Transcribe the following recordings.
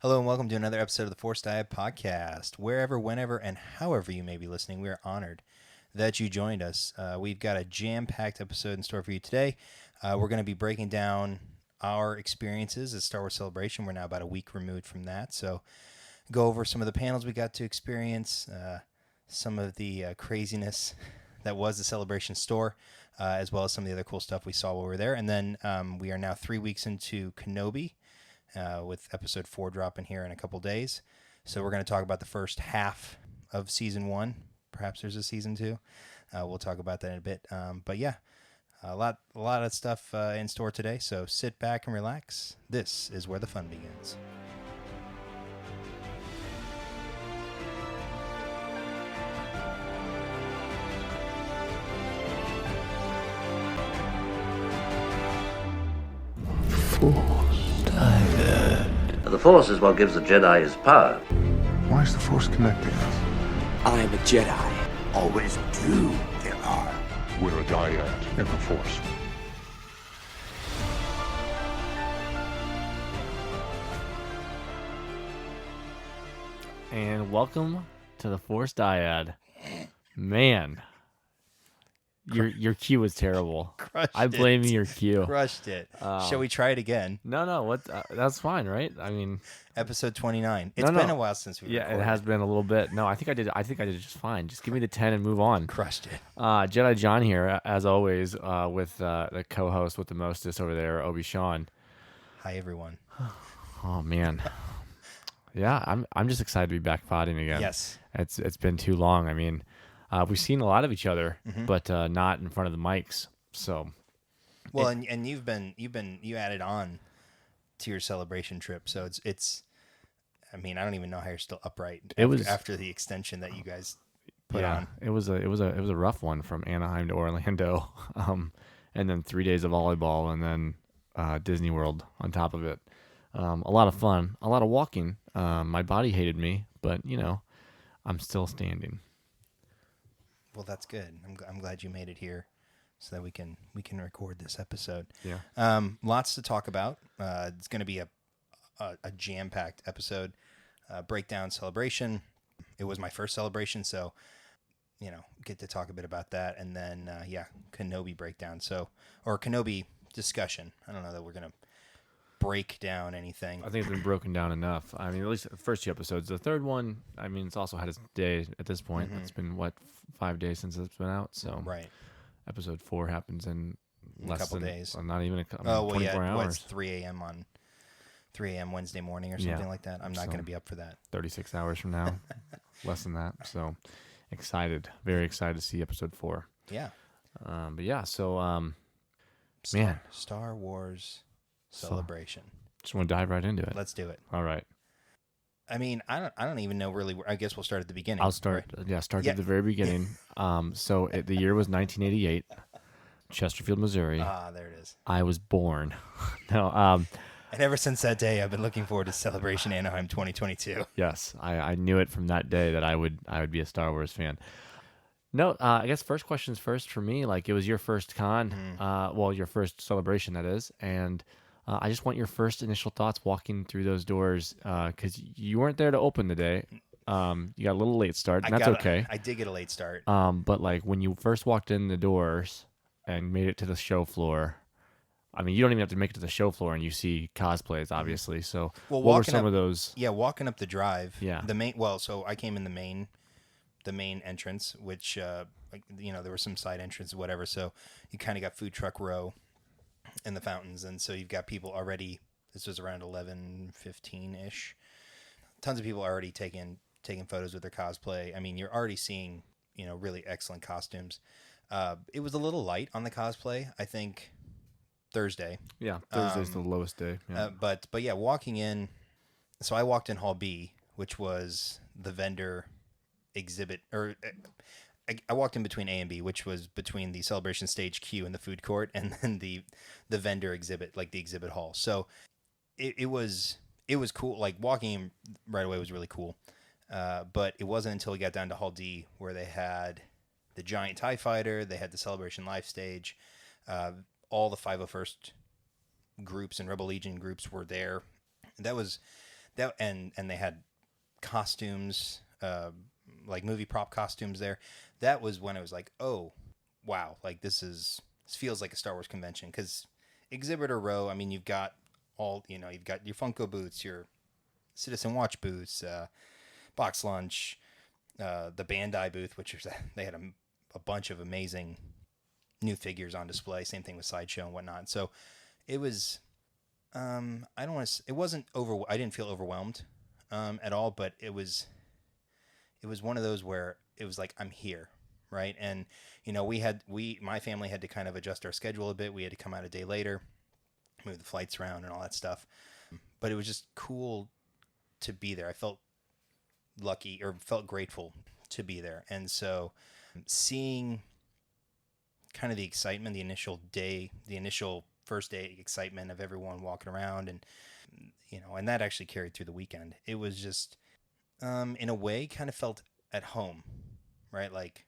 Hello and welcome to another episode of the Force Diet Podcast. Wherever, whenever, and however you may be listening, we are honored that you joined us. We've got a jam-packed episode in store for you today. We're going to be breaking down our experiences at Star Wars Celebration. We're now about a week removed from that, so go over some of the panels we got to experience, some of the craziness that was the Celebration store, as well as some of the other cool stuff we saw while we were there. And then we are now 3 weeks into Kenobi, with episode 4 dropping here in a couple days. So we're going to talk about the first half of season 1. Perhaps there's a season 2. We'll talk about that in a bit. But yeah, a lot of stuff in store today. So sit back and relax. This is where the fun begins. The Force is what gives the Jedi his power. Why is the Force connecting us? I am a Jedi. Always two there are. We're a dyad in the Force. And welcome to the Force Dyad. Man, your cue was terrible. I blame your cue. Crushed it. Shall we try it again? No. What? That's fine, right? I mean, Episode 29. It's been a while since we recorded. it has been a little bit. No, I think I did just fine. Just give me the 10 and move on. Crushed it. Jedi John here, as always, with the co-host with the mostest over there, Obi Sean. Hi, everyone. Oh man. Yeah, I'm just excited to be back potting again. Yes. It's been too long. I mean, we've seen a lot of each other, but not in front of the mics. So, Well, and you added on to your celebration trip, so it's. I mean, I don't even know how you're still upright. After the extension that you guys put on. It was a rough one from Anaheim to Orlando, and then 3 days of volleyball, and then Disney World on top of it. A lot of fun, a lot of walking. My body hated me, but I'm still standing. Well, that's good. I'm glad you made it here, so that we can record this episode. Yeah. Lots to talk about. It's going to be a jam-packed episode. Breakdown celebration. It was my first celebration, so get to talk a bit about that, and then Kenobi breakdown. Or Kenobi discussion. I don't know that we're going to break down anything. I think it's been broken down enough. I mean, at least the first 2 episodes. The third one, I mean, it's also had its day at this point. It's been 5 days since it's been out. So right. Episode 4 happens in a couple days. Not even 24 hours. It's 3 a.m. on 3 a.m. Wednesday morning or something like that. I'm not going to be up for that. 36 hours from now, less than that. So excited, very excited to see episode 4. Yeah. But yeah, so man, Star Wars celebration. Just want to dive right into it. Let's do it. All right. I mean, I don't even know really. I guess we'll start at the beginning. I'll start. Right? Yeah, at the very beginning. The year was 1988, Chesterfield, Missouri. There it is. I was born. No. And ever since that day, I've been looking forward to Celebration Anaheim 2022. Yes, I knew it from that day that I would be a Star Wars fan. No, I guess first questions first for me. Like, it was your first con, your first celebration, that is, and I just want your first initial thoughts walking through those doors, because you weren't there to open the day. You got a little late start, and that's okay. I did get a late start. But like when you first walked in the doors and made it to the show floor, I mean, you don't even have to make it to the show floor, and you see cosplays, obviously. So, what were some of those? Yeah, walking up the drive. Yeah. So I came in the main entrance, which there were some side entrances, whatever. So you kind of got food truck row and the fountains, and so you've got people already. This was around 11:15-ish. Tons of people already taking photos with their cosplay. I mean, you're already seeing really excellent costumes. It was a little light on the cosplay, I think. Thursday. Yeah, Thursday's the lowest day. Yeah. But yeah, walking in. So I walked in Hall B, which was the vendor exhibit, or I walked in between A and B, which was between the celebration stage queue and the food court, and then the vendor exhibit, like the exhibit hall. So it was cool. Like, walking in right away was really cool. But it wasn't until we got down to Hall D where they had the giant TIE fighter, they had the Celebration Life stage, all the 501st groups and Rebel Legion groups were there. That was and they had costumes, like movie prop costumes there. That was when it was like, oh wow, like this feels like a Star Wars convention, because exhibitor row, I mean, you've got you've got your Funko booths, your Citizen Watch booths, Box Lunch, the Bandai booth, they had a bunch of amazing new figures on display. Same thing with Sideshow and whatnot. So it was, it wasn't I didn't feel overwhelmed at all, but it was one of those where it was like, I'm here, right? And my family had to kind of adjust our schedule a bit. We had to come out a day later, move the flights around and all that stuff. But it was just cool to be there. I felt lucky, or felt grateful to be there. And so seeing kind of the excitement, the initial first day excitement of everyone walking around, and and that actually carried through the weekend. It was just, in a way, kind of felt at home, right? Like,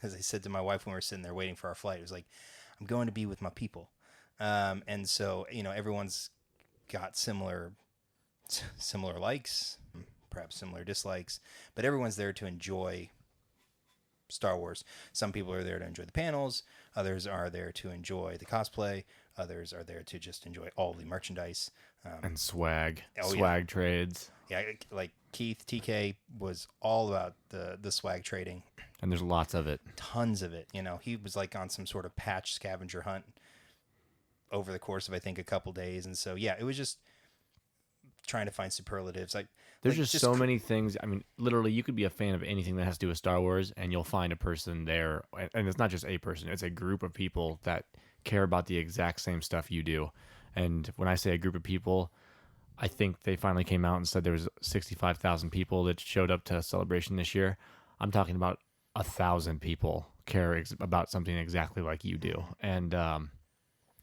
as I said to my wife when we were sitting there waiting for our flight, it was like, I'm going to be with my people. And so, everyone's got similar likes, perhaps similar dislikes, but everyone's there to enjoy Star Wars. Some people are there to enjoy the panels, others are there to enjoy the cosplay, others are there to just enjoy all the merchandise. And swag yeah. trades. Yeah, like Keith, TK, was all about the swag trading. And there's lots of it. Tons of it. He was like on some sort of patch scavenger hunt over the course of, I think, a couple days. And so, yeah, it was just trying to find superlatives. There's just so many things. I mean, literally, you could be a fan of anything that has to do with Star Wars, and you'll find a person there. And it's not just a person. It's a group of people that care about the exact same stuff you do. And when I say a group of people, I think they finally came out and said there was 65,000 people that showed up to Celebration this year. I'm talking about 1,000 people care about something exactly like you do. And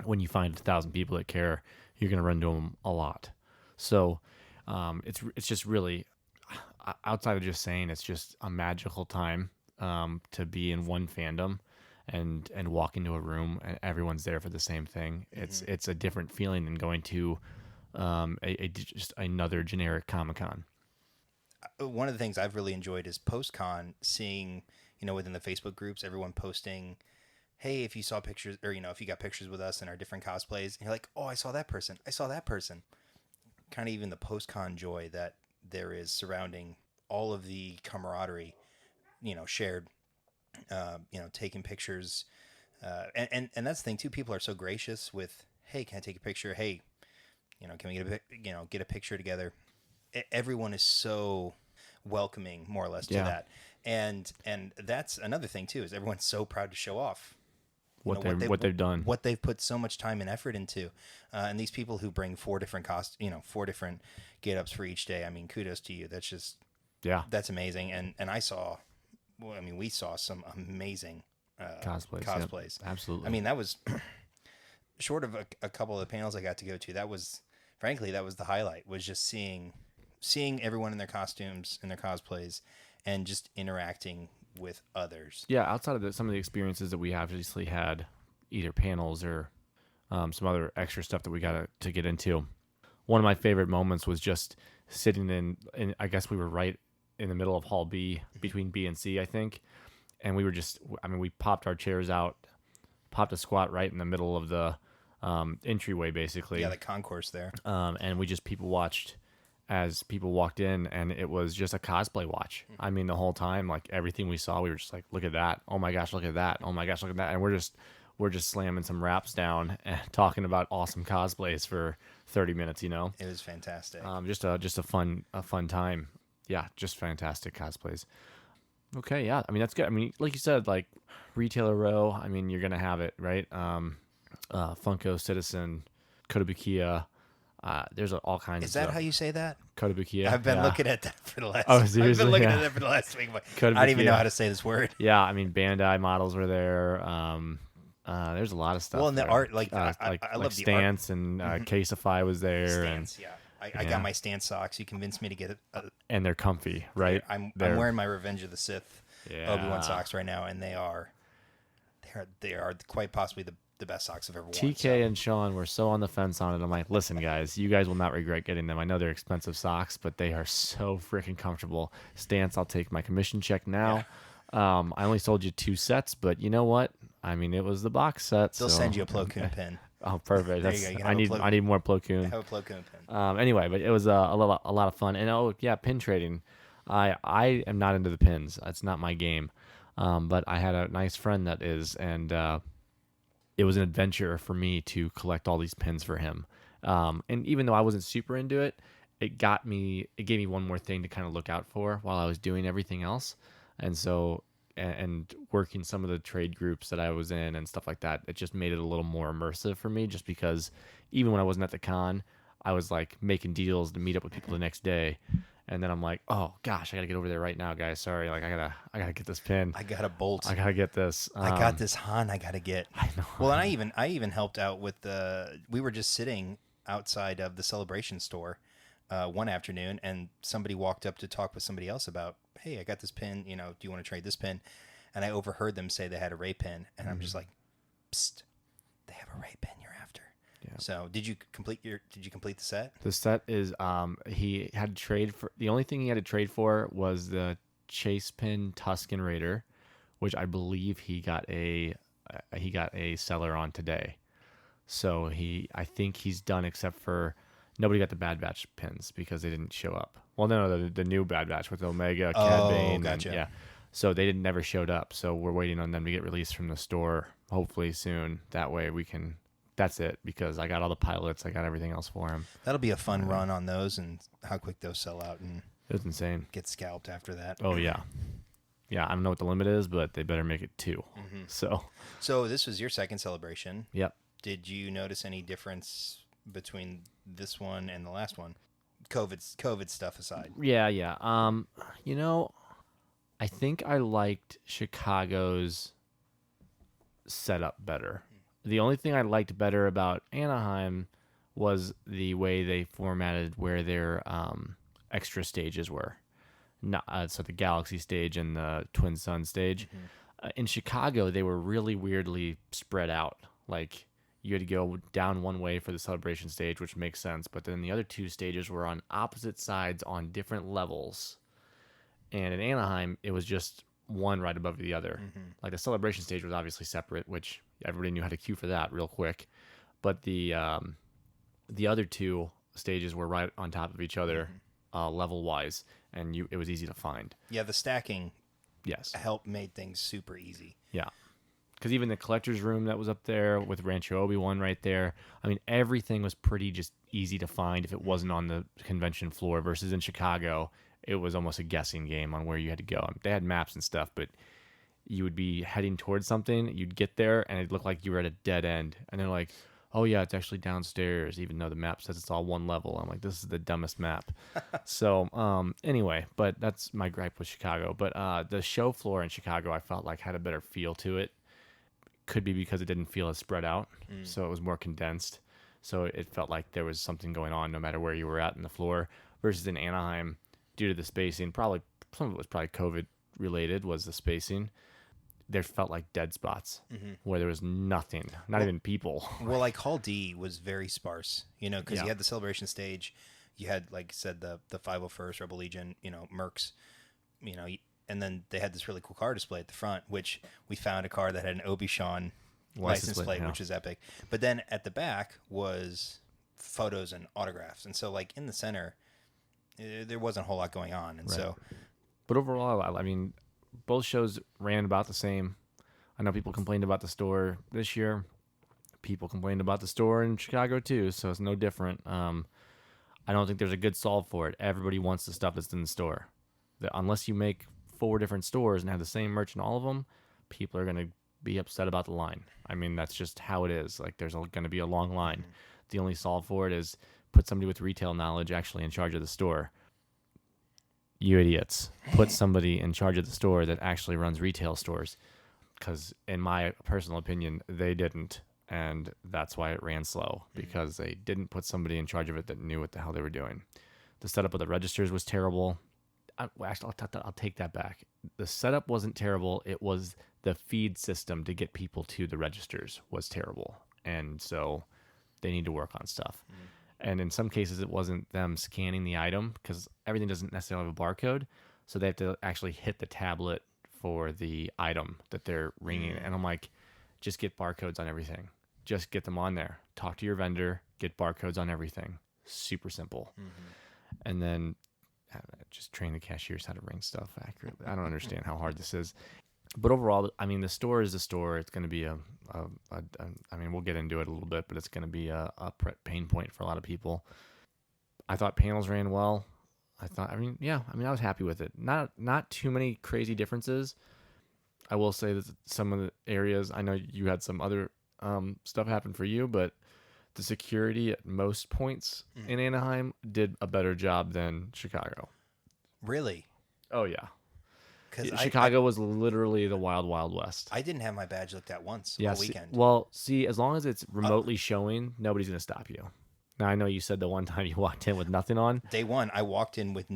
when you find 1,000 people that care, you're going to run to them a lot. So it's just really, outside of just saying, it's just a magical time to be in one fandom and walk into a room and everyone's there for the same thing. It's a different feeling than going to just another generic Comic-Con. One of the things I've really enjoyed is post-con, seeing, within the Facebook groups, everyone posting, hey, if you saw pictures, or, if you got pictures with us in our different cosplays, and you're like, oh, I saw that person. Kind of even the post-con joy that there is surrounding all of the camaraderie, shared, taking pictures. And that's the thing too. People are so gracious with, hey, can I take a picture? Hey, can we get a picture together? Everyone is so welcoming, more or less, to that. And that's another thing too, is everyone's so proud to show off what they've done, what they've put so much time and effort into. And these people who bring 4 different different get-ups for each day. I mean, kudos to you. That's just, that's amazing. And we saw some amazing cosplays. Yep, absolutely. I mean, that was short of a couple of the panels I got to go to. That was the highlight, was just seeing everyone in their costumes and their cosplays and just interacting with others. Yeah, outside of some of the experiences that we obviously had, either panels or some other extra stuff that we got to get into. One of my favorite moments was just sitting in I guess we were right in the middle of Hall B, between B and C, I think. And we were we popped our chairs out, popped a squat right in the middle of the entryway, basically. Yeah, the concourse there. And we just people watched as people walked in, and it was just a cosplay watch. I mean, the whole time, like, everything we saw, we were just like, look at that. Oh my gosh, look at that. Oh my gosh, look at that. And we're just slamming some raps down and talking about awesome cosplays for 30 minutes, It was fantastic. Just a fun time. Yeah, just fantastic cosplays. Okay, yeah. I mean, that's good. I mean, like you said, like, retailer row, I mean, you're going to have it, right? Funko, Citizen, Kotobukiya. There's all kinds of stuff. Is that how you say that? Kotobukiya. I've been looking at that for the last seriously? I've been looking at that for the last week. I don't even know how to say this word. Yeah, I mean, Bandai models were there. There's a lot of stuff. Well, and the there. art, like, I love the Stance art. And Caseify was there. Stance, I got my Stance socks. You convinced me to get it. And they're comfy, right? I'm wearing my Revenge of the Sith Obi-Wan socks right now, and they are quite possibly the best socks I've ever worn. TK and Sean were so on the fence on it. I'm like, listen, guys, you guys will not regret getting them. I know they're expensive socks, but they are so freaking comfortable. Stance, I'll take my commission check now. I only sold you 2 sets, but you know what? I mean, it was the box set. They'll send you a Plo Koon pin. Oh, perfect. There you go. You can I need more Plo Koon. Have a Plo Koon pin. Anyway, but it was a lot of fun. And pin trading. I am not into the pins. That's not my game. But I had a nice friend that is, and it was an adventure for me to collect all these pins for him. And even though I wasn't super into it, it gave me one more thing to kind of look out for while I was doing everything else. And so, and working some of the trade groups that I was in and stuff like that, it just made it a little more immersive for me, just because even when I wasn't at the con, I was like making deals to meet up with people the next day. And then I'm like, oh gosh, I gotta get over there right now, guys. Sorry, like I gotta get this pin. I got a bolt. I gotta get this. I got this Han. I gotta get. I know. Well, and I even helped out with we were just sitting outside of the Celebration store one afternoon, and somebody walked up to talk with somebody else about, hey, I got this pin. You know, do you want to trade this pin? And I overheard them say they had a Ray pin, and I'm just like, psst, they have a Ray pin you're after. Yeah. So did you complete the set? The set is he had to trade for, the only thing he had to trade for was the Chase pin Tusken Raider, which I believe he got a seller on today. So I think he's done, except for nobody got the Bad Batch pins because they didn't show up. Well, no, the new Bad Batch with Omega, Cad Bane, gotcha. Yeah. So they never showed up. So we're waiting on them to get released from the store, hopefully soon. That way we can. That's it, because I got all the pilots. I got everything else for him. That'll be a fun run on those, and how quick those sell out and it was insane. Get scalped after that. Oh yeah. I don't know what the limit is, but they better make it 2. Mm-hmm. So this was your second celebration. Yep. Did you notice any difference between this one and the last one? COVID stuff aside. Yeah. I think I liked Chicago's setup better. The only thing I liked better about Anaheim was the way they formatted where their extra stages were. So the Galaxy stage and the Twin Sun stage. Mm-hmm. In Chicago, they were really weirdly spread out. Like, you had to go down one way for the celebration stage, which makes sense. But then the other 2 stages were on opposite sides on different levels. And in Anaheim, it was just one right above the other. Mm-hmm. Like, the celebration stage was obviously separate, which everybody knew how to queue for that real quick. But the other 2 stages were right on top of each other, level-wise, and it was easy to find. Yeah, the stacking yes made things super easy. Yeah. Because even the collector's room that was up there with Rancho Obi-Wan right there, I mean, everything was pretty just easy to find if it wasn't on the convention floor, versus in Chicago, it was almost a guessing game on where you had to go. They had maps and stuff, but you would be heading towards something, you'd get there, and it'd look like you were at a dead end. And they're like, oh, yeah, it's actually downstairs, even though the map says it's all one level. I'm like, this is the dumbest map. So, anyway, but that's my gripe with Chicago. But the show floor in Chicago, I felt like had a better feel to it. Could be because it didn't feel as spread out, so it was more condensed. So it felt like there was something going on no matter where you were at in the floor. Versus in Anaheim, due to the spacing, probably some of it was probably COVID related, was the spacing. There felt like dead spots where there was nothing, not even people. Well, like Hall D was very sparse, because Yeah. you had the celebration stage, you had, like you said, the 501st Rebel Legion, Mercs, and then they had this really cool car display at the front, which we found a car that had an Obi-Wan license plate, which is epic. But then at the back was photos and autographs, and so like in the center, there wasn't a whole lot going on, and so. But overall, I mean, both shows ran about the same. I know people complained about the store this year. People complained about the store in Chicago too, so it's no different. I don't think there's a good solve for it. Everybody wants the stuff that's in the store. Unless you make 4 different stores and have the same merch in all of them, people are going to be upset about the line. I mean, that's just how it is. Like, there's going to be a long line. The only solve for it is put somebody with retail knowledge actually in charge of the store. You idiots. Put somebody in charge of the store that actually runs retail stores. Because in my personal opinion, they didn't. And that's why it ran slow. Because they didn't put somebody in charge of it that knew what the hell they were doing. The setup of the registers was terrible. well, actually, I'll take that back. The setup wasn't terrible. It was the feed system to get people to the registers was terrible, and so they need to work on stuff. And in some cases, it wasn't them scanning the item because everything doesn't necessarily have a barcode, so they have to actually hit the tablet for the item that they're ringing. And I'm like, just get barcodes on everything. Just get them on there. Talk to your vendor. Get barcodes on everything. Super simple. And then just train the cashiers how to ring stuff accurately. I don't understand how hard this is. But overall, I mean, the store is the store. It's going to be I mean, we'll get into it a little bit, but it's going to be a pain point for a lot of people. I thought panels ran well. I was happy with it. Not too many crazy differences. I will say that some of the areas, I know you had some other stuff happen for you, but the security at most points in Anaheim did a better job than Chicago. Really? Oh, yeah. Because Chicago was literally the wild, wild west. I didn't have my badge looked at once Yeah, all weekend. See, as long as it's remotely showing, nobody's going to stop you. Now, I know you said the one time you walked in with nothing on. Day one, I walked in with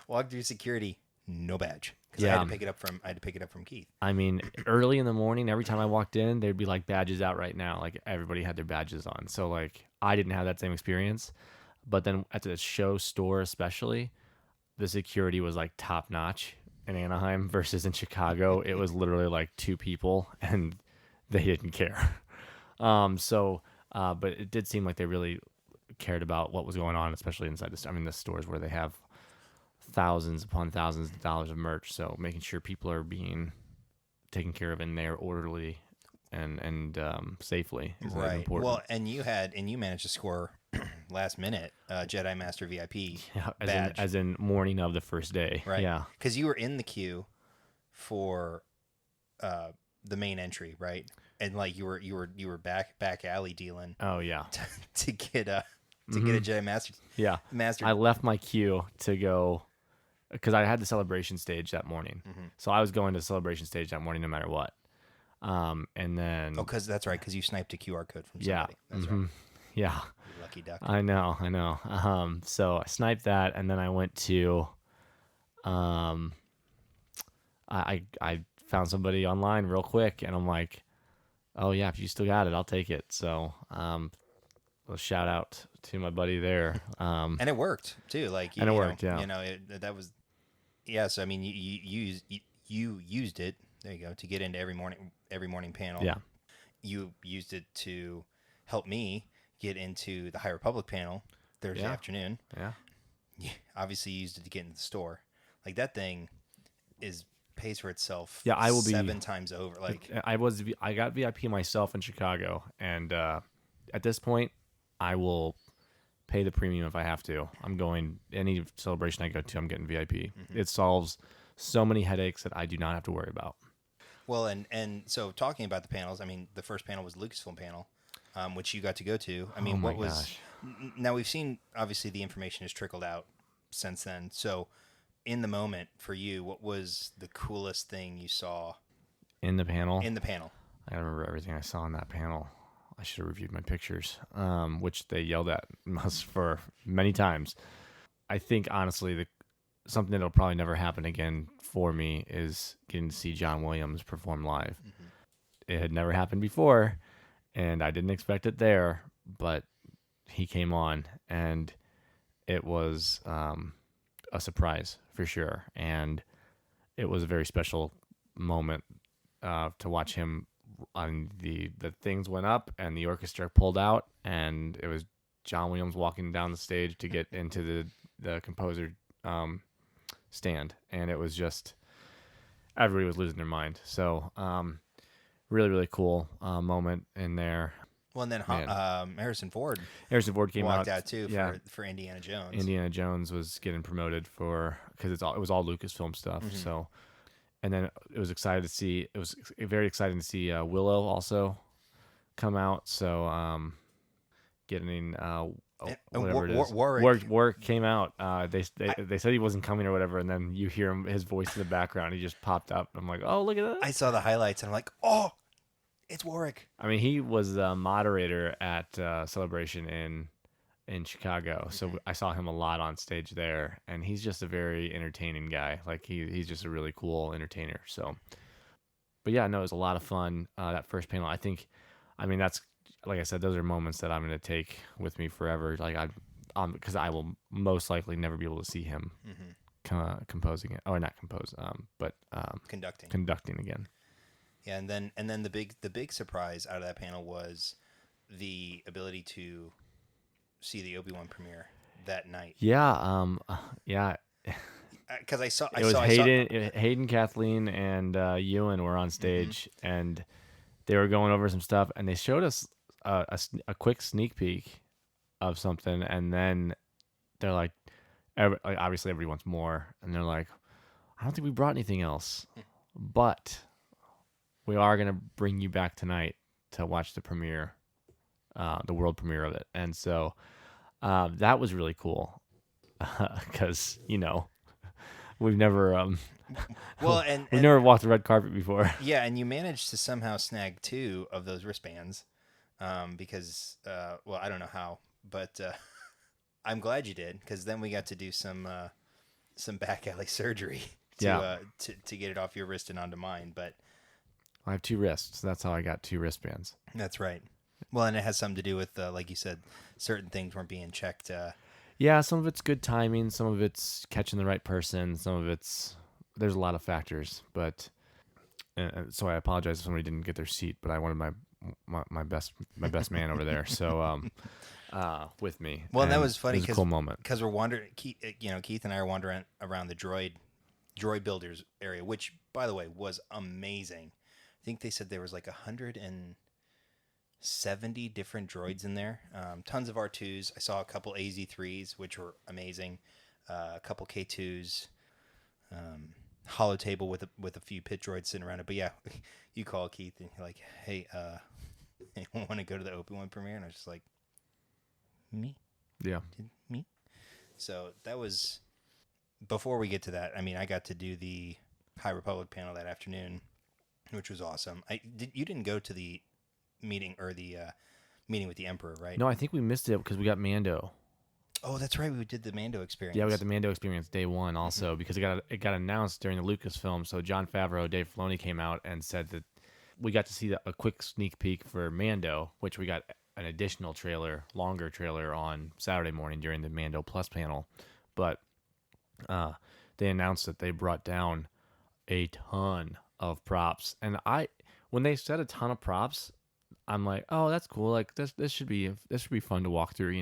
walked through security, no badge. Because I had to pick it up from Keith. I mean, early in the morning, every time I walked in, there'd be like badges out right now. Like everybody had their badges on. So like I didn't have that same experience. But then at the show store especially, the security was like top notch in Anaheim versus in Chicago. It was literally like two people and they didn't care. But it did seem like they really cared about what was going on, especially inside the stores where they have thousands upon thousands of dollars of merch. So making sure people are being taken care of in there orderly and safely is really important. Well, and you managed to score last minute Jedi Master VIP badge. As in morning of the first day. Right. Yeah. Because you were in the queue for the main entry, right? And like you were back alley dealing. Oh yeah. To get a Jedi Master. Yeah. Master. I left my queue to go because I had the celebration stage that morning. So I was going to the celebration stage that morning no matter what. And then because that's right, because you sniped a QR code from somebody. Yeah. That's right. Yeah. You lucky duck. I know. So I sniped that, and then I went to, I found somebody online real quick, and I'm like, oh yeah, if you still got it, I'll take it. So, a shout out to my buddy there. And it worked too. Like, and it worked. Yeah. You know, that was, yes. I mean, you used it. There you go, to get into every morning panel. Yeah. You used it to help me get into the High Republic panel Thursday afternoon. Yeah. You obviously used it to get into the store. Like that thing pays for itself. Yeah, I will 7 times over. Like I got VIP myself in Chicago, and at this point, I will pay the premium if I have to. I'm going any celebration I go to. I'm getting VIP. It solves so many headaches that I do not have to worry about. Well, and so talking about the panels, I mean, the first panel was the Lucasfilm panel, which you got to go to. I mean, now we've seen, obviously, the information has trickled out since then. So in the moment for you, what was the coolest thing you saw in the panel? I I remember everything I saw in that panel. I should have reviewed my pictures, which they yelled at us for many times. I think, honestly, something that'll probably never happen again for me is getting to see John Williams perform live. It had never happened before, and I didn't expect it there, but he came on, and it was a surprise for sure. And it was a very special moment to watch him. On the things went up, and the orchestra pulled out, and it was John Williams walking down the stage to get into the composer stand, and it was just everybody was losing their mind. So really, really cool moment in there. Well, and then Harrison Ford came walked out too for Indiana Jones. Indiana Jones was getting promoted because it was all Lucasfilm stuff. So, and then it was very exciting to see Willow also come out. So getting whatever it is. Warwick came out. They said he wasn't coming or whatever, and then you hear his voice in the background. He just popped up. I'm like, oh, look at that. I saw the highlights, and I'm like, oh, it's Warwick. I mean, he was the moderator at Celebration in in Chicago, so I saw him a lot on stage there, and he's just a very entertaining guy. Like he's just a really cool entertainer. So, but yeah, no, it was a lot of fun. That first panel, I mean, that's like I said, those are moments that I'm gonna take with me forever. Like because I will most likely never be able to see him composing it, or not compose, but conducting again. Yeah, and then the big surprise out of that panel was the ability to see the Obi-Wan premiere that night. Yeah, yeah. Because I saw Hayden, Kathleen, and Ewan were on stage, and they were going over some stuff, and they showed us a quick sneak peek of something, and then they're like, obviously everybody wants more, and they're like, I don't think we brought anything else, but we are gonna bring you back tonight to watch the premiere, the world premiere of it, and so that was really cool, because we've never we've never walked the red carpet before. Yeah, and you managed to somehow snag 2 of those wristbands, because well, I don't know how, but I'm glad you did, because then we got to do some back alley surgery to get it off your wrist and onto mine. But I have 2 wrists. That's how I got 2 wristbands. That's right. Well, and it has something to do with, like you said, certain things weren't being checked. Yeah, some of it's good timing. Some of it's catching the right person. Some of there's a lot of factors. But so I apologize if somebody didn't get their seat, but I wanted my best man over there. So with me. Well, and that was funny. It was a cool moment. Because we're wandering, Keith and I are wandering around the droid builders area, which, by the way, was amazing. I think they said there was like 170 different droids in there. Tons of R2s. I saw a couple AZ3s, which were amazing. A couple K2s. Hollow table with a few pit droids sitting around it. But yeah, you call Keith and you're like, hey, want to go to the Obi-Wan premiere? And I was just like, me? Yeah. Me? So that was, before we get to that, I mean, I got to do the High Republic panel that afternoon, which was awesome. You didn't go to the meeting or the meeting with the Emperor, right? No, I think we missed it because we got Mando. Oh, that's right. We did the Mando experience. Yeah, we got the Mando experience day one also because it got announced during the Lucasfilm. So Jon Favreau, Dave Filoni came out and said that we got to see a quick sneak peek for Mando, which we got an additional trailer, longer trailer on Saturday morning during the Mando Plus panel. But they announced that they brought down a ton of props, and when they said a ton of props, I'm like, oh, that's cool. Like this should be fun to walk through,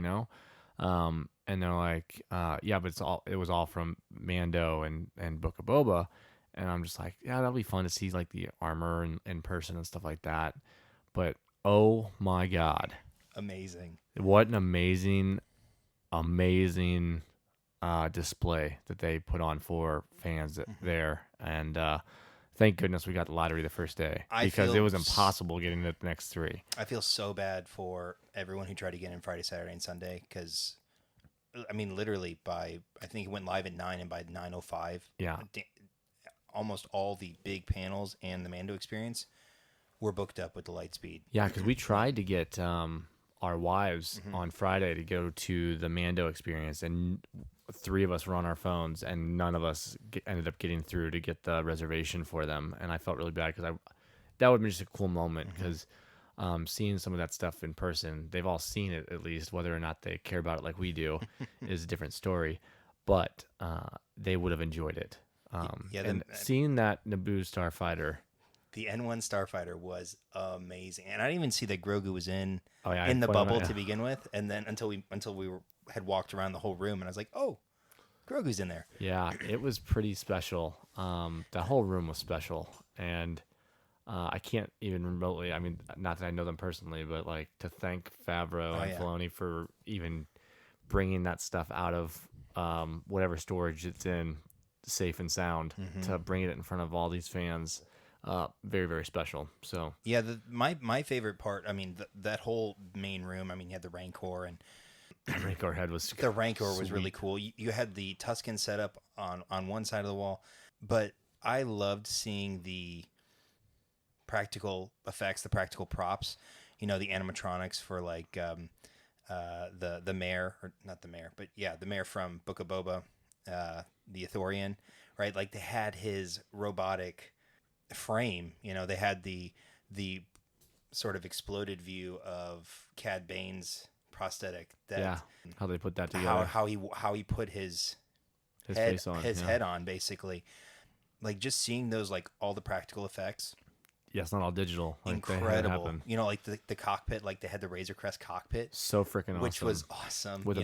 And they're like, yeah, but it was all from Mando and Book of Boba, and I'm just like, yeah, that'll be fun to see like the armor in person and stuff like that. But oh my god, amazing! What an amazing display that they put on for fans there, and thank goodness we got the lottery the first day because it was impossible getting the next 3. I feel so bad for everyone who tried to get in Friday, Saturday, and Sunday because, I mean, literally I think it went live at 9, and by 9:05, almost all the big panels and the Mando experience were booked up with the light speed. Yeah, because we tried to get our wives on Friday to go to the Mando experience, and 3 of us were on our phones, and none of us ended up getting through to get the reservation for them. And I felt really bad because that would have been just a cool moment because seeing some of that stuff in person, they've all seen it at least, whether or not they care about it like we do is a different story. But they would have enjoyed it. And seeing that Naboo starfighter. The N1 starfighter was amazing, and I didn't even see that Grogu was in the bubble to begin with, and then until we had walked around the whole room, and I was like, oh, Grogu's in there. Yeah, it was pretty special. The whole room was special, and I can't even remotely. I mean, not that I know them personally, but like to thank Favreau and Filoni for even bringing that stuff out of whatever storage it's in, safe and sound, to bring it in front of all these fans. Very, very special. So yeah, my favorite part, I mean, that whole main room, I mean, you had the Rancor, and the Rancor head was the Rancor was really cool. You had the Tusken set up on one side of the wall, but I loved seeing the practical effects, the practical props, the animatronics for like the mayor, or not the mayor, but yeah, the mayor from Book of Boba, the Ithorian, right? Like they had his robotic frame. They had the sort of exploded view of Cad Bane's prosthetic. That how they put that together. How he put his head, face on head on, basically. Like just seeing those, like all the practical effects. Yeah, it's not all digital. Like, Incredible. Like the cockpit, like they had the Razor Crest cockpit. So freaking awesome. Which was awesome. With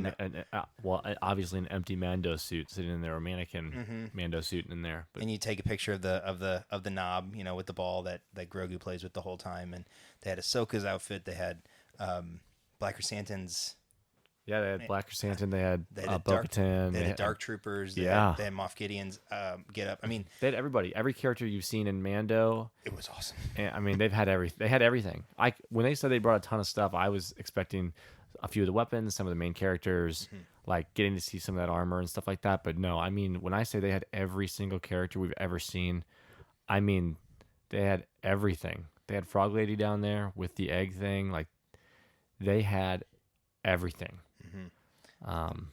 obviously an empty Mando suit sitting in there, a mannequin Mando suit in there. But and you take a picture of the knob, with the ball that Grogu plays with the whole time. And they had Ahsoka's outfit. They had Black Chrysanthemum's. Yeah, they had Black Chrysanthemum. They had Dark, Bo-Katan. They had Dark Troopers. They Yeah. had Moff Gideon's get up. I mean, they had everybody. Every character you've seen in Mando. It was awesome. And, I mean, they had everything. When they said they brought a ton of stuff, I was expecting a few of the weapons, some of the main characters, like getting to see some of that armor and stuff like that. But no, I mean, when I say they had every single character we've ever seen, I mean, they had everything. They had Frog Lady down there with the egg thing. Like, they had everything.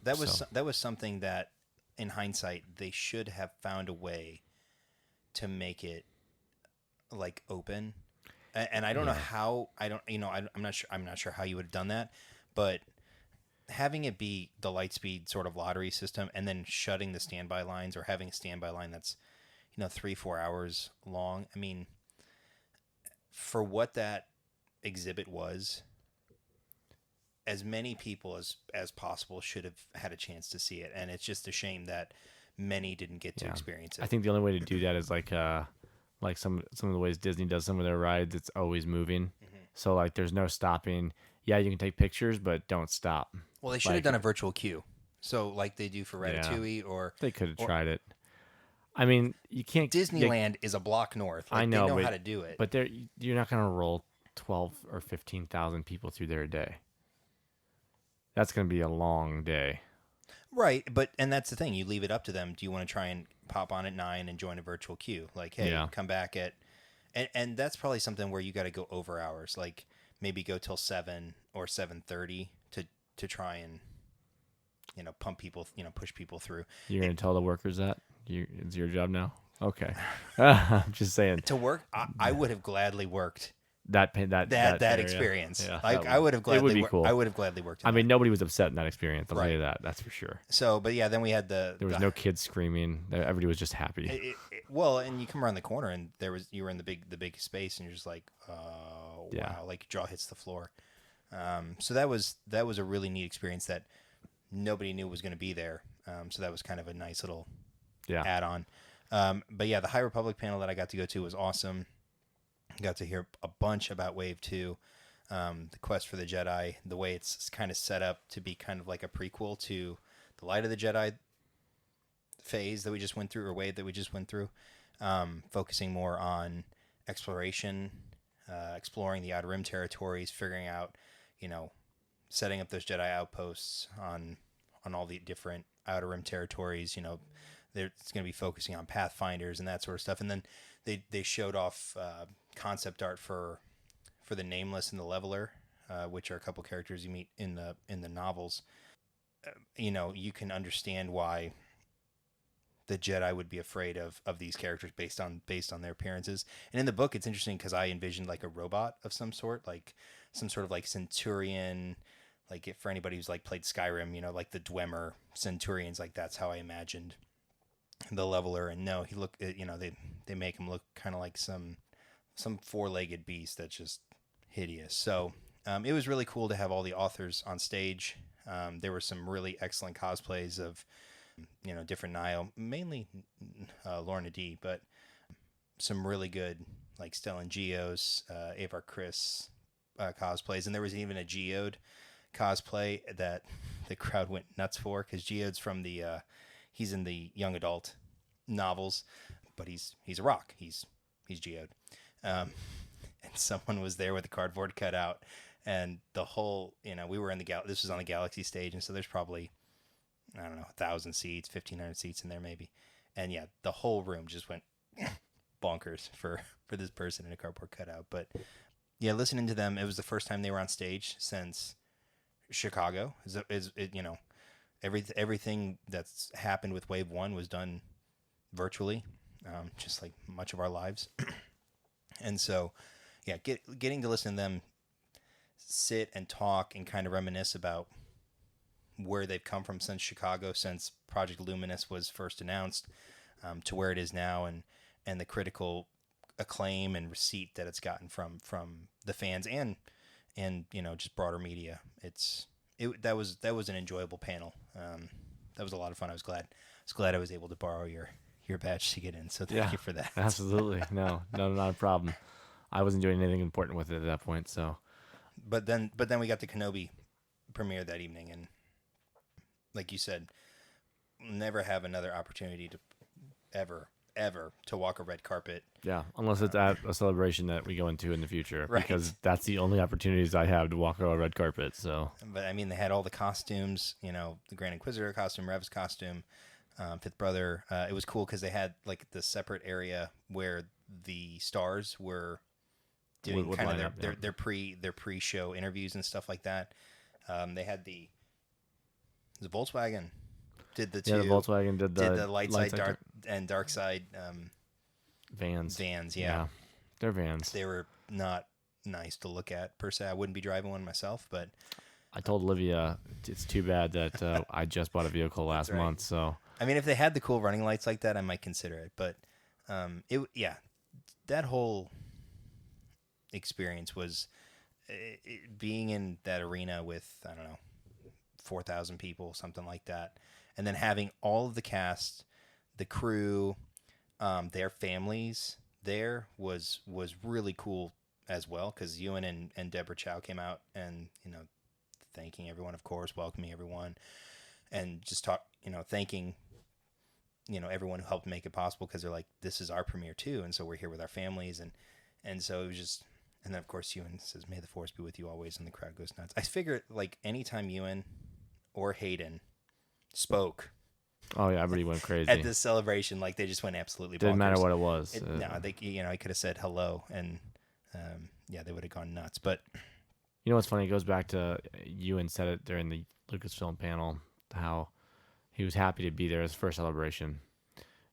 That was something that, in hindsight, they should have found a way to make it like open. And I don't know how. I'm not sure. I'm not sure how you would have done that, but having it be the Lightspeed sort of lottery system, and then shutting the standby lines, or having a standby line that's 3-4 hours long. I mean, for what that exhibit was, as many people as possible should have had a chance to see it, and it's just a shame that many didn't get to experience it. I think the only way to do that is like some of the ways Disney does some of their rides. It's always moving, so like there's no stopping. Yeah, you can take pictures, but don't stop. Well, they should have done a virtual queue, so like they do for Ratatouille, or they could have tried it. I mean, you can't. Disneyland is a block north. Like, I know, they know how to do it, but you're not going to roll 12 or 15,000 people through there a day. That's going to be a long day. Right, and that's the thing. You leave it up to them. Do you want to try and pop on at 9 and join a virtual queue? Like, hey, come back at... And that's probably something where you got to go over hours. Like, maybe go till 7 or 7:30 to try and, pump people, push people through. You're going to tell the workers that? It's your job now? Okay. I'm just saying. To work, I would have gladly worked... That experience. Yeah, I would have gladly. It would be cool. I would have gladly worked. I mean, nobody was upset in that experience. I'll tell you that. That's for sure. So, but yeah, then we had there was no kids screaming. Everybody was just happy. Well, and you come around the corner, and you were in the big space, and you're just like, wow, like your jaw hits the floor. So that was a really neat experience that nobody knew was going to be there. So that was kind of a nice little add-on. But yeah, the High Republic panel that I got to go to was awesome. Got to hear a bunch about Wave 2, the Quest for the Jedi, the way it's kind of set up to be kind of like a prequel to the Light of the Jedi phase that we just went through, or wave that we just went through, focusing more on exploration, exploring the Outer Rim territories, figuring out, setting up those Jedi outposts on all the different Outer Rim territories. It's going to be focusing on Pathfinders and that sort of stuff. And then they showed off concept art for the Nameless and the Leveler, which are a couple characters you meet in the novels. You can understand why the Jedi would be afraid of these characters based on their appearances. And in the book, it's interesting because I envisioned like a robot of some sort, like some sort of like Centurion. Like for anybody who's like played Skyrim, like the Dwemer Centurions, like that's how I imagined the Leveler. And no, he looked, they make him look kind of like some four-legged beast that's just hideous. So it was really cool to have all the authors on stage. There were some really excellent cosplays of, different Nihil, mainly Lorna D, but some really good like Stellan Geos, Avar Chris cosplays. And there was even a Geode cosplay that the crowd went nuts for, because Geode's from he's in the young adult novels, but he's a rock. He's Geode. And someone was there with a cardboard cutout, and the whole, we were in this was on the Galaxy stage, and so there's probably, I don't know, 1,000 seats, 1,500 seats in there maybe. And yeah, the whole room just went bonkers for this person in a cardboard cutout. But yeah, listening to them, it was the first time they were on stage since Chicago. Is it, everything that's happened with Wave 1 was done virtually, just like much of our lives. And so, yeah, getting to listen to them sit and talk and kind of reminisce about where they've come from since Chicago, since Project Luminous was first announced, to where it is now, and the critical acclaim and receipt that it's gotten from the fans and just broader media. That was an enjoyable panel. That was a lot of fun. I was glad I was able to borrow your badge to get in. So thank you for that. Absolutely. No, not a problem. I wasn't doing anything important with it at that point. So, but then we got the Kenobi premiere that evening, and like you said, never have another opportunity to ever to walk a red carpet. Yeah, unless it's at a celebration that we go into in the future, right. Because that's the only opportunities I have to walk a red carpet. So, but I mean, they had all the costumes. The Grand Inquisitor costume, Rev's costume, Fifth Brother. It was cool because they had like the separate area where the stars were doing kind of their pre-show interviews and stuff like that. They had the Volkswagen did the two. Yeah, the Volkswagen did the light side dark side vans. Yeah, they're vans. They were not nice to look at per se. I wouldn't be driving one myself, but I told Olivia it's too bad that I just bought a vehicle last month. So I mean, if they had the cool running lights like that, I might consider it. But that whole experience was being in that arena with, I don't know, 4,000 people, something like that, and then having all of the cast, the crew, their families there was really cool as well, because Ewan and Deborah Chow came out and thanking everyone, of course, welcoming everyone, and just thanking everyone who helped make it possible, because they're like, this is our premiere too, and so we're here with our families, and so it was just. And then, of course, Ewan says, "May the force be with you always," and the crowd goes nuts. I figure, like, anytime Ewan or Hayden spoke, oh yeah, everybody went crazy at this celebration. Like, they just went absolutely bonkers. Didn't matter what it was. No, they, I could have said hello, and they would have gone nuts. But what's funny? It goes back to Ewan said it during the Lucasfilm panel, how he was happy to be there as his first celebration.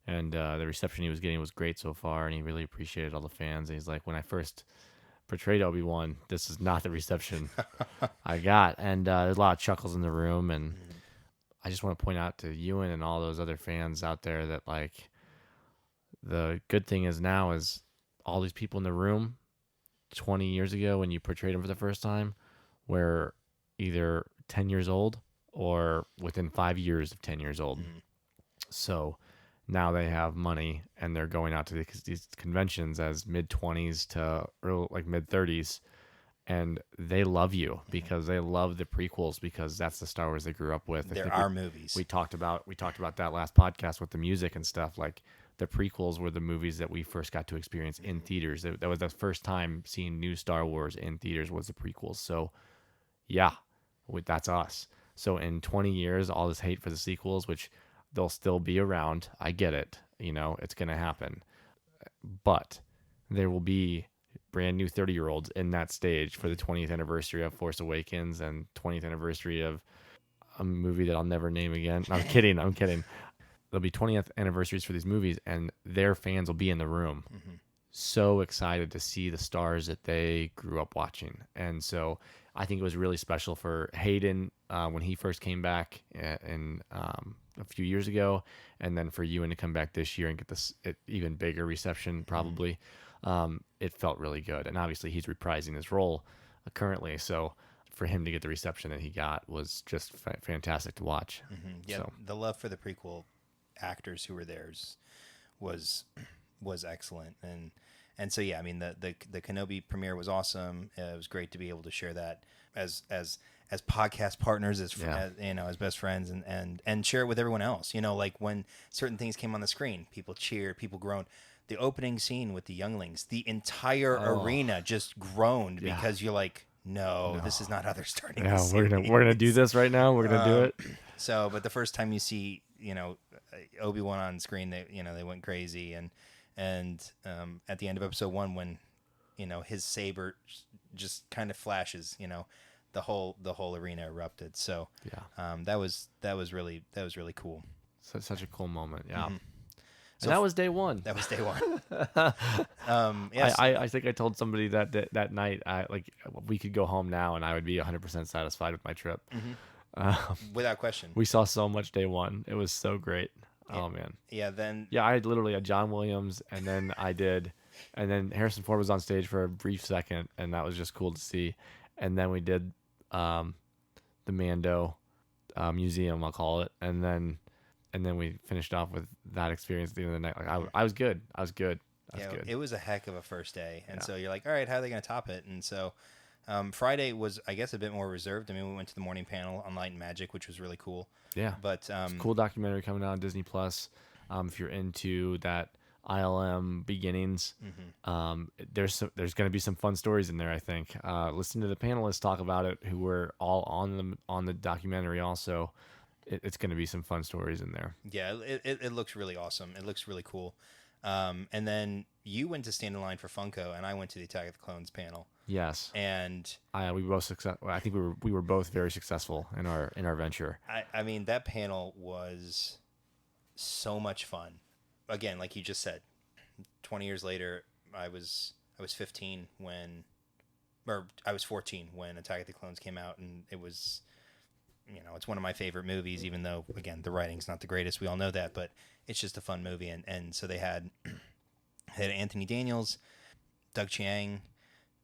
And the reception he was getting was great so far, and he really appreciated all the fans. And he's like, when I first portrayed Obi-Wan, this is not the reception I got. And there's a lot of chuckles in the room, and I just want to point out to Ewan and all those other fans out there that, like, the good thing is now is all these people in the room 20 years ago when you portrayed them for the first time were either 10 years old or within 5 years of 10 years old. So now they have money and they're going out to these conventions as mid-20s to mid-30s, and they love you because they love the prequels, because that's the Star Wars they grew up with. There are movies. We talked about that last podcast with the music and stuff. Like, the prequels were the movies that we first got to experience in theaters. That was the first time seeing new Star Wars in theaters, was the prequels. So yeah, that's us. So in 20 years, all this hate for the sequels, which they'll still be around. I get it. It's going to happen. But there will be brand new 30-year-olds in that stage for the 20th anniversary of Force Awakens and 20th anniversary of a movie that I'll never name again. No, I'm kidding. There'll be 20th anniversaries for these movies, and their fans will be in the room. So excited to see the stars that they grew up watching. And so I think it was really special for Hayden when he first came back in a few years ago, and then for Ewan to come back this year and get this even bigger reception, probably. It felt really good. And obviously he's reprising his role currently. So for him to get the reception that he got was just fantastic to watch. Yeah, so. The love for the prequel actors who were there was excellent. And so, yeah, I mean, the Kenobi premiere was awesome. It was great to be able to share that as podcast partners, as best friends, and share it with everyone else. Like when certain things came on the screen, people cheered, people groaned. The opening scene with the younglings, the entire arena just groaned because you're like, no, this is not how they're starting. Yeah, we're gonna do this right now. We're gonna do it. So, but the first time you see, Obi-Wan on screen, they went crazy, and at the end of episode 1, when his saber just kind of flashes, the whole arena erupted. So Yeah. that was really cool. Such a cool moment. Yeah. So And that was day one. That was day one. I think I told somebody that night, we could go home now and I would be 100% satisfied with my trip. Without question. We saw so much day one. It was so great. Oh man. Yeah. Then. Yeah, I had literally a John Williams, and then Harrison Ford was on stage for a brief second, and that was just cool to see. And then we did the Mando museum, I'll call it, and then we finished off with that experience at the end of the night. Like I was good. I was good. It was a heck of a first day, and so you're like, all right, how are they going to top it? And so Friday was, I guess, a bit more reserved. I mean, we went to the morning panel on Light and Magic, which was really cool. Yeah, but it's a cool documentary coming out on Disney Plus. If you're into that ILM beginnings, there's going to be some fun stories in there. I think listen to the panelists talk about it, who were all on the documentary. Also, it's going to be some fun stories in there. Yeah, it looks really awesome. It looks really cool. And then you went to stand in line for Funko, and I went to the Attack of the Clones panel. Yes, and we both I think we were both very successful in our venture. I mean, that panel was so much fun. Again, like you just said, 20 years later, I was 15 when, or I was 14 when Attack of the Clones came out, and it was, it's one of my favorite movies, even though, again, the writing's not the greatest. We all know that, but it's just a fun movie. And so they had Anthony Daniels, Doug Chiang,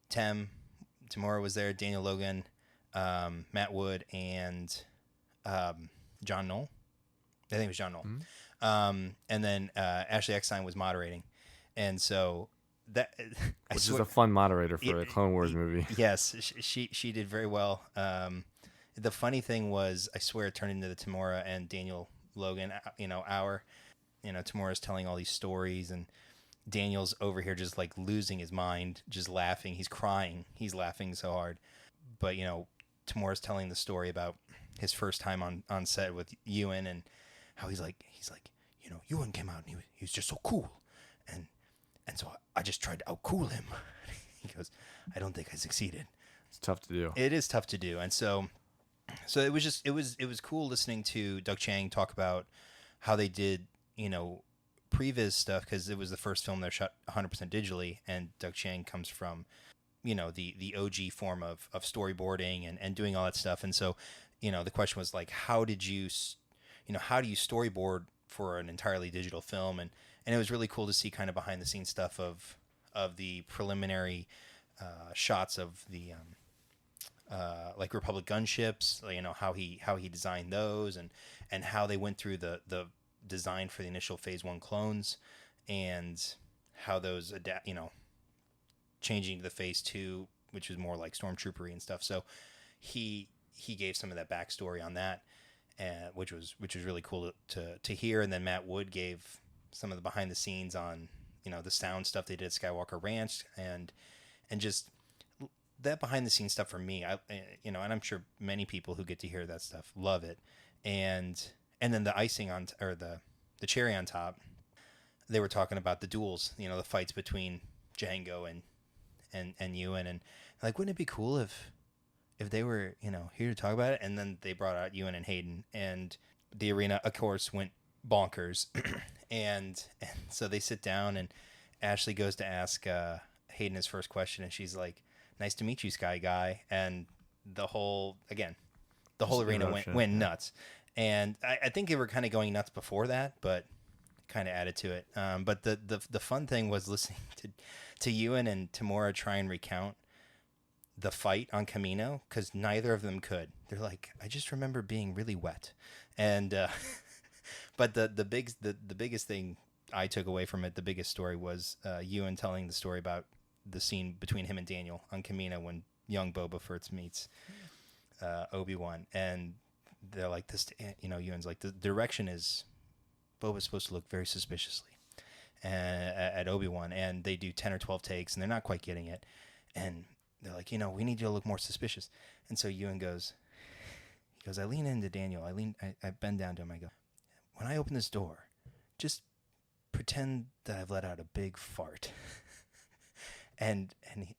Tamora was there, Daniel Logan, Matt Wood, and John Knoll. I think it was John Knoll. Mm-hmm. And then Ashley Eckstein was moderating. And so that... Which is a fun moderator for a Clone Wars movie. Yes, she did very well. The funny thing was, I swear it turned into the Tamora and Daniel Logan, hour. Tamora's telling all these stories, and Daniel's over here just like losing his mind, just laughing. He's crying. He's laughing so hard. But, Tamora's telling the story about his first time on set with Ewan, and how he's like, Ewan came out and he was just so cool. And so I just tried to outcool him. He goes, I don't think I succeeded. It's tough to do. It is tough to do. And so it was cool listening to Doug Chiang talk about how they did, previs stuff, because it was the first film that shot 100% digitally, and Doug Chiang comes from, the OG form of storyboarding and doing all that stuff. And so, the question was like, how do you storyboard for an entirely digital film? And it was really cool to see kind of behind the scenes stuff of the preliminary shots of the like Republic gunships, how he designed those, and how they went through the design for the initial Phase 1 clones, and how those adapt, changing to the Phase 2, which was more like stormtroopery and stuff. So he gave some of that backstory on that, which was really cool to hear. And then Matt Wood gave some of the behind the scenes on the sound stuff they did at Skywalker Ranch, and just that behind the scenes stuff for me. And I'm sure many people who get to hear that stuff love it. And then the icing on, or the cherry on top, they were talking about the duels, the fights between Django and Ewan, and like, wouldn't it be cool if they were, here to talk about it? And then they brought out Ewan and Hayden, and the arena, of course, went bonkers. and so they sit down, and Ashley goes to ask Hayden his first question, and she's like, "Nice to meet you, Sky Guy." And the whole arena went nuts. And I think they were kind of going nuts before that, but kind of added to it. But the fun thing was listening to Ewan and Tamora try and recount the fight on Camino, because neither of them could. They're like, I just remember being really wet. And but the biggest thing I took away from it, the biggest story, was Ewan telling the story about the scene between him and Daniel on Camino when young Boba Fett meets Obi-Wan, and they're like, this, Ewan's like, the direction is Boba's supposed to look very suspiciously at Obi-Wan, and they do 10 or 12 takes, and they're not quite getting it, and they're like, we need you to look more suspicious. And so Ewan goes, I lean into Daniel, I bend down to him, I go, when I open this door, just pretend that I've let out a big fart. and he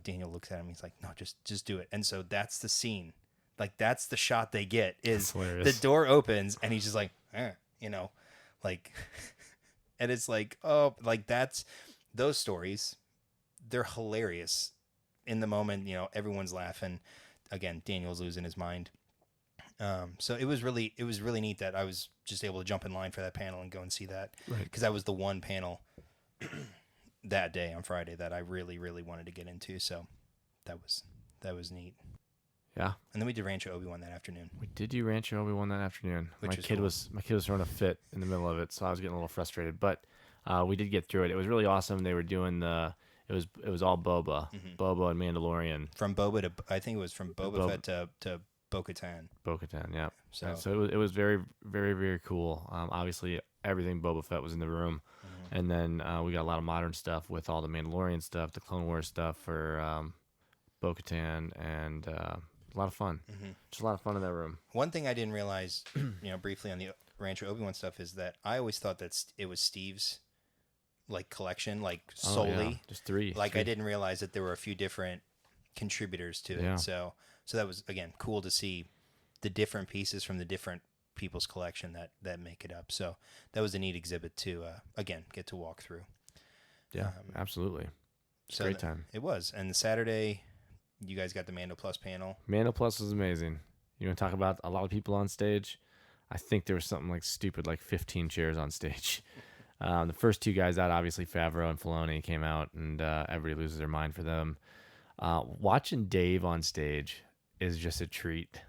Daniel looks at him. He's like, no, just do it. And so that's the scene. Like, that's the shot they get is the door opens and he's just like, like, and it's like, oh, like that's those stories. They're hilarious in the moment. Everyone's laughing. Again, Daniel's losing his mind. So it was really neat that I was just able to jump in line for that panel and go and see that. Right. Because that was the one panel that day on Friday that I really, really wanted to get into. So that was neat. Yeah. And then we did Rancho Obi-Wan that afternoon. We did do Rancho Obi-Wan that afternoon. Which My kid cool. was throwing a fit in the middle of it, so I was getting a little frustrated. But we did get through it. It was really awesome. They were doing it was all Boba, Boba and Mandalorian. From Boba to I think it was from Boba Fett to Bo-Katan. Bo-Katan, yeah. So it was very, very, very cool. Obviously, everything Boba Fett was in the room. And then we got a lot of modern stuff with all the Mandalorian stuff, the Clone Wars stuff for Bo-Katan, and a lot of fun. Just a lot of fun in that room. One thing I didn't realize, briefly on the Rancho Obi-Wan stuff is that I always thought that it was Steve's like collection, like solely. Oh, yeah. Just three. I didn't realize that there were a few different contributors to it. Yeah. So that was, again, cool to see the different pieces from the different people's collection that make it up. So that was a neat exhibit to, again, get to walk through. Yeah, absolutely. It's a great time. It was. And the Saturday, you guys got the Mando Plus panel. Mando Plus was amazing. You want to talk about a lot of people on stage? I think there was something like stupid, like 15 chairs on stage. The first two guys out, obviously Favreau and Filoni, came out, and everybody loses their mind for them. Watching Dave on stage is just a treat,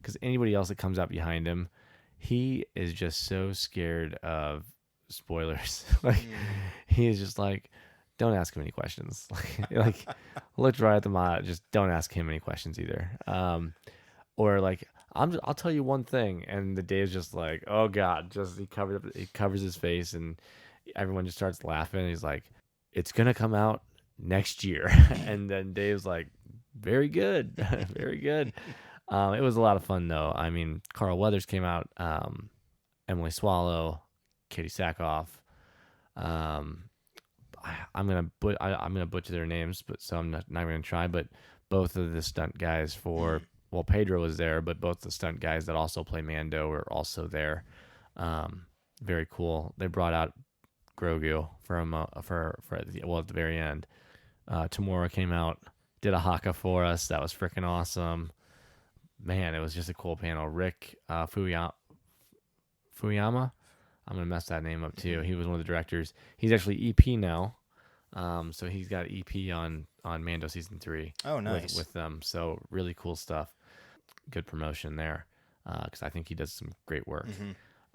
because anybody else that comes up behind him, he is just so scared of spoilers. He is just like, don't ask him any questions. like looked right at the eye, just don't ask him any questions either. Or like, I'll tell you one thing, and the Dave's just like, oh God, he covers his face, and everyone just starts laughing. And he's like, it's gonna come out next year. And then Dave's like, very good, very good. It was a lot of fun though. I mean, Carl Weathers came out, Emily Swallow, Katie Sackhoff. I'm gonna butcher their names, but so I'm not gonna try. But both of the stunt guys Pedro was there, but both the stunt guys that also play Mando were also there. Very cool. They brought out Grogu at the very end. Tamora came out, did a haka for us. That was freaking awesome. Man, it was just a cool panel. Rick Fuyama. I'm gonna mess that name up too. He was one of the directors. He's actually EP now. So he's got EP on Mando season 3. Oh, nice. With them. So really cool stuff. Good promotion there, because I think he does some great work.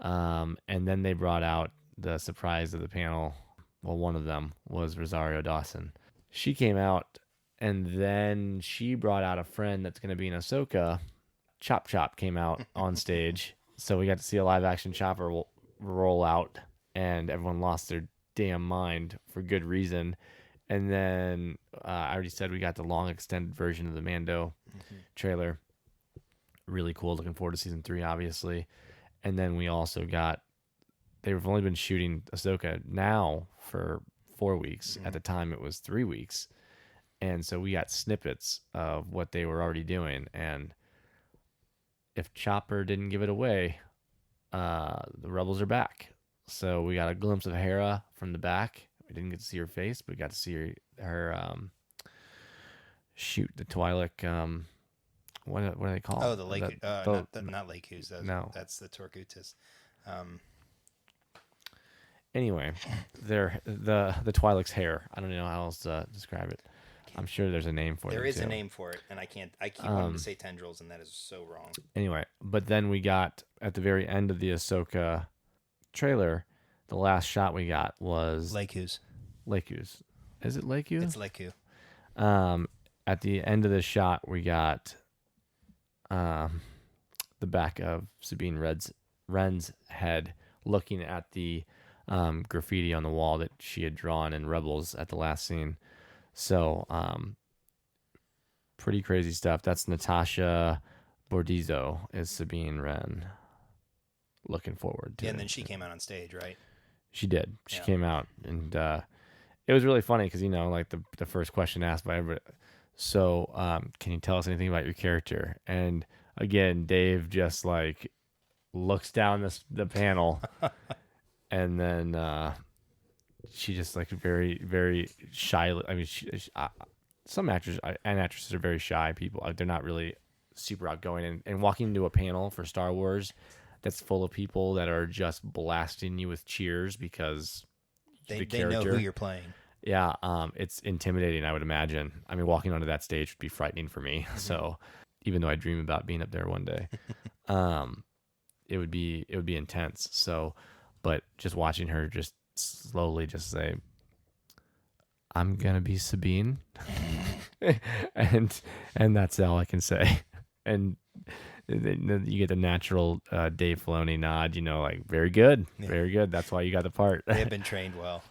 And then they brought out the surprise of the panel. Well, one of them was Rosario Dawson. She came out, and then she brought out a friend that's going to be in Ahsoka. Chop Chop came out on stage, so we got to see a live action Chopper roll out, and everyone lost their damn mind for good reason. And then I already said we got the long extended version of the Mando trailer. Really cool. Looking forward to season 3, obviously. And then we also got, they've only been shooting Ahsoka now for 4 weeks. At the time it was 3 weeks. And so we got snippets of what they were already doing. And if Chopper didn't give it away, the Rebels are back. So we got a glimpse of Hera from the back. We didn't get to see her face, but we got to see her shoot the Twi'lek. What do they call? Oh, the lake. Not Lake Hughes. No, that's the Torquatus. Anyway, the Twi'lek's hair. I don't know how else to describe it. I'm sure there's a name for it. There is a name for it, and I keep wanting to say tendrils, and that is so wrong. Anyway, but then we got at the very end of the Ahsoka trailer, the last shot we got was Lake Hughes. Lake Hughes. Is it Lake Hughes? It's Lake Hughes. At the end of the shot, we got the back of Sabine Wren's head looking at the graffiti on the wall that she had drawn in Rebels at the last scene. So pretty crazy stuff. That's Natasha Bordizzo is Sabine Wren. Looking forward to it. And then she came out on stage, right? She did. She came out, and it was really funny because like the first question asked by everybody. So, can you tell us anything about your character? And again, Dave just like looks down the panel, and then she just like very very shy. I mean, some actors and actresses are very shy people. They're not really super outgoing, and walking into a panel for Star Wars that's full of people that are just blasting you with cheers because They know who you're playing. Yeah, it's intimidating, I would imagine. I mean, walking onto that stage would be frightening for me. So, even though I dream about being up there one day, it would be intense. So, but just watching her just slowly just say, "I'm gonna be Sabine," and that's all I can say. And then you get the natural Dave Filoni nod. Like very good, very good. That's why you got the part. They've been trained well.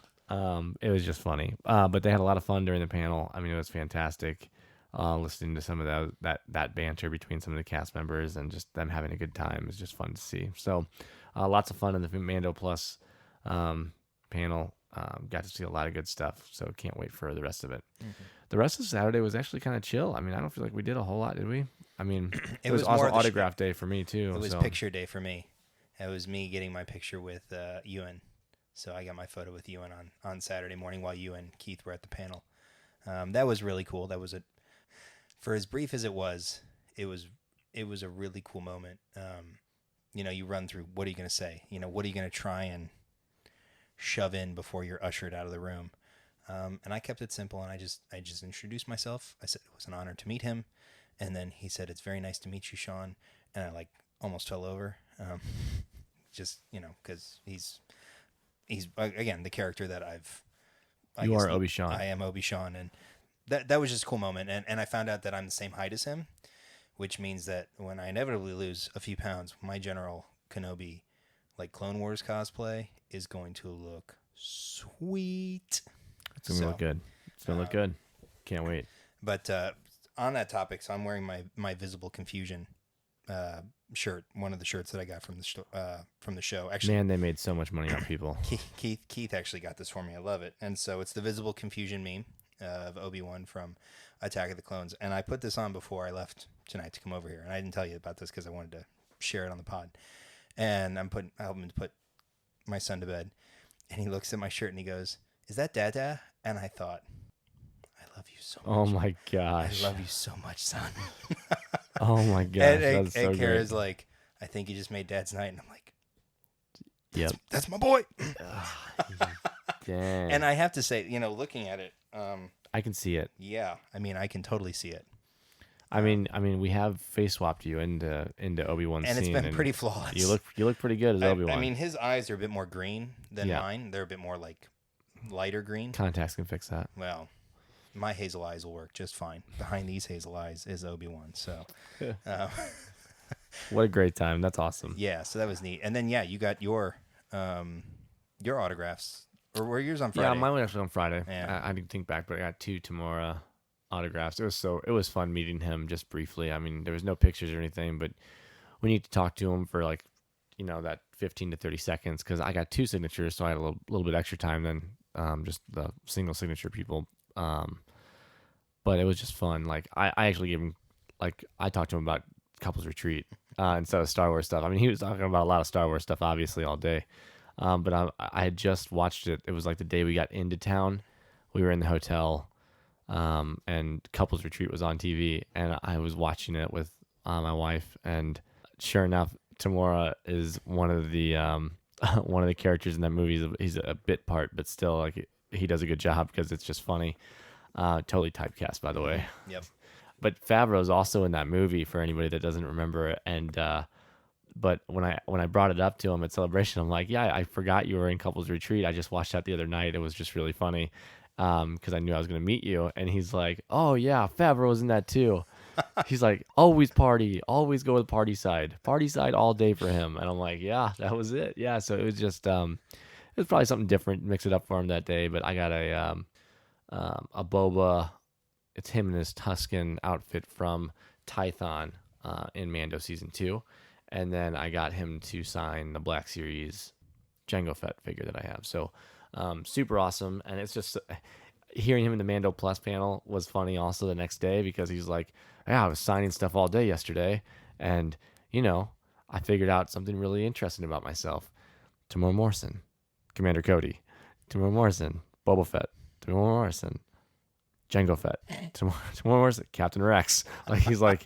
It was just funny. But they had a lot of fun during the panel. I mean, it was fantastic listening to some of that banter between some of the cast members and just them having a good time. It was just fun to see. So lots of fun in the Mando Plus panel. Got to see a lot of good stuff. So can't wait for the rest of it. Mm-hmm. The rest of Saturday was actually kind of chill. I mean, I don't feel like we did a whole lot, did we? I mean, it was also autograph day for me too. It was picture day for me. It was me getting my picture with Ewan. So I got my photo with Ewan on Saturday morning while you and Keith were at the panel. That was really cool. That was for as brief as it was a really cool moment. You run through, what are you going to say? What are you going to try and shove in before you're ushered out of the room? And I kept it simple, and I just introduced myself. I said it was an honor to meet him. And then he said, "It's very nice to meet you, Sean." And I almost fell over. Just, because he's again the character that You are Obi-Shawn. I am Obi-Shawn, and that was just a cool moment. And I found out that I'm the same height as him, which means that when I inevitably lose a few pounds, my General Kenobi, Clone Wars cosplay, is going to look sweet. It's gonna look good. It's gonna look good. Can't wait. But on that topic, so I'm wearing my Visible Confusion shirt, one of the shirts that I got from the show. Actually, man, they made so much money on people. Keith actually got this for me. I love it. And so it's the Visible Confusion meme of Obi-Wan from Attack of the Clones. And I put this on before I left tonight to come over here. And I didn't tell you about this because I wanted to share it on the pod. And I helped him to put my son to bed. And he looks at my shirt and he goes, "Is that Dada?" And I thought, I love you so much. Oh my gosh. I love you so much, son. Oh my gosh. That's so Kara's great. like, "I think you just made Dad's night." And I'm like, Yep. That's my boy. Dang. And I have to say, looking at it, I can see it. yeah, I mean, I can totally see it. I mean, we have face swapped you into Obi-Wan's And scene, it's been pretty flawless. You look pretty good as Obi-Wan. I mean, his eyes are a bit more green than mine. They're a bit more lighter green. Contacts can fix that. Well, my hazel eyes will work just fine. Behind these hazel eyes is Obi-Wan. So, what a great time. That's awesome. yeah, so that was neat. And then, you got your autographs. Or were yours on Friday? Yeah, mine was actually on Friday. Yeah. I didn't think back, but I got 2 Tamora autographs. It was fun meeting him just briefly. I mean, there was no pictures or anything, but we need to talk to him for that 15 to 30 seconds because I got 2 signatures, so I had a little bit extra time than just the single signature people. But it was just fun. I actually gave him I talked to him about Couples Retreat instead of Star Wars stuff. I mean, he was talking about a lot of Star Wars stuff, obviously, all day. But I had just watched it. It was the day we got into town. We were in the hotel, and Couples Retreat was on TV, and I was watching it with my wife. And sure enough, Tamora is one of the characters in that movie. He's a bit part, but still, he does a good job because it's just funny. Totally typecast, by the way. Yep. But Favreau's also in that movie for anybody that doesn't remember it. And but when I brought it up to him at Celebration, I'm like, "Yeah, I forgot you were in Couples Retreat. I just watched that the other night. It was just really funny because I knew I was going to meet you." And he's like, "Oh yeah, Favreau was in that too." He's like, "Always party, always go to the party side all day for him." And I'm like, "Yeah, that was it. Yeah." So it was just it was probably something different, mix it up for him that day. But I got a Boba. It's him in his Tusken outfit from Tython in Mando Season 2. And then I got him to sign the Black Series Jango Fett figure that I have. So Super awesome, and it's just hearing him in the Mando Plus panel was funny also the next day because he's like, yeah, I was signing stuff all day yesterday, and I figured out something really interesting about myself. Tamora Morrison, Commander Cody. Tamora Morrison, Boba Fett. Tamora Morrison, Jango Fett. Tamora Morrison, Captain Rex. Like he's like,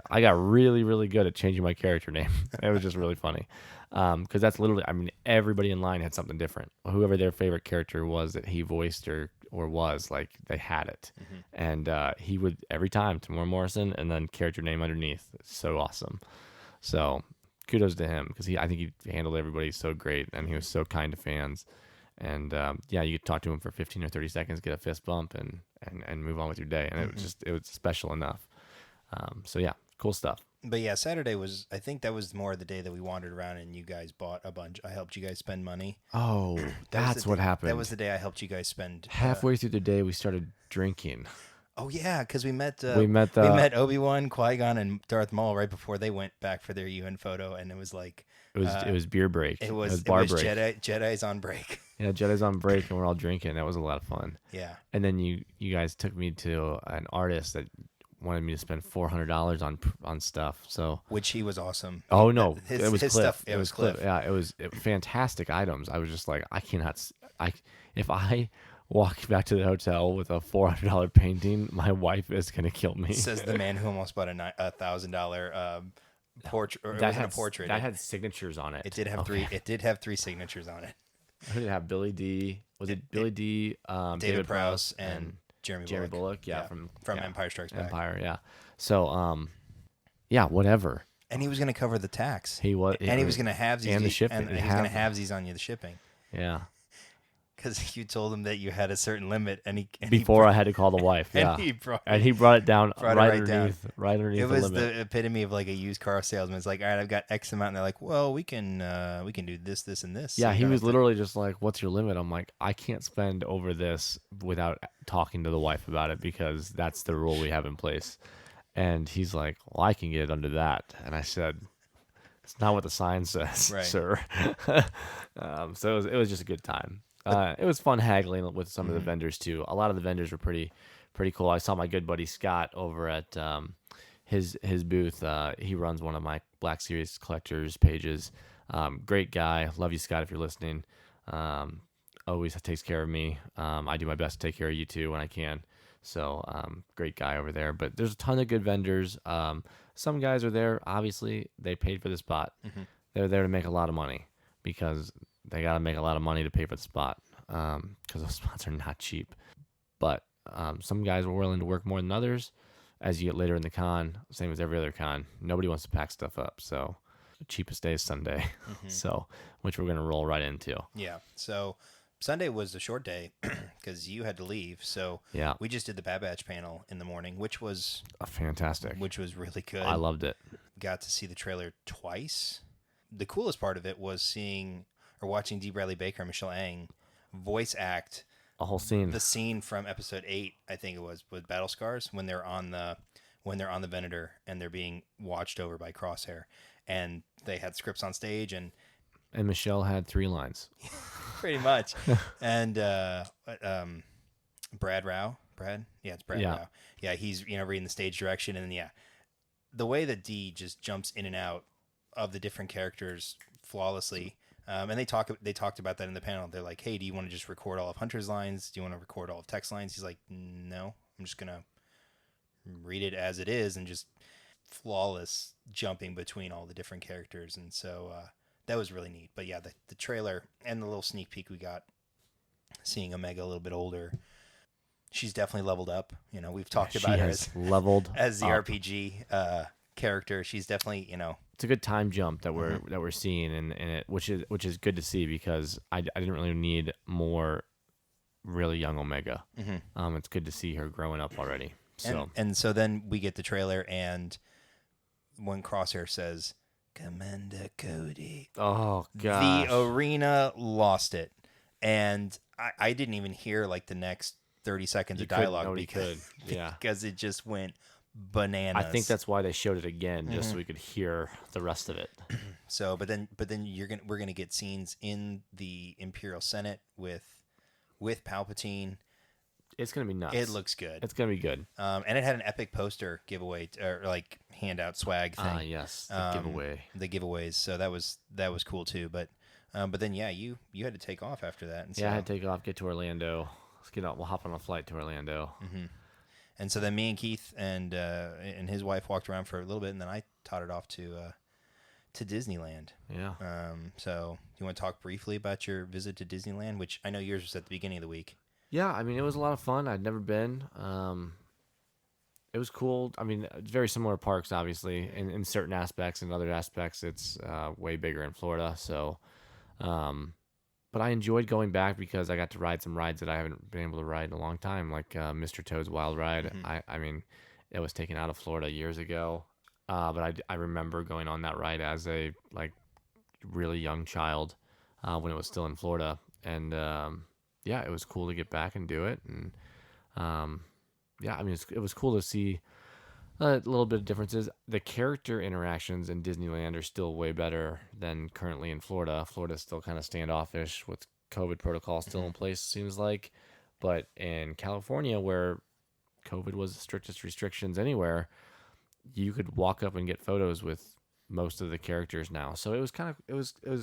I got really, really good at changing my character name. It was just really funny. Because that's literally, I mean, everybody in line had something different. Whoever their favorite character was that he voiced or was, like, they had it. And he would, every time, Tamora Morrison, and then character name underneath. It's so awesome. So kudos to him, because I think he handled everybody so great, and he was so kind to fans. And you could talk to him for 15 or 30 seconds, get a fist bump, and move on with your day. And it was special enough. So yeah, cool stuff. But yeah, Saturday was, I think that was more the day that we wandered around and you guys bought a bunch. I helped you guys spend money. Oh, that's what happened. That was the day I helped you guys spend. Halfway through the day, we started drinking. Oh yeah, because we met Obi-Wan, Qui-Gon, and Darth Maul right before they went back for their UN photo, and it was like it was beer break. It was bar break. break. Jedi's on break. Yeah, Jedi's on break, and we're all drinking. That was a lot of fun. Yeah. And then you guys took me to an artist that wanted me to spend $400 on stuff. So which he was awesome. Oh no, his it was his Cliff. stuff. It was Cliff. Yeah, it was fantastic items. I was just like, if I walk back to the hotel with a $400 painting, my wife is gonna kill me. Says the man who almost bought a $1,000 portrait. Or it wasn't a portrait. That had signatures on it. It did have three. It did have three signatures on it. Who did it have? Billy D. Was it Billy D? David Prowse and Jeremy Bullock. Yeah, from Empire Strikes Back. Empire. Yeah. So yeah, whatever. And he was going to cover the tax. He was, and he was going to have and the shipping. And he was going to have these on you the shipping. Yeah. Because you told him that you had a certain limit, and I had to call the wife. Yeah, and he brought it down right underneath the limit. It was the epitome of like a used car salesman. It's like, all right, I've got X amount, and they're like, well, we can do this, this, and this. Yeah, he was literally just like, what's your limit? I'm like, I can't spend over this without talking to the wife about it, because that's the rule we have in place. And he's like, well, I can get it under that. And I said, it's not what the sign says, right, sir. So it was just a good time. It was fun haggling with some of the vendors too. A lot of the vendors were pretty cool. I saw my good buddy Scott over at his booth. He runs one of my Black Series collectors pages. Great guy. Love you, Scott, if you're listening. Always takes care of me. I do my best to take care of you too when I can. So great guy over there. But there's a ton of good vendors. Some guys are there. Obviously, they paid for the spot. They're there to make a lot of money, because they got to make a lot of money to pay for the spot, because those spots are not cheap. But some guys were willing to work more than others. As you get later in the con, same as every other con, nobody wants to pack stuff up. So the cheapest day is Sunday, so which we're going to roll right into. Yeah. So Sunday was the short day because you had to leave. So yeah, we just did the Bad Batch panel in the morning, which was fantastic. Which was really good. I loved it. Got to see the trailer twice. The coolest part of it was watching D. Bradley Baker and Michelle Ang voice act a whole scene. The scene from episode 8, I think it was, with Battle Scars, when they're on the Venator and they're being watched over by Crosshair, and they had scripts on stage, and Michelle had 3 lines, pretty much, and Brad Rao, it's Brad Rao, he's reading the stage direction, and then the way that D just jumps in and out of the different characters flawlessly. And they talked about that in the panel. They're like, hey, do you want to just record all of Hunter's lines? Do you want to record all of Tech's lines? He's like, no, I'm just going to read it as it is, and just flawless jumping between all the different characters. And so that was really neat. But yeah, the trailer and the little sneak peek we got, seeing Omega a little bit older, she's definitely leveled up. We've talked about her as leveled as the up. RPG character. She's definitely, it's a good time jump that we're seeing, and it, which is good to see, because I didn't really need more really young Omega. It's good to see her growing up already. So and so then we get the trailer, and when Crosshair says Commander Cody, oh gosh, the arena lost it, and I didn't even hear like the next 30 seconds of dialogue because it just went bananas. I think that's why they showed it again, just so we could hear the rest of it. So, but then we're gonna get scenes in the Imperial Senate with Palpatine. It's gonna be nuts. It looks good. It's gonna be good. And it had an epic poster giveaway or like handout swag thing. Yes, the giveaway. The giveaways. So that was cool too. But then yeah, you had to take off after that. And so, Yeah, I had to take off, get to Orlando. Let's get out. We'll hop on a flight to Orlando. And so then me and Keith and his wife walked around for a little bit, and then I totted off to Disneyland. Yeah. So you want to talk briefly about your visit to Disneyland, which I know yours was at the beginning of the week. Yeah, I mean, it was a lot of fun. I'd never been. It was cool. I mean, it's very similar parks, obviously, in certain aspects. In other aspects, it's way bigger in Florida. So, but I enjoyed going back because I got to ride some rides that I haven't been able to ride in a long time, like Mr. Toad's Wild Ride. I mean, it was taken out of Florida years ago, but I remember going on that ride as a really young child when it was still in Florida, and yeah, it was cool to get back and do it, and yeah, I mean, it was cool to see a little bit of differences. The character interactions in Disneyland are still way better than currently in Florida. Florida's still kind of standoffish with COVID protocol still in place, seems like. But in California, where COVID was the strictest restrictions anywhere, you could walk up and get photos with most of the characters now. So it was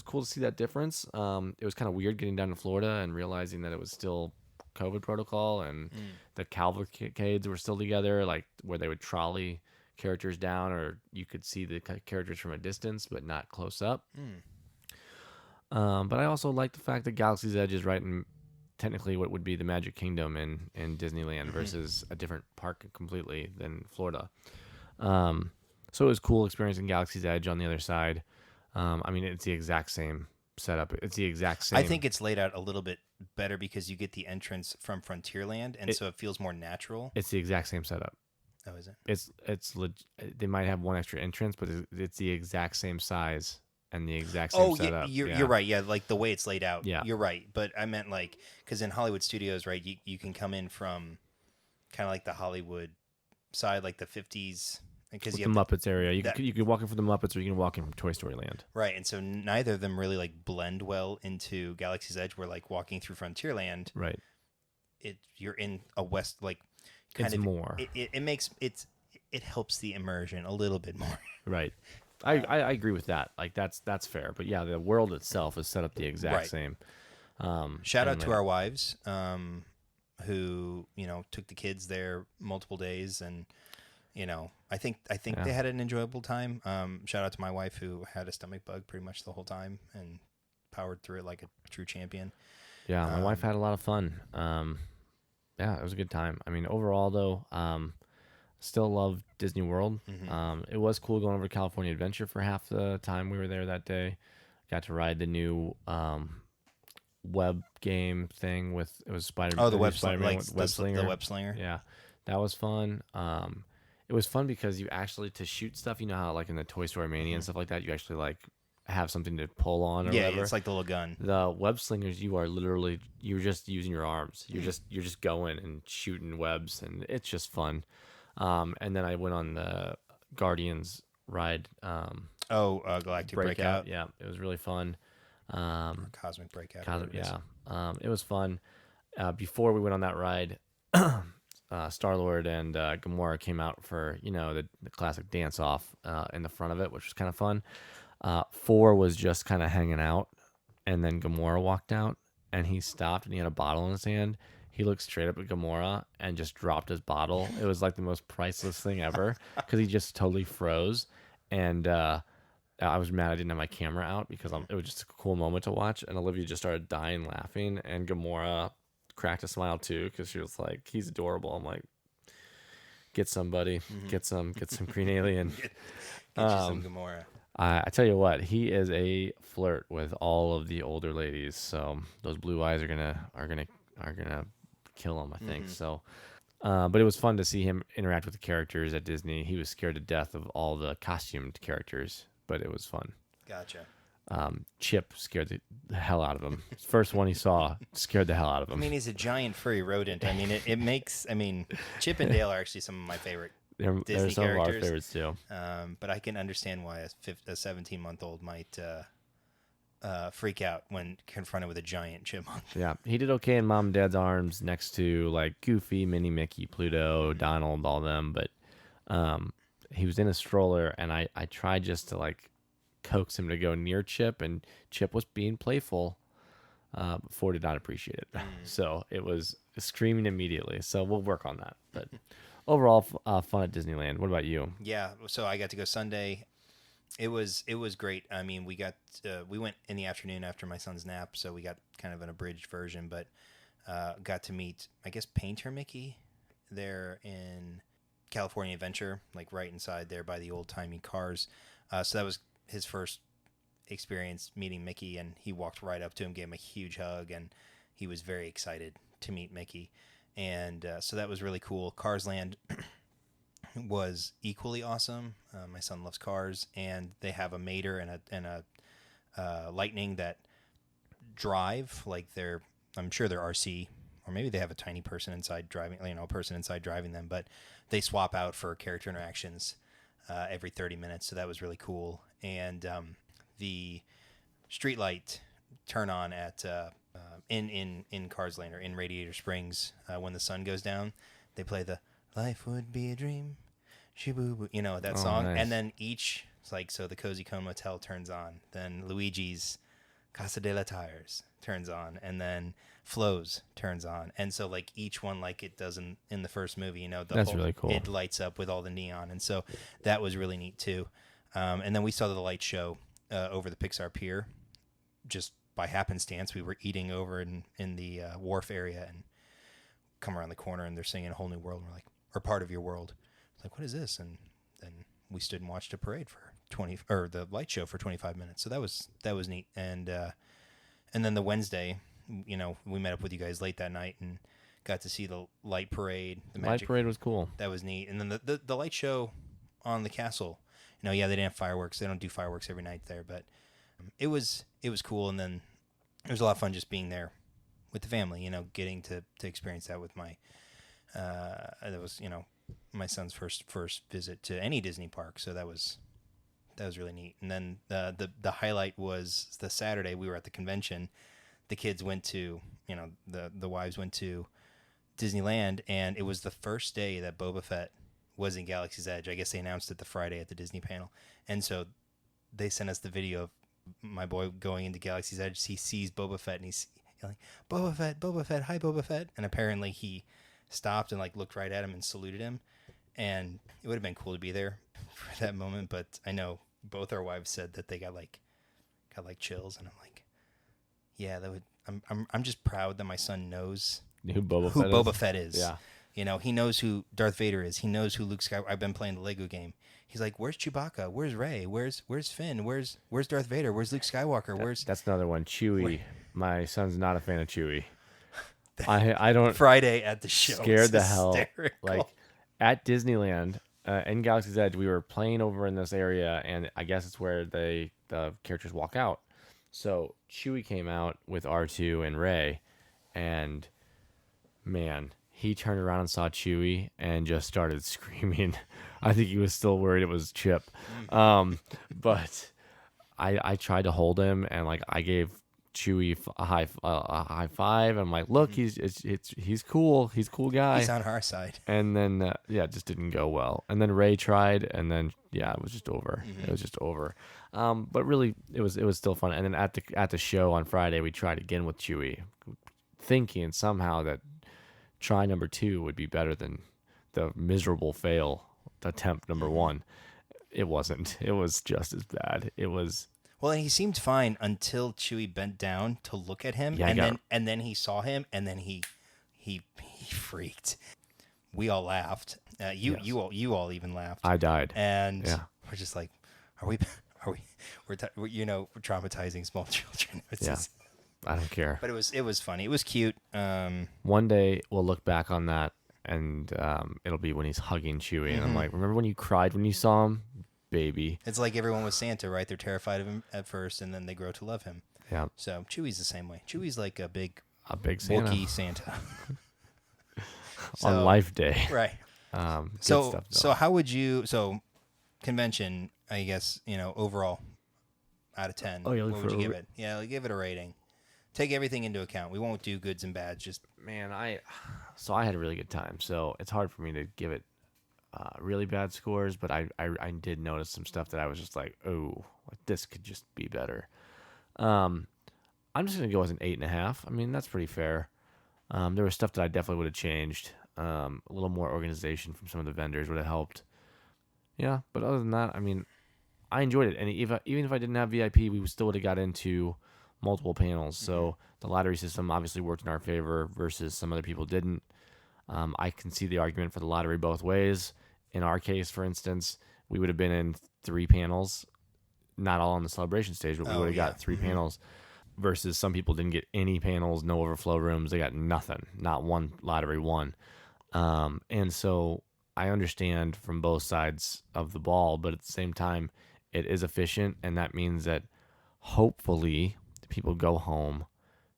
cool to see that difference. It was kind of weird getting down to Florida and realizing that it was still COVID protocol and the cavalcades were still together, like where they would trolley characters down, or you could see the characters from a distance but not close up. But I also like the fact that Galaxy's Edge is right in technically what would be the Magic Kingdom in Disneyland versus a different park completely than Florida. So it was cool experiencing Galaxy's Edge on the other side. I mean, it's the exact same setup. It's the exact same. I think it's laid out a little bit better because you get the entrance from Frontierland, and so it feels more natural. It's the exact same setup. Oh, is it? They might have one extra entrance, but it's the exact same size and the exact same setup. You're right. Yeah, like the way it's laid out. Yeah. You're right. But I meant like, because in Hollywood Studios, right, you can come in from kind of like the Hollywood side, like the 50s. Because the Muppets area, you could walk in from the Muppets, or you can walk in from Toy Story Land. Right, and so neither of them really like blend well into Galaxy's Edge. Where like walking through Frontierland, right? You're in a west like kind of more. It helps the immersion a little bit more. Right, I agree with that. Like that's fair. But yeah, the world itself is set up the exact same. Shout out to our wives, who took the kids there multiple days and. I think they had an enjoyable time. Shout out to my wife who had a stomach bug pretty much the whole time and powered through it like a true champion. Yeah, my wife had a lot of fun. Yeah, it was a good time. I mean, overall though, still love Disney World. It was cool going over to California Adventure for half the time we were there that day. Got to ride the new web game thing it was Spider-Man. Oh, the web Spider-Man, like web slinger. The web slinger. Yeah, that was fun. It was fun because you actually, to shoot stuff, you know how like in the Toy Story Mania and stuff like that, you actually like have something to pull on or whatever. It's like the little gun. The web slingers, you're just using your arms. You're just going and shooting webs, and it's just fun. And then I went on the Guardians ride. Galactic Breakout. Yeah, it was really fun. Cosmic Breakout. It was fun. Before we went on that ride, Star-Lord and Gamora came out for the classic dance off in the front of it, which was kind of fun. 4 was just kind of hanging out, and then Gamora walked out, and he stopped, and he had a bottle in his hand. He looked straight up at Gamora and just dropped his bottle. It was like the most priceless thing ever because he just totally froze, and I was mad I didn't have my camera out because it was just a cool moment to watch, and Olivia just started dying laughing, and Gamora cracked a smile too because she was like, he's adorable. I'm like, get somebody, get some green alien, get you some Gamora. I tell you what, he is a flirt with all of the older ladies, so those blue eyes are gonna kill him, I think. So but it was fun to see him interact with the characters at Disney. He was scared to death of all the costumed characters, but it was fun. Gotcha. Chip scared the hell out of him. First one he saw scared the hell out of him. I mean, he's a giant furry rodent. I mean, it makes. I mean, Chip and Dale are actually some of my favorite They're Disney some of our characters. favorites too. But I can understand why a 17-month-old might freak out when confronted with a giant chipmunk. Yeah, he did okay in Mom and Dad's arms next to like Goofy, Minnie, Mickey, Pluto, Donald, all them. But he was in a stroller, and I tried just to like coax him to go near Chip, and Chip was being playful. But Ford did not appreciate it, so it was screaming immediately. So we'll work on that. But overall, fun at Disneyland. What about you? Yeah, so I got to go Sunday. It was great. I mean, we went in the afternoon after my son's nap, so we got kind of an abridged version, but got to meet, I guess, Painter Mickey there in California Adventure, like right inside there by the old-timey cars. So that was his first experience meeting Mickey, and he walked right up to him, gave him a huge hug, and he was very excited to meet Mickey. And so that was really cool. Cars Land was equally awesome. My son loves cars, and they have a Mater and a Lightning that drive like I'm sure they're RC, or maybe they have a tiny person inside driving, a person inside driving them, but they swap out for character interactions every 30 minutes. So that was really cool. And the streetlight turn on at in Cars Land or in Radiator Springs when the sun goes down, they play the "Life Would Be a Dream," Shiboo, that song. Nice. And then each, so the Cozy Cone Motel turns on, then Luigi's Casa de la Tires turns on, and then Flo's turns on. And so like each one, like it does in the first movie, That's really cool. It lights up with all the neon. And so that was really neat too. And then we saw the light show over the Pixar Pier. Just by happenstance, we were eating over in the wharf area and come around the corner and they're singing A Whole New World. And we're like, or Part of Your World. It's like, what is this? And then we stood and watched a parade for the light show for 25 minutes. So that was neat. And then the Wednesday, we met up with you guys late that night and got to see the light parade. The Light parade was cool. That was neat. And then the light show on the castle. They didn't have fireworks. They don't do fireworks every night there, but it was cool. And then it was a lot of fun just being there with the family, getting to experience that with my that was my son's first visit to any Disney park. So that was really neat. And then the highlight was the Saturday we were at the convention. The kids went to, the wives went to Disneyland, and it was the first day that Boba Fett was in Galaxy's Edge. I guess they announced it the Friday at the Disney panel. And so they sent us the video of my boy going into Galaxy's Edge. He sees Boba Fett and he's yelling, Boba Fett, hi Boba Fett. And apparently he stopped and looked right at him and saluted him. And it would have been cool to be there for that moment, but I know both our wives said that they got chills, and I'm like, yeah, that would. I'm just proud that my son knows who Boba Fett is. Yeah. He knows who Darth Vader is. He knows who Luke Skywalker. I've been playing the Lego game. He's like, where's Chewbacca? Where's Rey? Where's Finn? Where's Darth Vader? Where's Luke Skywalker? That's another one. Chewie. My son's not a fan of Chewie. I don't. Friday at the show. Scared the hell. Hysterical. At Disneyland in Galaxy's Edge, we were playing over in this area, and I guess it's where the characters walk out. So Chewie came out with R2 and Rey, and man, he turned around and saw Chewie and just started screaming. I think he was still worried it was Chip. But I tried to hold him, and I gave Chewie a high five. I'm like, look, he's cool. He's a cool guy. He's on our side. And then it just didn't go well. And then Rey tried, and then it was just over. It was just over. But really, it was still fun. And then at the show on Friday, we tried again with Chewie, thinking somehow that try number 2 would be better than the miserable fail attempt number 1. It wasn't. It was just as bad. It was. Well, and he seemed fine until Chewie bent down to look at him, and then he saw him, and then he freaked. We all laughed. You all even laughed. I died, and we're just like, we're traumatizing small children. I don't care. But it was funny. It was cute. One day we'll look back on that, and it'll be when he's hugging Chewie, and I'm like, remember when you cried when you saw him? Baby. It's like everyone with Santa, right? They're terrified of him at first, and then they grow to love him. Yeah. So Chewie's the same way. Chewie's like a big Santa. Wookiee Santa. On Life Day. Right. Good So stuff, though. so how would you convention? I guess overall out of 10, Oh, you're what looking would for you a give it? Yeah, like, give it a rating. Take everything into account. We won't do goods and bads. Just Man, I had a really good time. So it's hard for me to give it really bad scores, but I did notice some stuff that I was just like, oh, like this could just be better. I'm just gonna go with an 8.5. I mean, that's pretty fair. There was stuff that I definitely would have changed. A little more organization from some of the vendors would have helped. Yeah, but other than that, I mean, I enjoyed it. And even if I didn't have VIP, we still would have got into multiple panels. So the lottery system obviously worked in our favor versus some other people didn't. I can see the argument for the lottery both ways. In our case, for instance, we would have been in 3 panels, not all on the celebration stage, but we would have got 3 panels versus some people didn't get any panels, no overflow rooms. They got nothing, not one lottery won. And so I understand from both sides of the ball, but at the same time, it is efficient. And that means that hopefully the people go home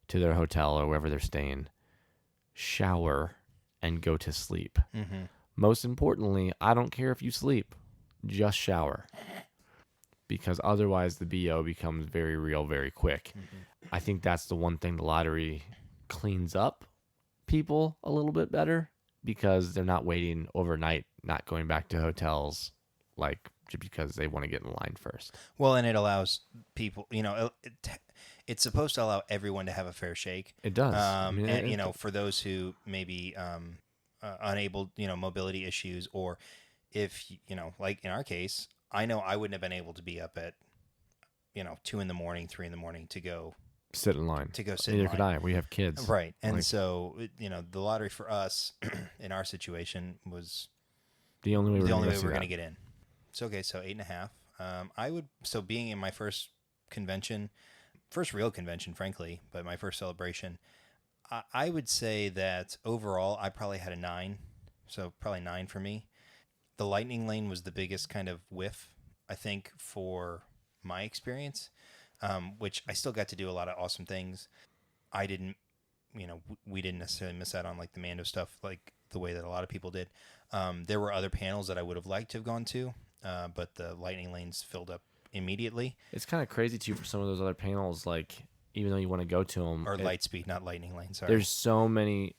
to their hotel or wherever they're staying, shower, and go to sleep. Most importantly, I don't care if you sleep, just shower. Because otherwise the BO becomes very real very quick. I think that's the one thing the lottery cleans up people a little bit better because they're not waiting overnight, not going back to hotels, like just because they want to get in line first. well, and it allows people. It's supposed to allow everyone to have a fair shake. It does. I mean, And for those who maybe unable, mobility issues, or if like in our case, I know I wouldn't have been able to be up at 2 in the morning, 3 in the morning to go sit in line. to go sit in Neither line. could I. We have kids. Right. And Like, so, the lottery for us in our situation was the only way the we're only way going we're to going to get in. So, okay, so 8.5. So being in my first convention, first real convention, frankly, but my first celebration, I would say that overall I probably had a 9. So probably 9 for me. The lightning lane was the biggest kind of whiff, I think, for my experience, which I still got to do a lot of awesome things. I didn't, we didn't necessarily miss out on like the Mando stuff like the way that a lot of people did. There were other panels that I would have liked to have gone to, but the lightning lanes filled up immediately. It's kind of crazy too for some of those other panels. Like, even though you want to go to them, Or light speed, not lightning lane. Sorry. there's so many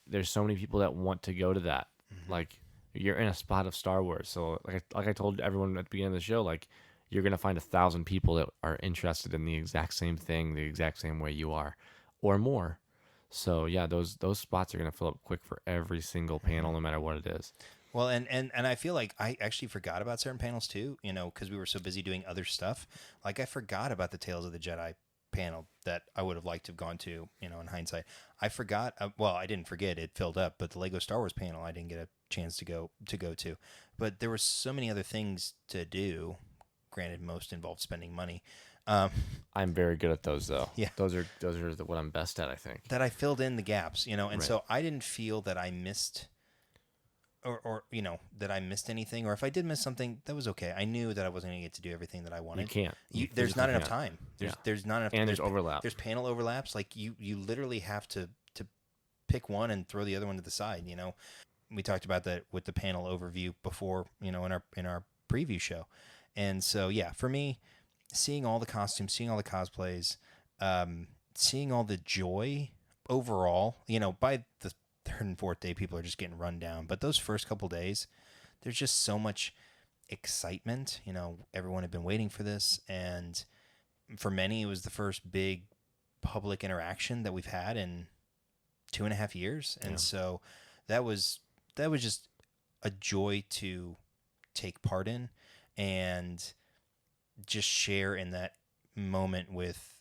people that want to go to that. Like, you're in a spot of Star Wars, so like I told everyone at the beginning of the show, like, you're gonna find 1,000 people that are interested in the exact same thing, the exact same way you are, or more. So yeah, those spots are gonna fill up quick for every single panel, no matter what it is. Well, and I feel like I actually forgot about certain panels too, because we were so busy doing other stuff. Like, I forgot about the Tales of the Jedi panel that I would have liked to have gone to, in hindsight. I forgot, well, I didn't forget, it filled up, but the Lego Star Wars panel I didn't get a chance to go to. But there were so many other things to do. Granted, most involved spending money. I'm very good at those though. Yeah. Those are what I'm best at, I think. That I filled in the gaps, and Right. so I didn't feel that I missed or that I missed anything, or if I did miss something, that was okay. I knew that I wasn't going to get to do everything that I wanted. You can't. You There's physically not enough can't. time. Yeah. There's not enough. And there's overlap. There's panel overlaps. Like, you literally have to pick one and throw the other one to the side. We talked about that with the panel overview before. In our preview show, and so yeah, for me, seeing all the costumes, seeing all the cosplays, seeing all the joy overall. By the third and fourth day, people are just getting run down. But those first couple days, there's just so much excitement. Everyone had been waiting for this, and for many, it was the first big public interaction that we've had in 2.5 years, and so that was just a joy to take part in and just share in that moment with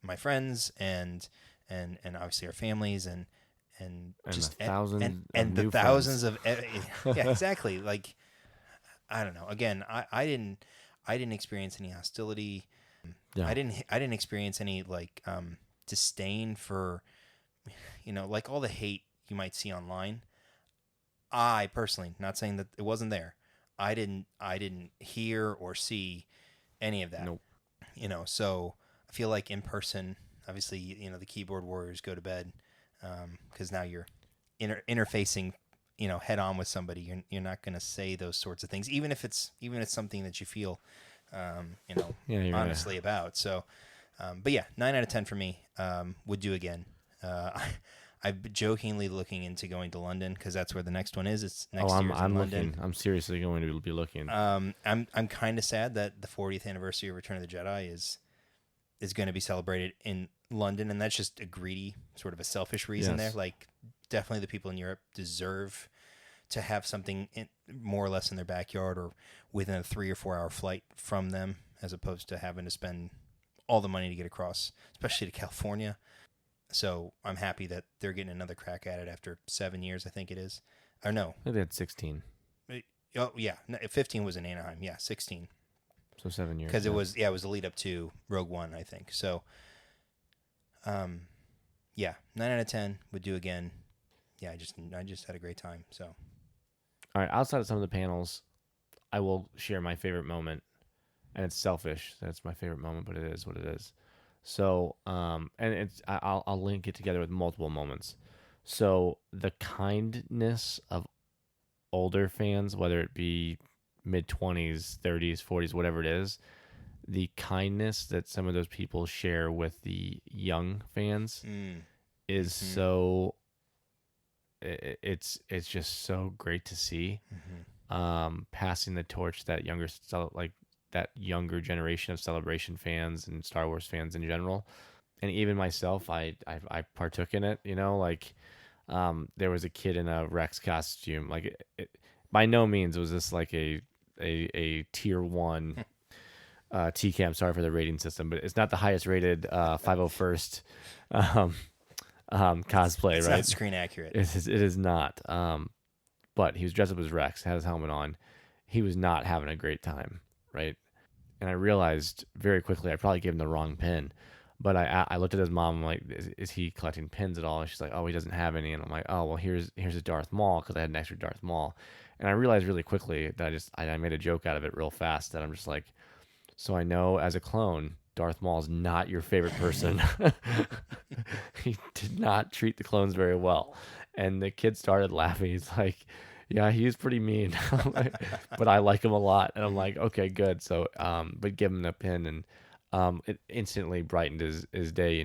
my friends and obviously our families and just the thousands and of the new thousands of yeah, exactly. Like, I don't know. Again, I didn't experience any hostility. Yeah. I didn't experience any like disdain for like all the hate you might see online. I personally, not saying that it wasn't there, I didn't hear or see any of that. Nope. So I feel like in person, obviously, the keyboard warriors go to bed because now you're interfacing head on with somebody, you're not going to say those sorts of things, even if it's something that you feel, honestly about. So, but yeah, 9 out of 10 for me. Would do again. I've been jokingly looking into going to London because that's where the next one is. It's next year in London. Looking. I'm seriously going to be looking. I'm kind of sad that the 40th anniversary of Return of the Jedi is going to be celebrated in London, and that's just a greedy, sort of a selfish reason there. Like, definitely the people in Europe deserve to have something more or less in their backyard or within a 3 or 4 hour flight from them, as opposed to having to spend all the money to get across, especially to California. So I'm happy that they're getting another crack at it after 7 years, I think it is. Or no. I think they had 16. Oh, yeah. 15 was in Anaheim. Yeah, 16. So 7 years. Because it was the lead up to Rogue One, I think. So, 9 out of 10 would do again. Yeah, I just had a great time. So, all right. Outside of some of the panels, I will share my favorite moment, and it's selfish. That's my favorite moment, but it is what it is. So, and I'll link it together with multiple moments. So the kindness of older fans, whether it be mid-20s, 30s, 40s, whatever it is, the kindness that some of those people share with the young fans is so. It's just so great to see. Passing the torch that that younger generation of Celebration fans and Star Wars fans in general, and even myself, I partook in it. There was a kid in a Rex costume. Like, by no means was this like a tier 1 TK. I'm sorry for the rating system, but it's not the highest rated 501st cosplay. it's right? not screen accurate. It is not. But he was dressed up as Rex, had his helmet on. He was not having a great time, right? And I realized very quickly I probably gave him the wrong pin. But I looked at his mom. I'm like, is he collecting pins at all? And she's like, oh, he doesn't have any. And I'm like, oh, well, here's a Darth Maul, because I had an extra Darth Maul. And I realized really quickly that I made a joke out of it real fast, that I'm just like, so I know as a clone, Darth Maul is not your favorite person. He did not treat the clones very well. And the kid started laughing. He's like, yeah, he was pretty mean, but I like him a lot. And I'm like, okay, good. So, but give him the pin, and it instantly brightened his day,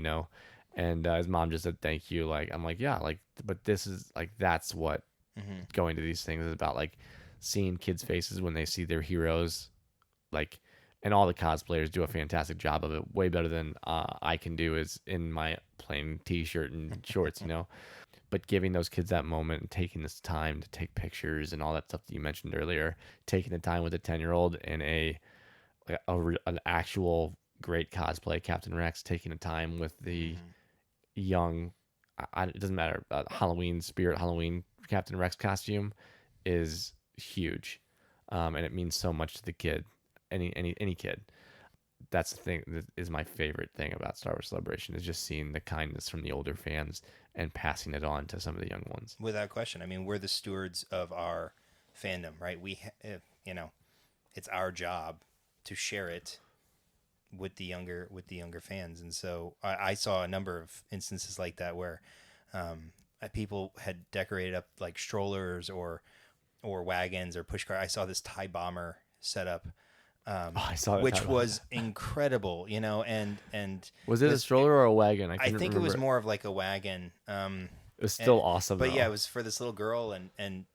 And his mom just said, thank you. Like, I'm like, yeah, like, but this is like, that's what going to these things is about. Like, seeing kids' faces when they see their heroes, like, and all the cosplayers do a fantastic job of it, way better than I can do is in my plain t-shirt and shorts, But giving those kids that moment and taking this time to take pictures and all that stuff that you mentioned earlier, taking the time with a 10-year-old in an actual great cosplay, Captain Rex, taking the time with the young, it doesn't matter, Spirit Halloween Captain Rex costume is huge. And it means so much to the kid. Any kid. That's the thing that is my favorite thing about Star Wars Celebration, is just seeing the kindness from the older fans and passing it on to some of the young ones. Without question. I mean, we're the stewards of our fandom, right? It's our job to share it with the younger fans. And so I saw a number of instances like that where people had decorated up like strollers or wagons or push car. I saw this TIE bomber set up. I saw that, which was incredible, and was it a stroller or a wagon? I think remember. It was more of like a wagon. It was still awesome, but though. Yeah, it was for this little girl, and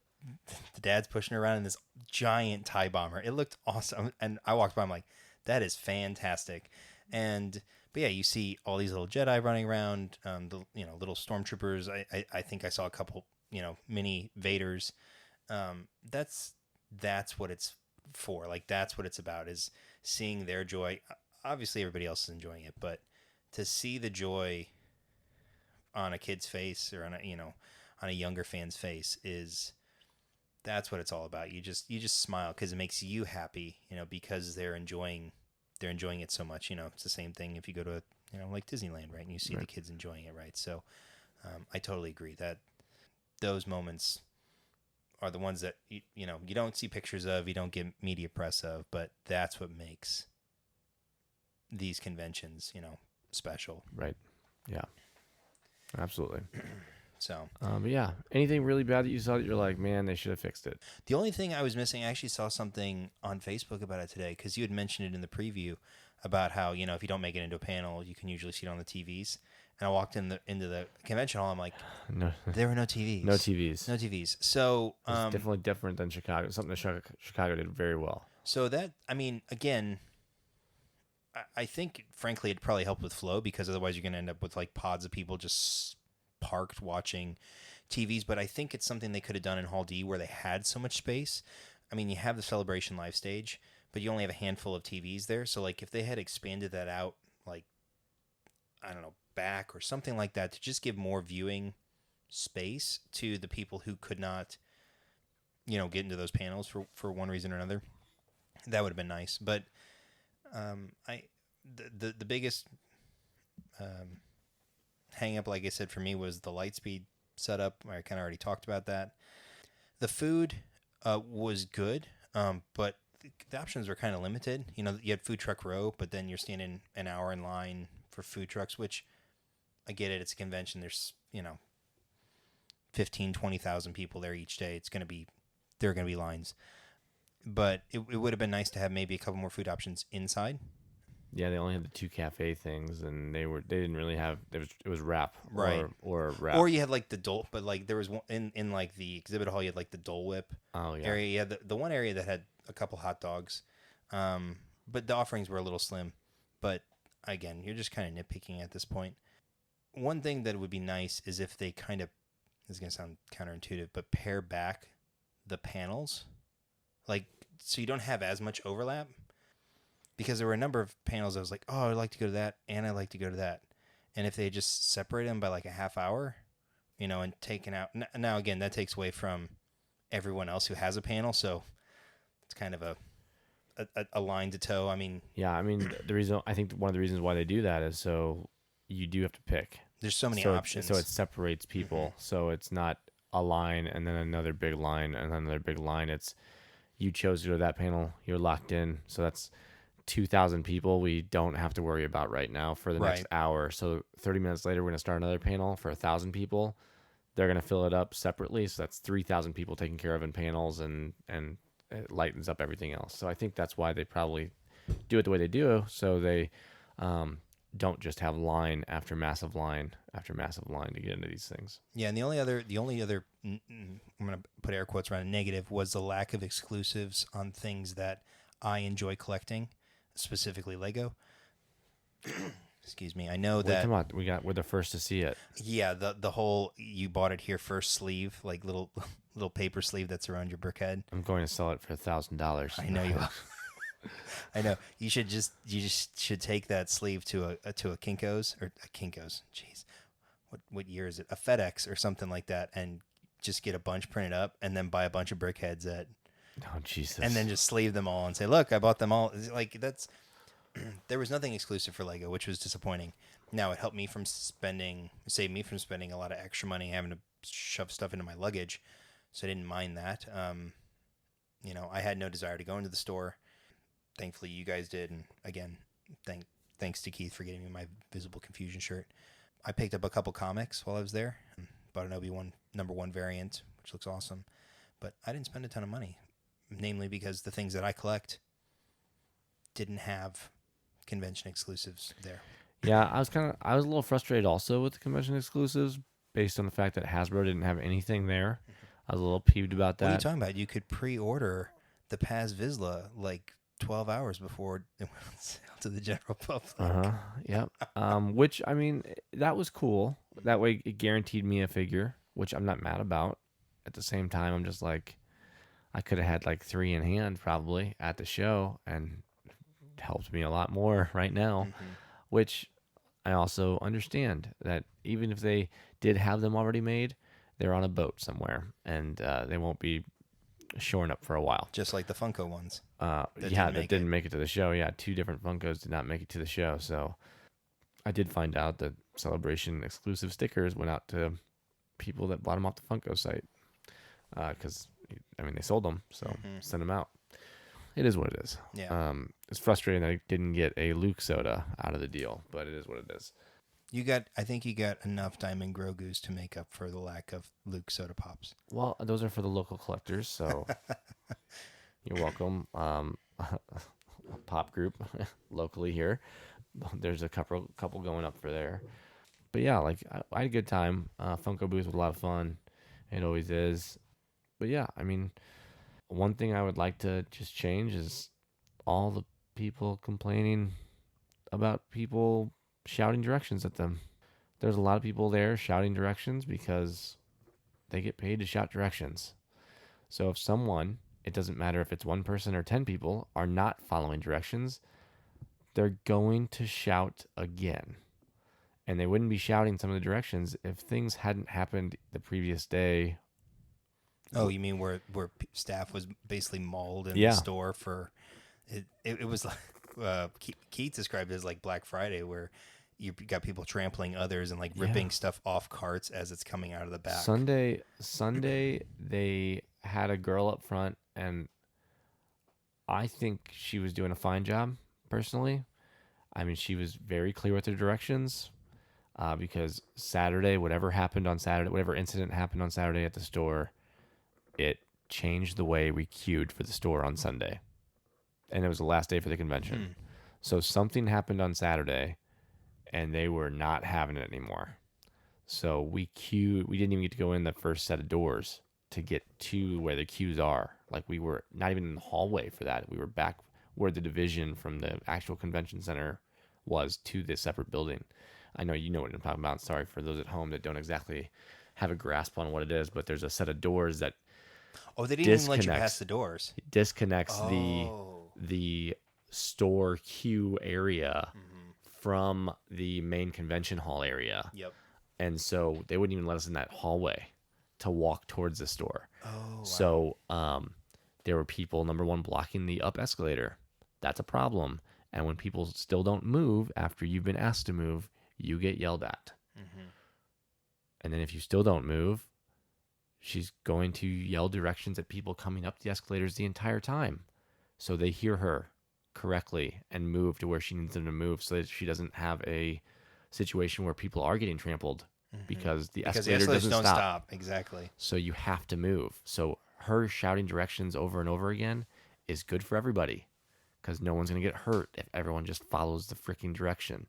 the dad's pushing her around in this giant TIE bomber. It looked awesome, and I walked by. I'm like, that is fantastic. But yeah, you see all these little Jedi running around, the little stormtroopers. I think I saw a couple, mini Vaders. That's what it's for. Like, that's what it's about, is seeing their joy. Obviously everybody else is enjoying it, but to see the joy on a kid's face or on a younger fan's face, that's what it's all about. You just smile because it makes you happy, because they're enjoying it so much. It's the same thing if you go to like Disneyland, right, and you see the kids enjoying it, right? So I totally agree that those moments are the ones that you don't see pictures of, you don't get media press of, but that's what makes these conventions, special. Right. Yeah. Absolutely. So But yeah, anything really bad that you saw that you're like, man, they should have fixed it? the only thing I was missing, I actually saw something on Facebook about it today because you had mentioned it in the preview about how, you know, if you don't make it into a panel, you can usually see it on the TVs. And I walked into the convention hall. I'm like, No, there were no TVs. no TVs. No TVs. So It's definitely different than Chicago. Something that Chicago did very well. so that, I mean, again, I think, frankly, it probably helped with flow because otherwise you're going to end up with like pods of people just parked watching TVs. But I think it's something they could have done in Hall D where they had so much space. I mean, you have the Celebration live stage, but you only have a handful of TVs there. So, like, if they had expanded that out, like, I don't know, back or something like that to just give more viewing space to the people who could not, you know, get into those panels for one reason or another, that would have been nice. But the biggest hang up, like I said, for me was the light speed setup. I kind of already talked about that. The food was good, but the options were kind of limited. You know, you had Food Truck Row, but then you're standing an hour in line for food trucks, which I get it. It's a convention. There's, you know, 15, 20,000 people there each day. There are going to be lines. But it would have been nice to have maybe a couple more food options inside. Yeah, they only had the 2 cafe things, and they didn't really have. It was wrap, Right. or wrap. Or you had like the Dole, but like there was one in like the exhibit hall, you had like the Dole Whip area. You had the one area that had a couple hot dogs, but the offerings were a little slim. But again, you're just kind of nitpicking at this point. One thing that would be nice is if they kind of, this is going to sound counterintuitive, but pare back the panels, like so you don't have as much overlap. Because there were a number of panels I was like, oh, I'd like to go to that, and I'd like to go to that. And if they just separate them by like a half hour, you know, and taken out. Now, again, that takes away from everyone else who has a panel. So it's kind of a line to toe. I mean, yeah, I mean, I think one of the reasons why they do that is so you do have to pick. There's so many options. So it separates people. Mm-hmm. So it's not a line and then another big line and then another big line. It's you chose to go to that panel. You're locked in. So that's 2,000 people we don't have to worry about right now for the next hour. So 30 minutes later, we're going to start another panel for 1,000 people. They're going to fill it up separately. So that's 3,000 people taken care of in panels, and it lightens up everything else. So I think that's why they probably do it the way they do. So they don't just have line after massive line after massive line to get into these things. Yeah. And the only other, I'm going to put air quotes around negative, was the lack of exclusives on things that I enjoy collecting. Specifically Lego. Excuse me. I know that. Come on, we're the first to see it. Yeah, the whole you bought it here first sleeve, like little paper sleeve that's around your brick head. I'm going to sell it for $1,000. I know you will. I know. You just should take that sleeve to a Kinko's or a Kinko's. Jeez. What year is it? A FedEx or something like that, and just get a bunch printed up and then buy a bunch of brick heads at. Oh, Jesus. And then just sleeve them all and say, look, I bought them all. Like, that's, there was nothing exclusive for Lego, which was disappointing. Now, it saved me from spending a lot of extra money having to shove stuff into my luggage. So I didn't mind that. You know, I had no desire to go into the store. Thankfully, you guys did. And again, thanks to Keith for getting me my Visible Confusion shirt. I picked up a couple comics while I was there. Bought an Obi-Wan #1 variant, which looks awesome. But I didn't spend a ton of money. Namely because the things that I collect didn't have convention exclusives there. Yeah, I was a little frustrated also with the convention exclusives based on the fact that Hasbro didn't have anything there. I was a little peeved about that. What are you talking about? You could pre-order the Paz Vizsla like 12 hours before it went on sale to the general public. Yep. Which, I mean, that was cool. That way it guaranteed me a figure, which I'm not mad about. At the same time, I'm just like, I could have had like 3 in hand probably at the show, and it helped me a lot more right now, which I also understand that even if they did have them already made, they're on a boat somewhere, and they won't be shoring up for a while. Just like the Funko ones. That didn't make it to the show. Yeah, 2 different Funkos did not make it to the show. So I did find out that Celebration exclusive stickers went out to people that bought them off the Funko site. Because, I mean, they sold them, so send them out. It is what it is. Yeah. It's frustrating that I didn't get a Luke soda out of the deal, but it is what it is. I think you got enough Diamond Grogu's to make up for the lack of Luke Soda Pops. Well, those are for the local collectors, so you're welcome. Pop group locally here. There's a couple going up for there. But yeah, like I had a good time. Funko booth was a lot of fun. It always is. But yeah, I mean, one thing I would like to just change is all the people complaining about people shouting directions at them. There's a lot of people there shouting directions because they get paid to shout directions. So if someone, it doesn't matter if it's one person or 10 people, are not following directions, they're going to shout again. And they wouldn't be shouting some of the directions if things hadn't happened the previous day. Oh, you mean where staff was basically mauled in Yeah. the store for it? It was like Keith described it as like Black Friday, where you got people trampling others and like ripping stuff off carts as it's coming out of the back. Sunday, they had a girl up front, and I think she was doing a fine job, personally. I mean, she was very clear with her directions, because Saturday, whatever incident happened on Saturday at the store, it changed the way we queued for the store on Sunday. And it was the last day for the convention. So something happened on Saturday, and they were not having it anymore. So we queued. We didn't even get to go in the first set of doors to get to where the queues are. Like, we were not even in the hallway for that. We were back where the division from the actual convention center was to this separate building. I know you know what I'm talking about. Sorry for those at home that don't exactly have a grasp on what it is, but there's a set of doors that they didn't even let you pass the doors. Disconnects the store queue area from the main convention hall area. Yep. And so they wouldn't even let us in that hallway to walk towards the store. Oh, wow. So there were people, number one, blocking the up escalator. That's a problem. And when people still don't move after you've been asked to move, you get yelled at. And then if you still don't move, she's going to yell directions at people coming up the escalators the entire time, so they hear her correctly and move to where she needs them to move, so that she doesn't have a situation where people are getting trampled because the escalator doesn't don't stop. Exactly. So you have to move. So her shouting directions over and over again is good for everybody, because no one's going to get hurt if everyone just follows the freaking direction.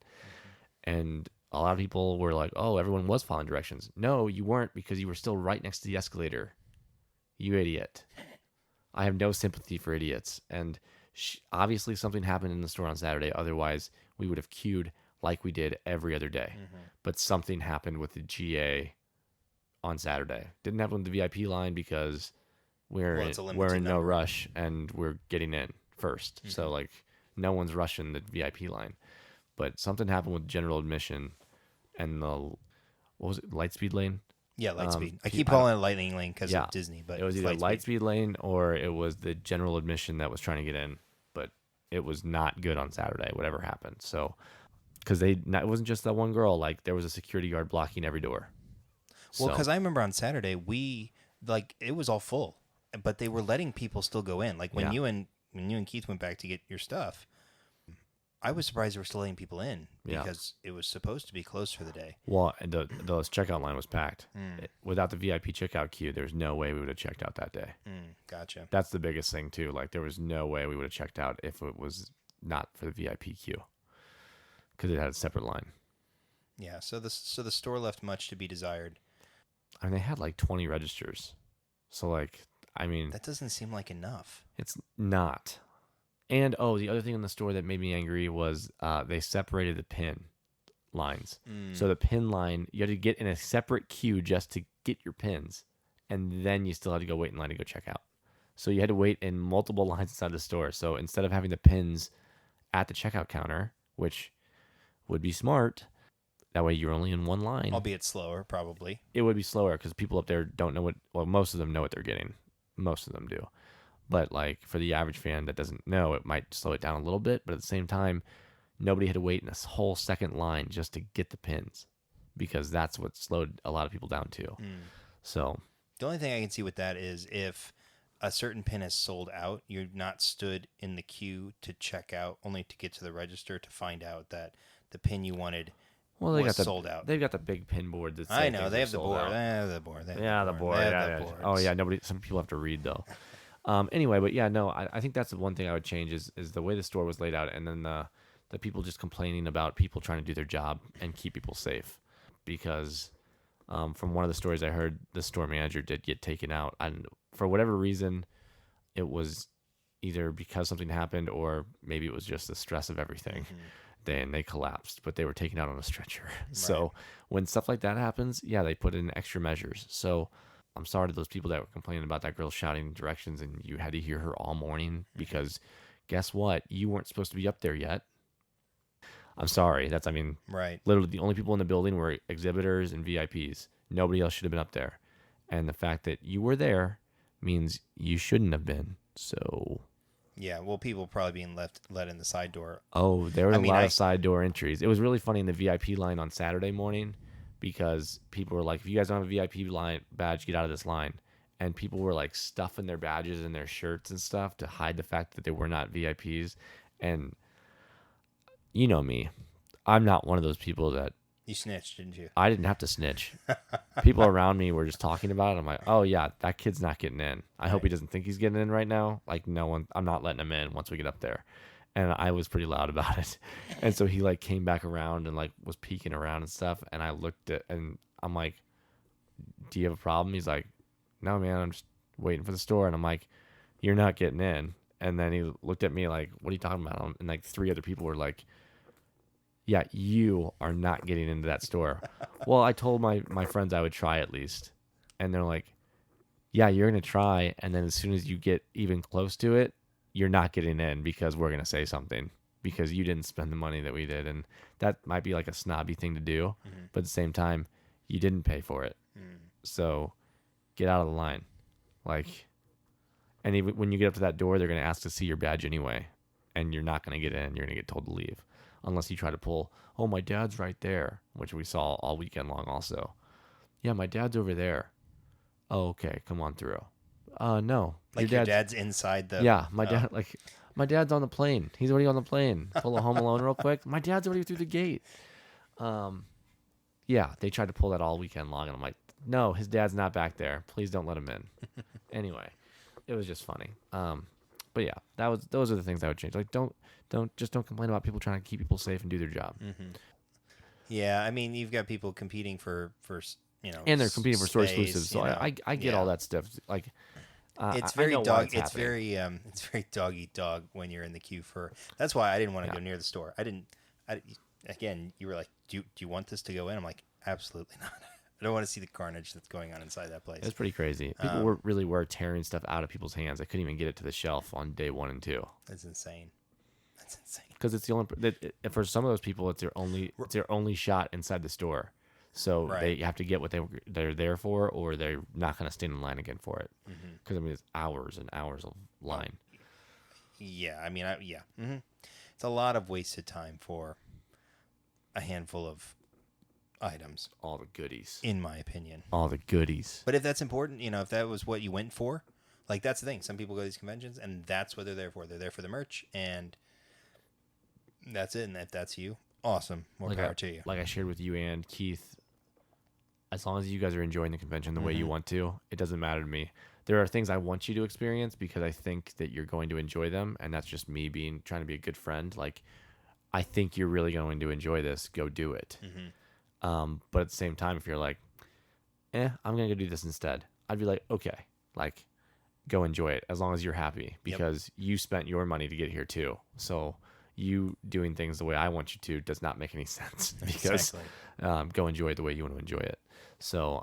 And a lot of people were like, oh, everyone was following directions. No, you weren't, because you were still right next to the escalator. You idiot. I have no sympathy for idiots. And obviously something happened in the store on Saturday. Otherwise, we would have queued like we did every other day. But something happened with the GA on Saturday. Didn't happen with the VIP line because we're in no rush and we're getting in first. So, like, no one's rushing the VIP line. But something happened with general admission and what was it, Lightspeed lane? Yeah, Lightspeed. I keep calling it Lightning Lane because of Disney, but it was either Lightspeed lane or it was the general admission that was trying to get in. But it was not good on Saturday, whatever happened. So, because it wasn't just that one girl. Like, there was a security guard blocking every door. Well, because I remember on Saturday, it was all full, but they were letting people still go in. Like, when you and Keith went back to get your stuff, I was surprised they were still letting people in because it was supposed to be closed for the day. Well, and the checkout line was packed. Without the VIP checkout queue, there's no way we would have checked out that day. Gotcha. That's the biggest thing, too. Like, there was no way we would have checked out if it was not for the VIP queue, because it had a separate line. Yeah, so the store left much to be desired. I mean, they had like 20 registers. So, like, I mean, that doesn't seem like enough. It's not. And, the other thing in the store that made me angry was they separated the pin lines. So the pin line, you had to get in a separate queue just to get your pins. And then you still had to go wait in line to go check out. So you had to wait in multiple lines inside the store. So instead of having the pins at the checkout counter, which would be smart, that way you're only in one line. Albeit slower, probably. It would be slower because people up there don't know most of them know what they're getting. Most of them do. But, like, for the average fan that doesn't know, it might slow it down a little bit. But at the same time, nobody had to wait in a whole second line just to get the pins, because that's what slowed a lot of people down too. So the only thing I can see with that is if a certain pin is sold out, you're not stood in the queue to check out, only to get to the register to find out that the pin you wanted Well, they was got the sold out. They've got the big pin board that I say know things they are have the sold board. out. They have the board. They have Yeah, the the board. board. They have Yeah, the yeah. boards. Oh yeah, some people have to read though. Anyway, but yeah, no, I think that's the one thing I would change is the way the store was laid out, and then the people just complaining about people trying to do their job and keep people safe, because from one of the stories I heard, the store manager did get taken out, and for whatever reason, it was either because something happened or maybe it was just the stress of everything. Then they collapsed, but they were taken out on a stretcher. So when stuff like that happens, yeah, they put in extra measures. So I'm sorry to those people that were complaining about that girl shouting directions and you had to hear her all morning because guess what? You weren't supposed to be up there yet. I'm sorry. Right. Literally the only people in the building were exhibitors and VIPs. Nobody else should have been up there. And the fact that you were there means you shouldn't have been. So Yeah, well, people probably being let in the side door. oh, there were I a mean, lot of side door entries. It was really funny in the VIP line on Saturday morning because people were like, if you guys don't have a VIP line badge, get out of this line. And people were like stuffing their badges in their shirts and stuff to hide the fact that they were not VIPs. And you know me, I'm not one of those people that You snitched, didn't you? I didn't have to snitch. People around me were just talking about it. I'm like, oh yeah, that kid's not getting in. I hope he doesn't think he's getting in right now. Like no one, I'm not letting him in once we get up there. And I was pretty loud about it. And so he like came back around and like was peeking around and stuff. And I looked at and I'm like, do you have a problem? He's like, no man, I'm just waiting for the store. And I'm like, you're not getting in. And then he looked at me like, what are you talking about? And like 3 other people were like, yeah, you are not getting into that store. Well, I told my friends I would try at least. And they're like, yeah, you're going to try. And then as soon as you get even close to it, you're not getting in because we're going to say something because you didn't spend the money that we did. And that might be like a snobby thing to do. But at the same time, you didn't pay for it. So get out of the line. Like, and even when you get up to that door, they're going to ask to see your badge anyway. And you're not going to get in. You're going to get told to leave. Unless you try to pull, oh, my dad's right there, which we saw all weekend long also. Yeah, my dad's over there. Oh, okay, come on through. No. Like your dad's inside the... Yeah, my dad's on the plane. He's already on the plane. Pull a Home Alone real quick. My dad's already through the gate. Yeah, they tried to pull that all weekend long, and I'm like, no, his dad's not back there. Please don't let him in. Anyway, it was just funny. But yeah, those are the things I would change. Like, don't complain about people trying to keep people safe and do their job. Yeah, I mean, you've got people competing for and they're competing for store space, exclusives. So I get all that stuff. Like, it's I very know why dog. it's It's happening. very dog eat dog when you're in the queue for. That's why I didn't want to go near the store. Again, you were like, do you want this to go in? I'm like, absolutely not. I don't want to see the carnage that's going on inside that place. It's pretty crazy. People were tearing stuff out of people's hands. I couldn't even get it to the shelf on day 1 and 2. That's insane. That's insane. Because it's the only for some of those people, it's their only shot inside the store. So they have to get what they're there for, or they're not going to stand in line again for it. Because I mean, it's hours and hours of line. Yeah, I mean, it's a lot of wasted time for a handful of items. All the goodies, in my opinion. All the goodies. But if that's important, if that was what you went for, like that's the thing. Some people go to these conventions, and that's what they're there for. They're there for the merch, and that's it. And if that's you, awesome. More power to you. Like I shared with you and Keith, as long as you guys are enjoying the convention the way you want to, it doesn't matter to me. There are things I want you to experience because I think that you're going to enjoy them, and that's just me trying to be a good friend. Like, I think you're really going to enjoy this. Go do it. But at the same time, if you're like, I'm going to go do this instead, I'd be like, okay, like, go enjoy it as long as you're happy because you spent your money to get here too. So you doing things the way I want you to does not make any sense because go enjoy it the way you want to enjoy it. So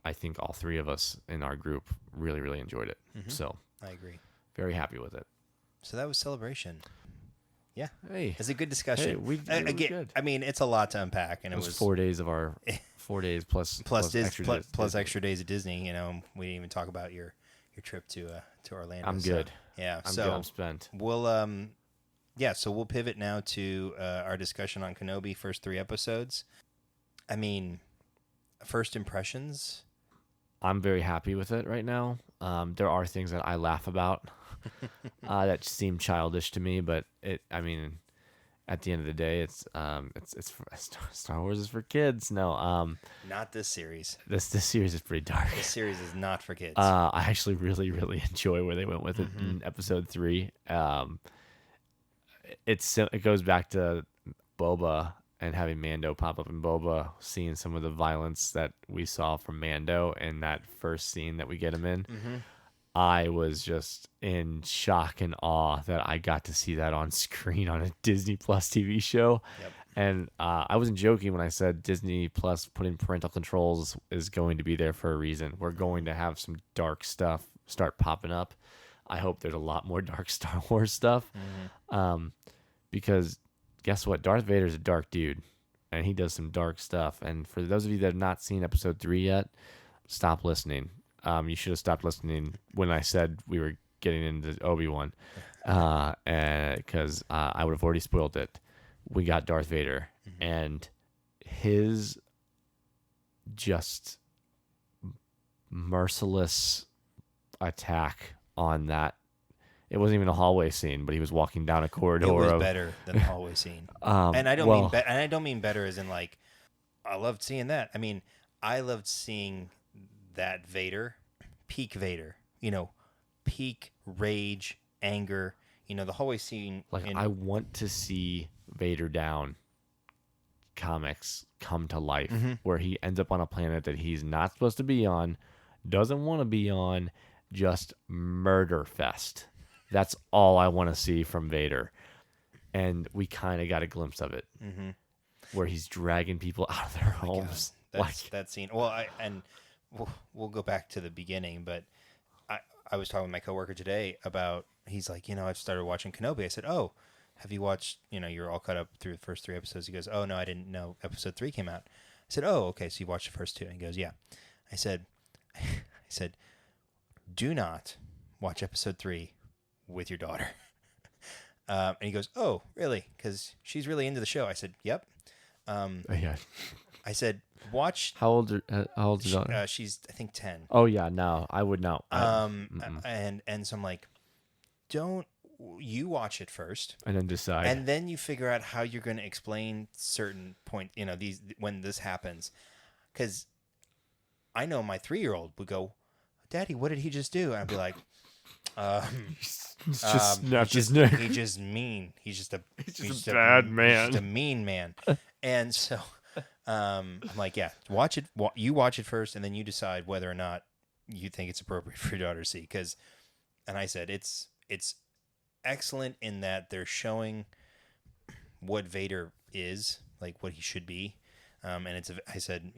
I think all 3 of us in our group really, really enjoyed it. So I agree. Very happy with it. So that was Celebration. Yeah. Hey, it's a good discussion. Hey, we again, good. I mean, it's a lot to unpack, and it was 4 days of our 4 days plus extra days at Disney. We didn't even talk about your trip to Orlando. I'm good. Yeah. I'm good. I'm spent. We'll so we'll pivot now to our discussion on Kenobi, first 3 episodes. I mean, first impressions. I'm very happy with it right now. There are things that I laugh about that seem childish to me, but at the end of the day, it's Star Wars is for kids. No, Not this series. this series is pretty dark. This series is not for kids. I actually really, really enjoy where they went with it in episode 3. It goes back to Boba and having Mando pop up in Boba, seeing some of the violence that we saw from Mando in that first scene that we get him in. I was just in shock and awe that I got to see that on screen on a Disney Plus TV show. Yep. And I wasn't joking when I said Disney Plus putting parental controls is going to be there for a reason. We're going to have some dark stuff start popping up. I hope there's a lot more dark Star Wars stuff. Because guess what? Darth Vader's a dark dude, and he does some dark stuff. And for those of you that have not seen episode 3 yet, stop listening. You should have stopped listening when I said we were getting into Obi-Wan, because I would have already spoiled it. We got Darth Vader, and his just merciless attack on that. It wasn't even a hallway scene, but he was walking down a corridor. It was better than the hallway scene, and I don't mean better as in like I loved seeing that. I mean, I loved seeing that Vader, peak Vader. Peak rage, anger. The hallway scene. I want to see Vader down comics come to life, where he ends up on a planet that he's not supposed to be on, doesn't want to be on, just murder fest. That's all I want to see from Vader. And we kind of got a glimpse of it, where he's dragging people out of their homes. That scene. Well, we'll go back to the beginning, but I was talking with my coworker today about, he's like, I've started watching Kenobi. I said, oh, have you watched, you're all caught up through the first 3 episodes. He goes, oh, no, I didn't know episode 3 came out. I said, oh, okay, so you watched the first 2. And he goes, yeah. I said, do not watch episode 3 with your daughter. And he goes, oh, really? Because she's really into the show. I said, yep. Yeah. I said, watch. How old is your daughter? She's, I think, 10. Oh yeah, no, I would not. And so I'm like, don't you watch it first, and then decide, and then you figure out how you're going to explain certain point. These when this happens, because I know my 3-year-old would go, Daddy, what did he just do? And I'd be like, just snapped his neck. He's just mean. He's just a bad man. He's just a mean man. And so I'm like, yeah, watch it. You watch it first, and then you decide whether or not you think it's appropriate for your daughter to see. And I said it's excellent in that they're showing what Vader is, like what he should be. And I said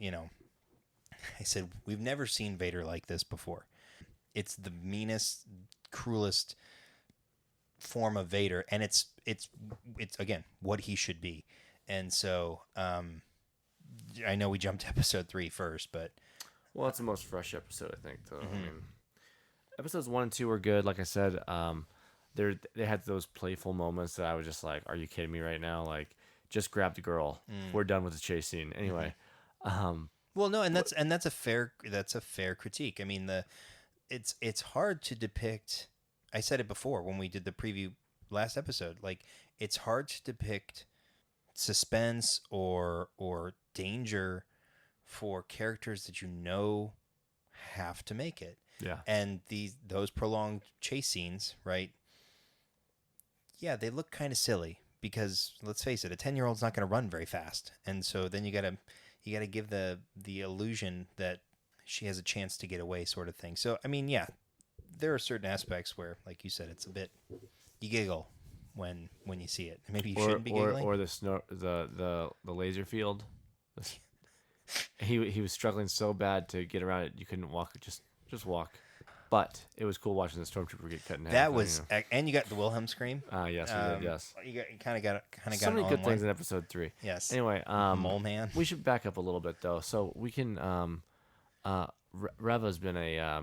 we've never seen Vader like this before. It's the meanest, cruelest form of Vader, and it's again what he should be. And so I know we jumped to episode 3 first, but it's the most fresh episode, I think. So I mean, episodes 1 and 2 were good. Like I said, they had those playful moments that I was just like, "Are you kidding me right now? Like, just grab the girl. We're done with the chase scene anyway." Well, no, and that's a fair critique. I mean, it's hard to depict. I said it before when we did the preview last episode. Like, it's hard to depict suspense or danger for characters that have to make it. Yeah. And those prolonged chase scenes, right? Yeah, they look kind of silly because let's face it, a 10-year-old's not going to run very fast, and so then you got to give the illusion that she has a chance to get away, sort of thing. So I mean, yeah, there are certain aspects where, like you said, it's a bit you giggle when you see it. Maybe you shouldn't be giggling. Or the laser field. He was struggling so bad to get around it, you couldn't walk. Just walk. But it was cool watching the stormtrooper get cut in half. That was, and you got the Wilhelm scream. Yes, we did. Yes, you kind of got so many good things in episode 3. Yes. Anyway, Mole Man. We should back up a little bit though, so we can. Reva's been a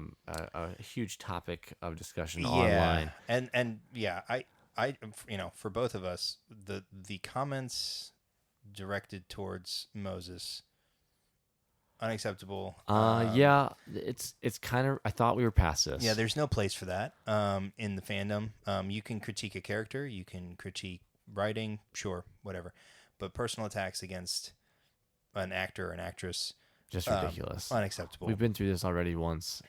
huge topic of discussion online. And yeah, I for both of us, the comments directed towards Moses, unacceptable. Yeah, it's kind of. I thought we were past this. Yeah, there's no place for that in the fandom. You can critique a character, you can critique writing, sure, whatever. But personal attacks against an actor or an actress, Just ridiculous. unacceptable. We've been through this already once.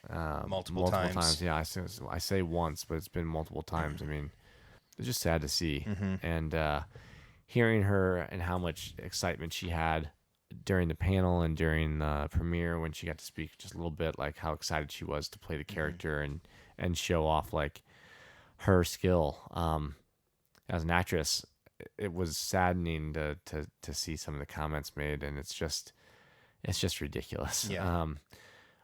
Multiple times. Yeah, I say once, but it's been multiple times. I mean, it's just sad to see. And hearing her and how much excitement she had during the panel and during the premiere when she got to speak just a little bit, like how excited she was to play the character and show off like her skill as an actress. It was saddening to see some of the comments made, and it's just ridiculous. Yeah.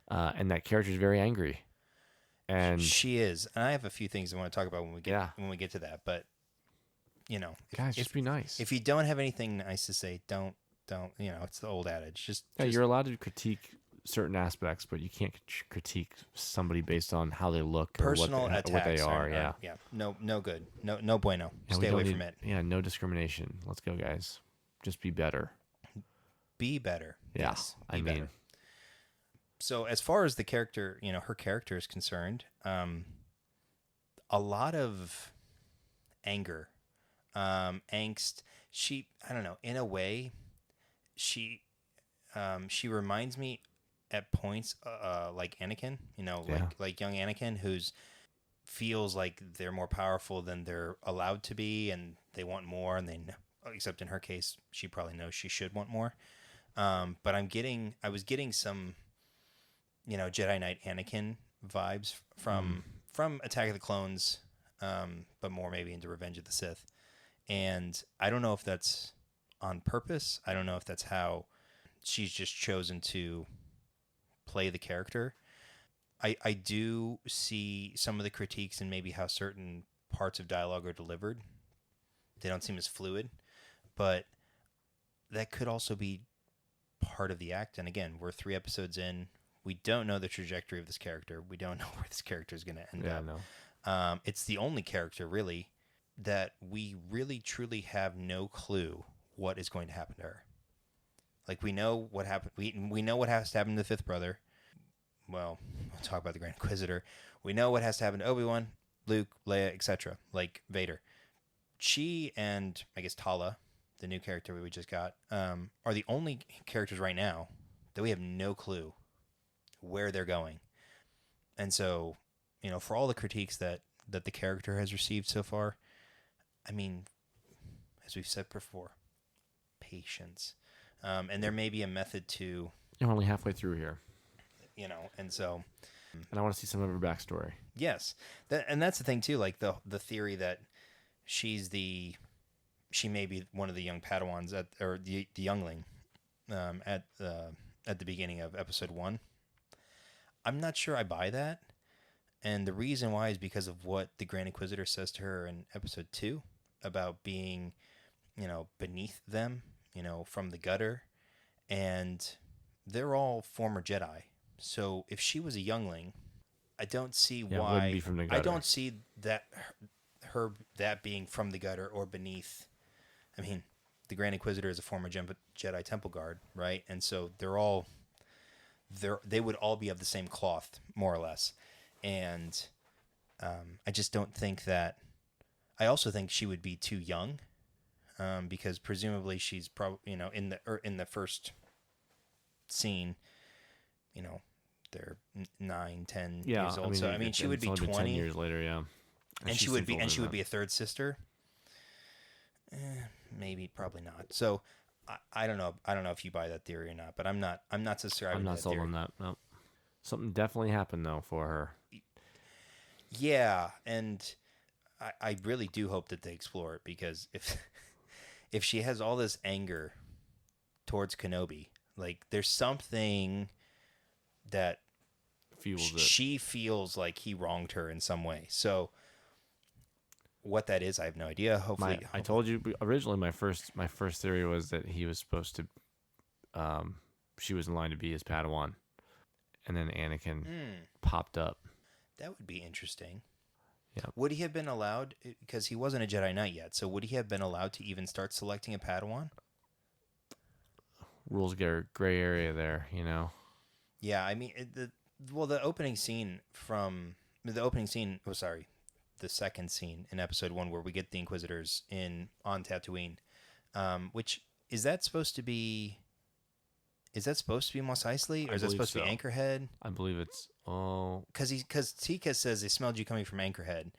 And that character is very angry. And She is. And I have a few things I want to talk about when we get to that. But, guys, just be nice. If you don't have anything nice to say, don't. It's the old adage. You're allowed to critique certain aspects, but you can't critique somebody based on how they look personal or attacks what they are. Yeah. No good. No bueno. Stay away from it. Yeah, no discrimination. Let's go, guys. Just be better. Be better. Yeah, Yes. Be better. So as far as the character, her character is concerned, a lot of anger, angst. I don't know, in a way, she reminds me at points like Anakin, like young Anakin, who's feels like they're more powerful than they're allowed to be, and they want more, and except in her case, she probably knows she should want more. But I was getting some, Jedi Knight Anakin vibes from Attack of the Clones, but more maybe into Revenge of the Sith. And I don't know if that's on purpose. I don't know if that's how she's just chosen to play the character. I do see some of the critiques and maybe how certain parts of dialogue are delivered. They don't seem as fluid, but that could also be part of the act. And again, we're 3 episodes in. We don't know the trajectory of this character. We don't know where this character is going to end up. No. It's the only character really that we really truly have no clue what is going to happen to her. Like, we know what happened. We know what has to happen to the 5th brother. Well, we'll talk about the Grand Inquisitor. We know what has to happen to Obi-Wan, Luke, Leia, etc. Like Vader. She and I guess Tala, the new character we just got, are the only characters right now that we have no clue where they're going. And so, for all the critiques that the character has received so far, I mean, as we've said before, patience. And there may be a method to... You're only halfway through here. And so... And I want to see some of her backstory. Yes. And that's the thing, too, like the theory that she may be one of the young Padawans, or the youngling at the beginning of episode 1. I'm not sure I buy that. And the reason why is because of what the Grand Inquisitor says to her in episode 2 about being, beneath them, from the gutter. And they're all former Jedi. So if she was a youngling, I don't see why. It wouldn't be from the gutter. I don't see that that being from the gutter or beneath. I mean, the Grand Inquisitor is a former Jedi Temple Guard, right? And so they would all be of the same cloth, more or less. And I just don't think that. I also think she would be too young, because presumably she's probably in the first scene, they're 9, 10 years old. So I mean, she would be 20 10 years later, yeah. And she would be a third sister. Maybe, probably not. So I don't know. I don't know if you buy that theory or not, but I'm not subscribing. I'm not to that sold theory. on that. No. Something definitely happened though for her. Yeah, and I really do hope that they explore it, because if she has all this anger towards Kenobi, like there's something that she feels like he wronged her in some way. So what that is, I have no idea. Hopefully, I told you originally. My first theory was that he was supposed to, she was in line to be his Padawan, and then Anakin popped up. That would be interesting. Yeah. Would he have been allowed, because he wasn't a Jedi Knight yet, so would he have been allowed to even start selecting a Padawan? Rules get a gray area there, Yeah, I mean, the opening scene the second scene in episode 1 where we get the Inquisitors on Tatooine, which is that supposed to be? Is that supposed to be Mos Eisley, or I is that believe supposed to be so. Anchorhead? I believe it's Because Tika says they smelled you coming from Anchorhead.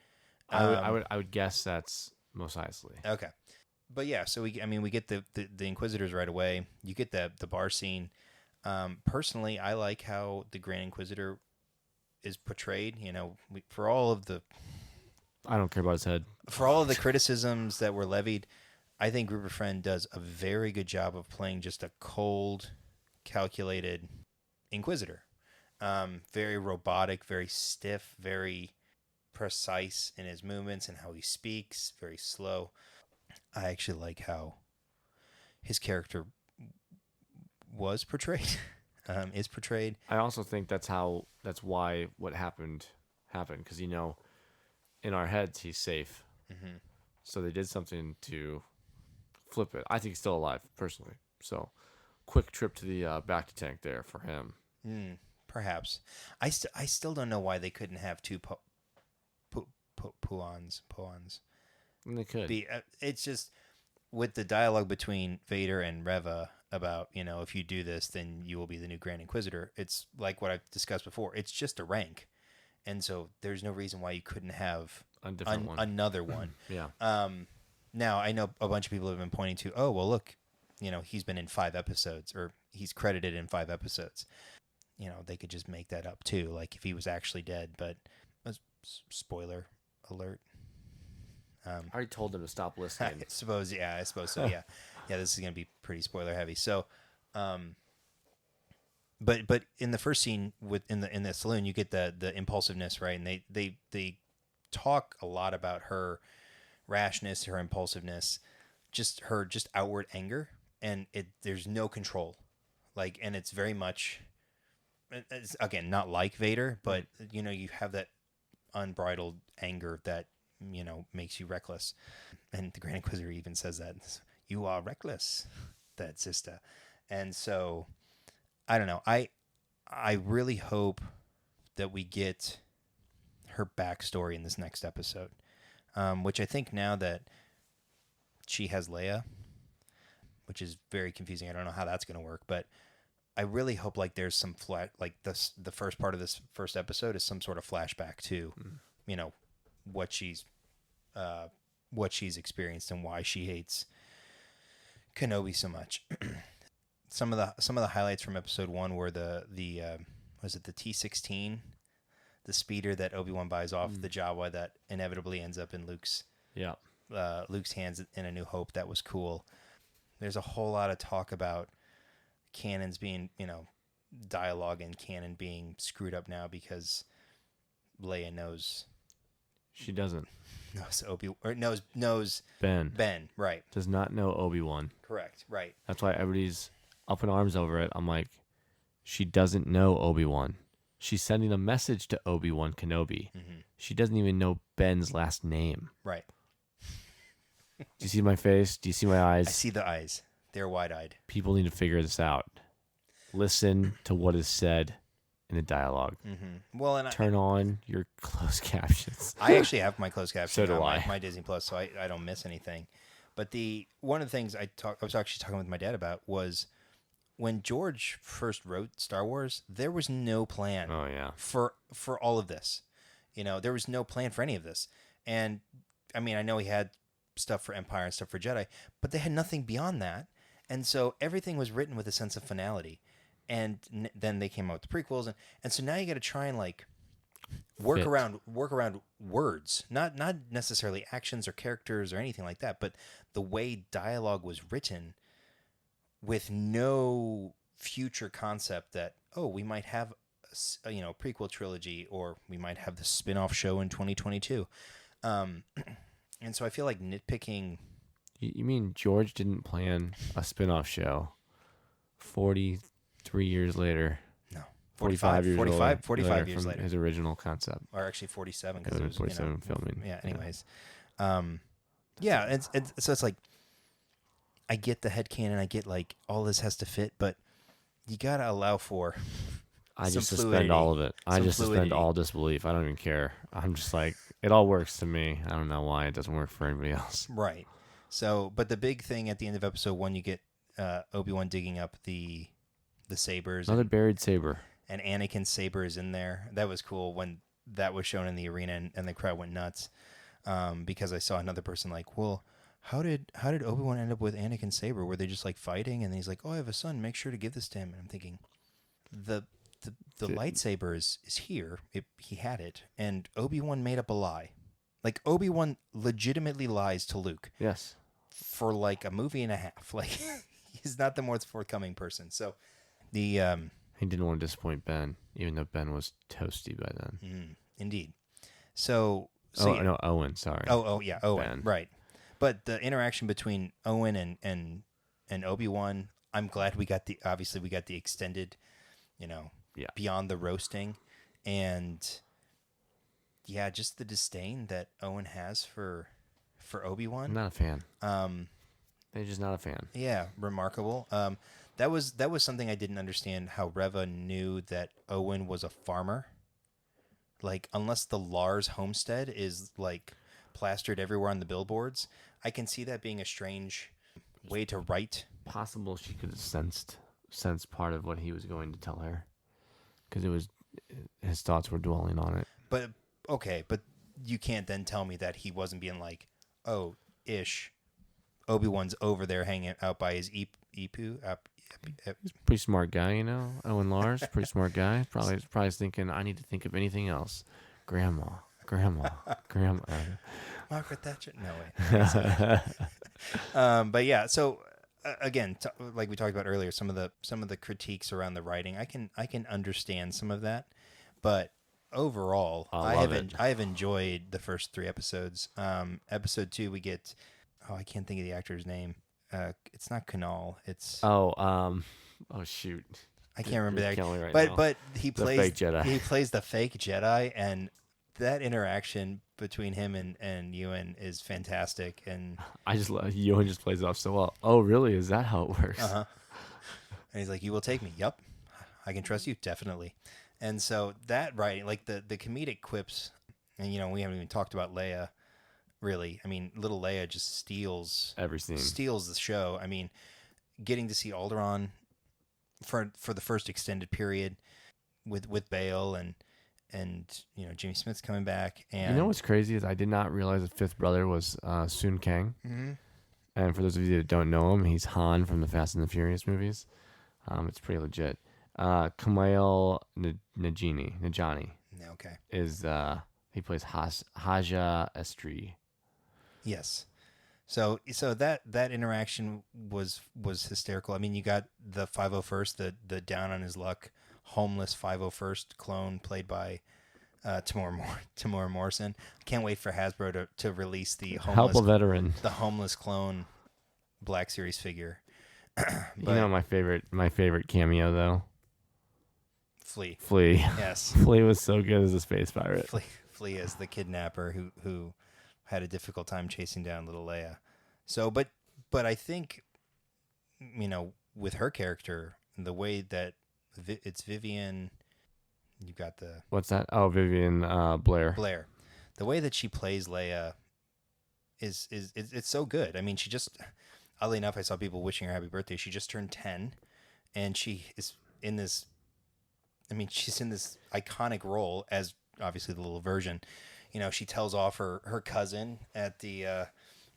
I would guess that's Mos Eisley. Okay, but yeah, so we get the Inquisitors right away. You get the bar scene. Personally, I like how the Grand Inquisitor is portrayed. For all of the I don't care about his head. criticisms that were levied, I think Rupert Friend does a very good job of playing just a cold, calculated Inquisitor. Very robotic, very stiff, very precise in his movements and how he speaks, very slow. I actually like how his character was portrayed, is portrayed. I also think that's why what happened, because in our heads he's safe. Mm-hmm. So they did something to flip it. I think he's still alive, personally. So, quick trip to the back to tank there for him. Perhaps. I still don't know why they couldn't have two Puans. And they could. It's just with the dialogue between Vader and Reva about, if you do this, then you will be the new Grand Inquisitor. It's like what I've discussed before. It's just a rank. And so there's no reason why you couldn't have A different one. another one. Yeah. Now, I know a bunch of people have been pointing to, oh, well, look, he's been in 5 episodes, or he's credited in 5 episodes. They could just make that up too, like if he was actually dead. But spoiler alert. I already told them to stop listening. I suppose so. Yeah, this is gonna be pretty spoiler heavy. So, but in the first scene in the saloon, you get the impulsiveness, right? And they talk a lot about her rashness, her impulsiveness, her outward anger, and there's no control, and it's very much, it's, again, not like Vader, but you have that unbridled anger that makes you reckless. And the Grand Inquisitor even says that, "You are reckless, that sister." And so I don't know. I really hope that we get her backstory in this next episode, which I think now that she has Leia, which is very confusing. I don't know how that's going to work, but I really hope there's some the first part of this first episode is some sort of flashback to, what she's experienced and why she hates Kenobi so much. Some of the highlights from episode 1 were the was it the T-16, the speeder that Obi-Wan buys off the Jawa that inevitably ends up in Luke's hands in A New Hope. That was cool. There's a whole lot of talk about canons being, dialogue and canon being screwed up now because Leia knows. She doesn't. Knows Ben, right. Does not know Obi-Wan. Correct, right. That's why everybody's up in arms over it. I'm like, she doesn't know Obi-Wan. She's sending a message to Obi-Wan Kenobi. Mm-hmm. She doesn't even know Ben's last name. Right. Do you see my face? Do you see my eyes? I see the eyes. They're wide-eyed. People need to figure this out. Listen to what is said in the dialogue. Mm-hmm. Well, and turn on your closed captions. I actually have my closed captions so do on I. my Disney Plus, so I don't miss anything. But one of the things I was actually talking with my dad about was when George first wrote Star Wars, there was no plan. Oh yeah. For all of this, there was no plan for any of this. And I mean, I know he had stuff for Empire and stuff for Jedi, but they had nothing beyond that. And so everything was written with a sense of finality. And then they came out with the prequels, and so now you got to try and work around words, not necessarily actions or characters or anything like that, but the way dialogue was written, with no future concept that we might have a prequel trilogy, or we might have the spin-off show in 2022, and so I feel like nitpicking. You mean George didn't plan a spin-off show 43 years later? No. 45 years 45 years later. His original concept. Or actually 47, because it was 47 filming. Yeah, anyways. Yeah, and so it's like, I get the headcanon, I get all this has to fit, but you got to allow for I some just suspend fluidity. all of it. I Some just suspend fluidity. all disbelief. I don't even care. I'm just like, it all works to me. I don't know why it doesn't work for anybody else. Right. So, but the big thing at the end of episode 1, you get Obi-Wan digging up the sabers, Another buried saber. and Anakin's saber is in there. That was cool when that was shown in the arena, and the crowd went nuts because I saw another person like, well, how did Obi-Wan end up with Anakin's saber? Were they just like fighting? And he's like, oh, I have a son. Make sure to give this to him. And I'm thinking, the lightsaber is here. He had it, and Obi-Wan made up a lie. Like, Obi-Wan legitimately lies to Luke Yes. for like a movie and a half. Like, he's not the most forthcoming person. So the He didn't want to disappoint Ben, even though Ben was toasty by then. indeed. So Oh, no, Owen, sorry. Oh yeah, Owen. Ben. Right. But the interaction between Owen and Obi-Wan, I'm glad we got the extended, Yeah. beyond the roasting, and yeah, just the disdain that Owen has for Obi-Wan. I'm not a fan. They're just not a fan. Yeah, remarkable. That was something I didn't understand, how Reva knew that Owen was a farmer. Like, unless the Lars homestead is like plastered everywhere on the billboards, I can see that being a strange way to write. Possible she could have sensed part of what he was going to tell her, because it was his thoughts were dwelling on it. But okay, but you can't then tell me that he wasn't being like, oh, ish, Obi-Wan's over there hanging out by his Ipu. Pretty smart guy, you know. Owen Lars, pretty smart guy. Probably thinking, I need to think of anything else. Grandma. Margaret Thatcher. No way. But yeah, so again, like we talked about earlier, some of the critiques around the writing, I can understand some of that, but overall, I have enjoyed the first 3 episodes. Episode 2, we get, I can't think of the actor's name. It's not Canal. It's oh shoot, I can't remember that. Killing me right but now. but he plays fake Jedi. He plays the fake Jedi, and that interaction between him and Ewan is fantastic. And I just love Ewan just plays it off so well. Oh, really? Is that how it works? and he's like, "You will take me." Yep, I can trust you, definitely. And so that writing, like the comedic quips, and we haven't even talked about Leia. Really, I mean, little Leia just steals Everything. Steals the show. I mean, getting to see Alderaan for the first extended period with Bale and Jimmy Smith's coming back. And You know what's crazy is I did not realize the fifth brother was Sun Kang. Mm-hmm. And for those of you that don't know him, he's Han from the Fast and the Furious movies. It's pretty legit. Kumail Nanjiani Okay. is he plays Haja Estri. Yes. So that interaction was hysterical. I mean, you got the 501st, the down on his luck, homeless 501st clone played by Tamora Morrison. I can't wait for Hasbro to release the Help a veteran. the homeless clone Black Series figure. You know my favorite cameo though? Flea. Yes. Flea was so good as a space pirate. Flea is the kidnapper who had a difficult time chasing down little Leia. So, but I think, with her character, the way that it's Vivian, you got the... What's that? Oh, Vivian Blair. The way that she plays Leia is it's so good. I mean, she just, oddly enough, I saw people wishing her happy birthday. She just turned 10, and she is in this, she's in this iconic role as obviously the little version. She tells off her cousin at the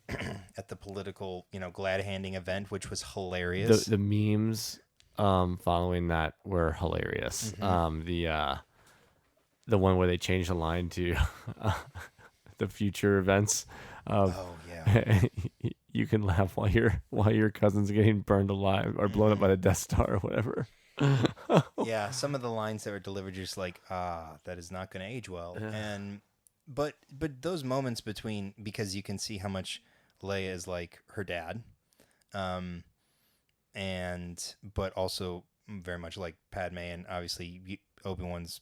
at the political, glad handing event, which was hilarious. The memes following that were hilarious. Mm-hmm. The one where they changed the line to the future events of you can laugh while your cousin's getting burned alive or blown up by the Death Star or whatever. Yeah, some of the lines that were delivered, you're just like, that is not going to age well. And but those moments because you can see how much Leia is like her dad, but also very much like Padme, and obviously Obi-Wan's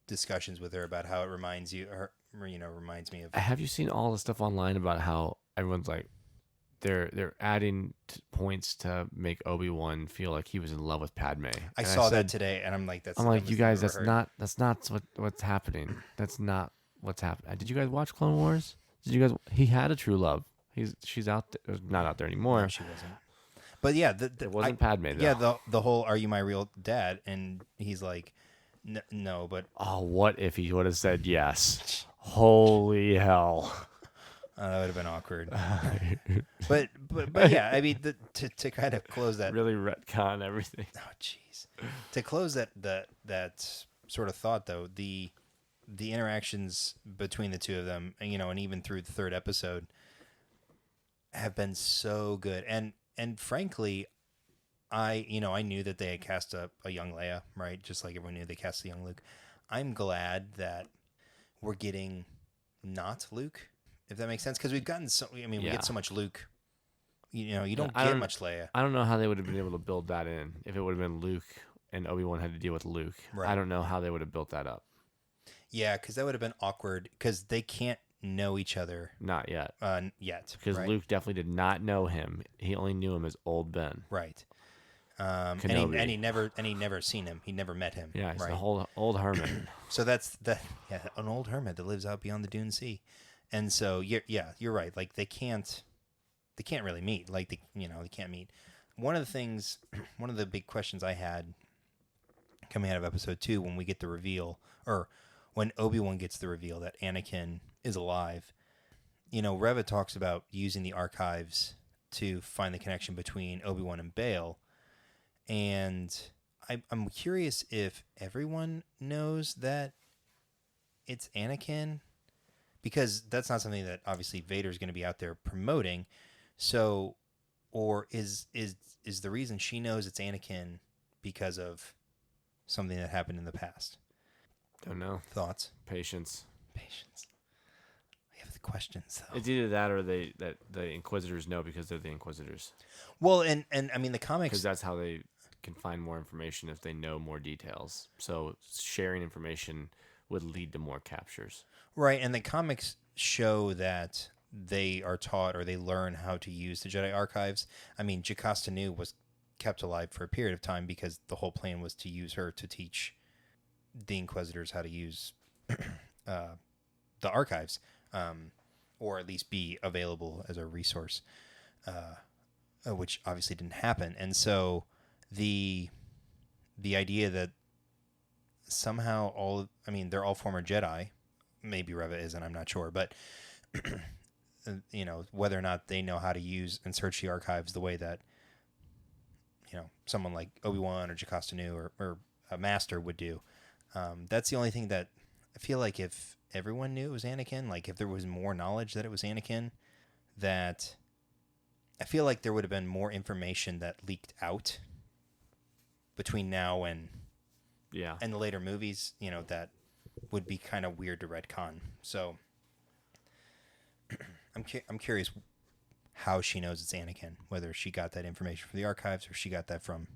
discussions with her about how it reminds me of. Have you seen all the stuff online about how everyone's like, they're adding points to make Obi-Wan feel like he was in love with Padme. I And saw that said, today, and I'm like, that's. I'm like, that you was guys, never heard. that's not what's happening. That's not what's happening. Did you guys watch Clone Wars? Did you guys? He had a true love. She's out there, not out there anymore. No, she wasn't. But yeah, It wasn't Padme, though. Yeah, the whole "Are you my real dad?" and he's like, no, but Oh, what if he would have said yes? Holy hell! that would have been awkward. but yeah, I mean, to kind of close that. Really retcon everything. Oh, jeez. To close that sort of thought, though, the interactions between the two of them, and even through the third episode, have been so good. And frankly, I knew that they had cast a young Leia, right? Just like everyone knew they cast a young Luke. I'm glad that we're getting not Luke, if that makes sense, because we've gotten we get so much Luke. You don't get much Leia. I don't know how they would have been able to build that in if it would have been Luke and Obi-Wan had to deal with Luke. Right. I don't know how they would have built that up. Yeah, because that would have been awkward because they can't know each other Not yet. yet. Because right? Luke definitely did not know him. He only knew him as Old Ben. Right. Kenobi. And he never seen him. He never met him. Yeah, he's right. a whole old hermit. So that's an old hermit that lives out beyond the Dune Sea, and so you're right. Like they can't really meet. Like they can't meet. One of the big questions I had coming out of episode 2 when we get the reveal, or when Obi-Wan gets the reveal that Anakin is alive. Reva talks about using the archives to find the connection between Obi-Wan and Bail. And I'm curious if everyone knows that it's Anakin, because that's not something that obviously Vader's going to be out there promoting. So, or is the reason she knows it's Anakin because of something that happened in the past? Don't know. Thoughts? Patience. We have the questions, though. It's either that or the Inquisitors know because they're the Inquisitors. Well, and I mean the comics, Because that's how they can find more information if they know more details. So sharing information would lead to more captures. right? And the comics show that they are taught or they learn how to use the Jedi archives. I mean, Jocasta Nu was kept alive for a period of time because the whole plan was to use her to teach the Inquisitors how to use the archives, or at least be available as a resource, which obviously didn't happen. And so the idea that somehow they're all former Jedi, maybe Reva isn't, I'm not sure, but whether or not they know how to use and search the archives the way that someone like Obi-Wan or Jocasta Nu or a master would do. That's the only thing that I feel like if everyone knew it was Anakin, like if there was more knowledge that it was Anakin, that I feel like there would have been more information that leaked out between now and the later movies, that would be kind of weird to retcon. So I'm curious how she knows it's Anakin, whether she got that information from the archives or she got that from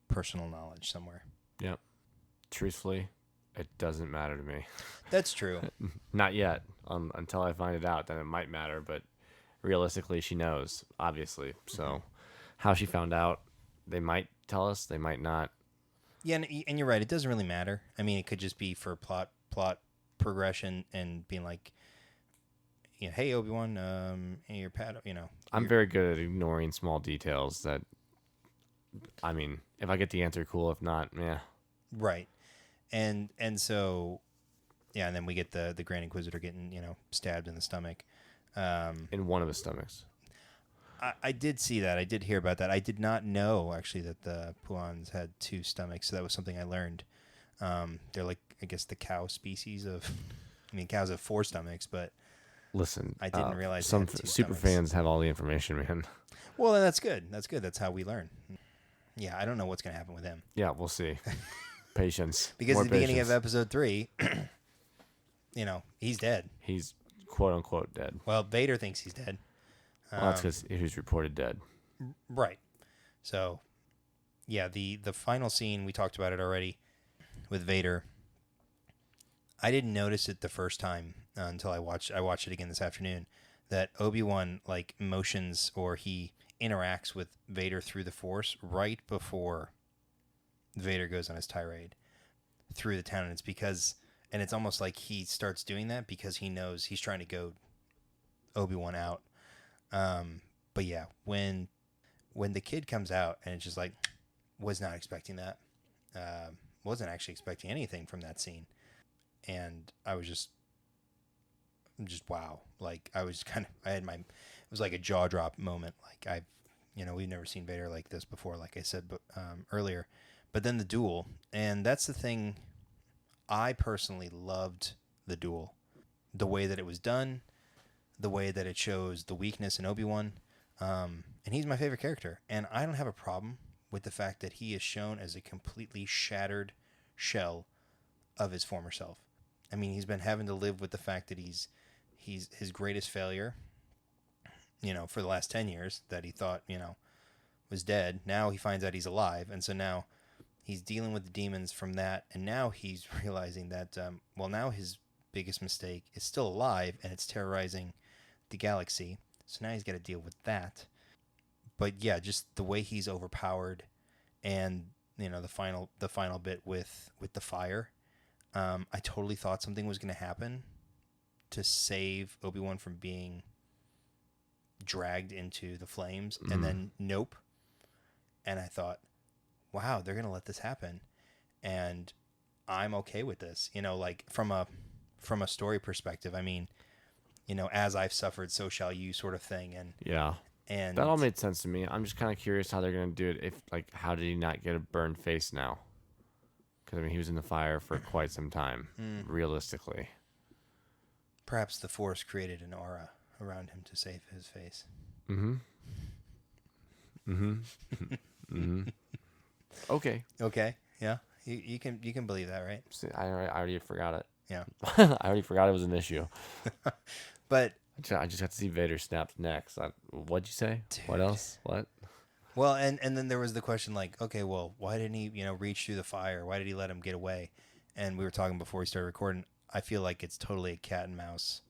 personal knowledge somewhere. Yep. Truthfully, it doesn't matter to me. That's true. Not yet. Until I find it out, then it might matter. But realistically, she knows, obviously. So how she found out, they might tell us, they might not. Yeah, and you're right. It doesn't really matter. I mean, it could just be for plot progression and being like, hey, Obi-Wan, hey, your pad, I'm very good at ignoring small details that, I mean, if I get the answer, cool. If not, yeah. Right. And so, yeah, and then we get the Grand Inquisitor getting, stabbed in the stomach. In one of his stomachs. I did see that. I did hear about that. I did not know, actually, that the Puans had two stomachs, so that was something I learned. They're like, I guess, the cow species of... cows have 4 stomachs, but... Listen, I didn't realize some they had 2 super stomachs. fans have all the information, man. Well, then that's good. That's good. That's how we learn. Yeah, I don't know what's going to happen with him. Yeah, we'll see. Patience. Because More at the beginning of patience. episode 3, he's dead. He's quote-unquote dead. Well, Vader thinks he's dead. Well, that's because he was reported dead. Right. So, yeah, the final scene, we talked about it already with Vader. I didn't notice it the first time until I watched it again this afternoon, that Obi-Wan like motions or he interacts with Vader through the Force right before Vader goes on his tirade through the town. And it's because, and it's almost like he starts doing that because he knows he's trying to goad Obi-Wan out. But yeah, when the kid comes out and it's just like, was not expecting that. Wasn't actually expecting anything from that scene. And I was just wow. Like I was it was like a jaw drop moment. Like we've never seen Vader like this before, like I said earlier. But then the duel, and that's the thing. I personally loved the duel, the way that it was done, the way that it shows the weakness in Obi-Wan, and he's my favorite character. And I don't have a problem with the fact that he is shown as a completely shattered shell of his former self. I mean, he's been having to live with the fact that he's his greatest failure, for the last 10 years that he thought, was dead. Now he finds out he's alive. And so now he's dealing with the demons from that. And now he's realizing that, now his biggest mistake is still alive and it's terrorizing the galaxy. So now he's got to deal with that. But yeah, just the way he's overpowered and, the final bit with the fire. I totally thought something was going to happen to save Obi-Wan from being dragged into the flames, and then nope. And I thought, wow, they're going to let this happen, and I'm okay with this. Like from a story perspective. I mean, as I've suffered, so shall you, sort of thing. And Yeah. and That all made sense to me. I'm just kind of curious how they're going to do it. How did he not get a burned face now? Because, he was in the fire for quite some time, realistically. perhaps the Force created an aura around him to save his face. Okay. Okay, yeah, you can believe that, right? See, I already forgot it. Yeah, I already forgot it was an issue. but I just got to see Vader snap next. What'd you say? What else? What? well, and then there was the question like, okay, well, why didn't he reach through the fire? Why did he let him get away? And we were talking before we started recording. I feel like it's totally a cat and mouse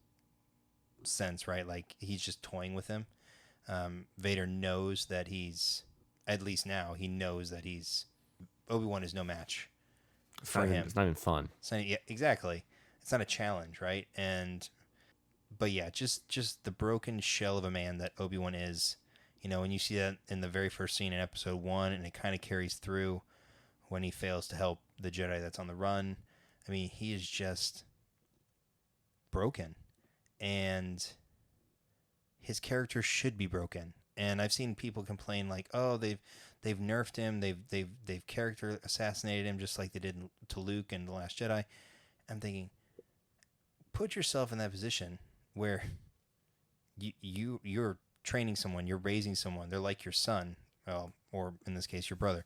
sense, right? Like he's just toying with him. Vader knows that at least now he knows that Obi-Wan is no match for him. It's not even fun. Yeah, exactly. It's not a challenge, right? But yeah, just the broken shell of a man that Obi-Wan is. And you see that in the very first scene in Episode 1, and it kind of carries through when he fails to help the Jedi that's on the run. I mean, he is just broken, and his character should be broken. And I've seen people complain like, "Oh, they've nerfed him, they've character assassinated him, just like they did to Luke in The Last Jedi." I'm thinking, put yourself in that position where you're training someone, you're raising someone, they're like your son, or in this case your brother,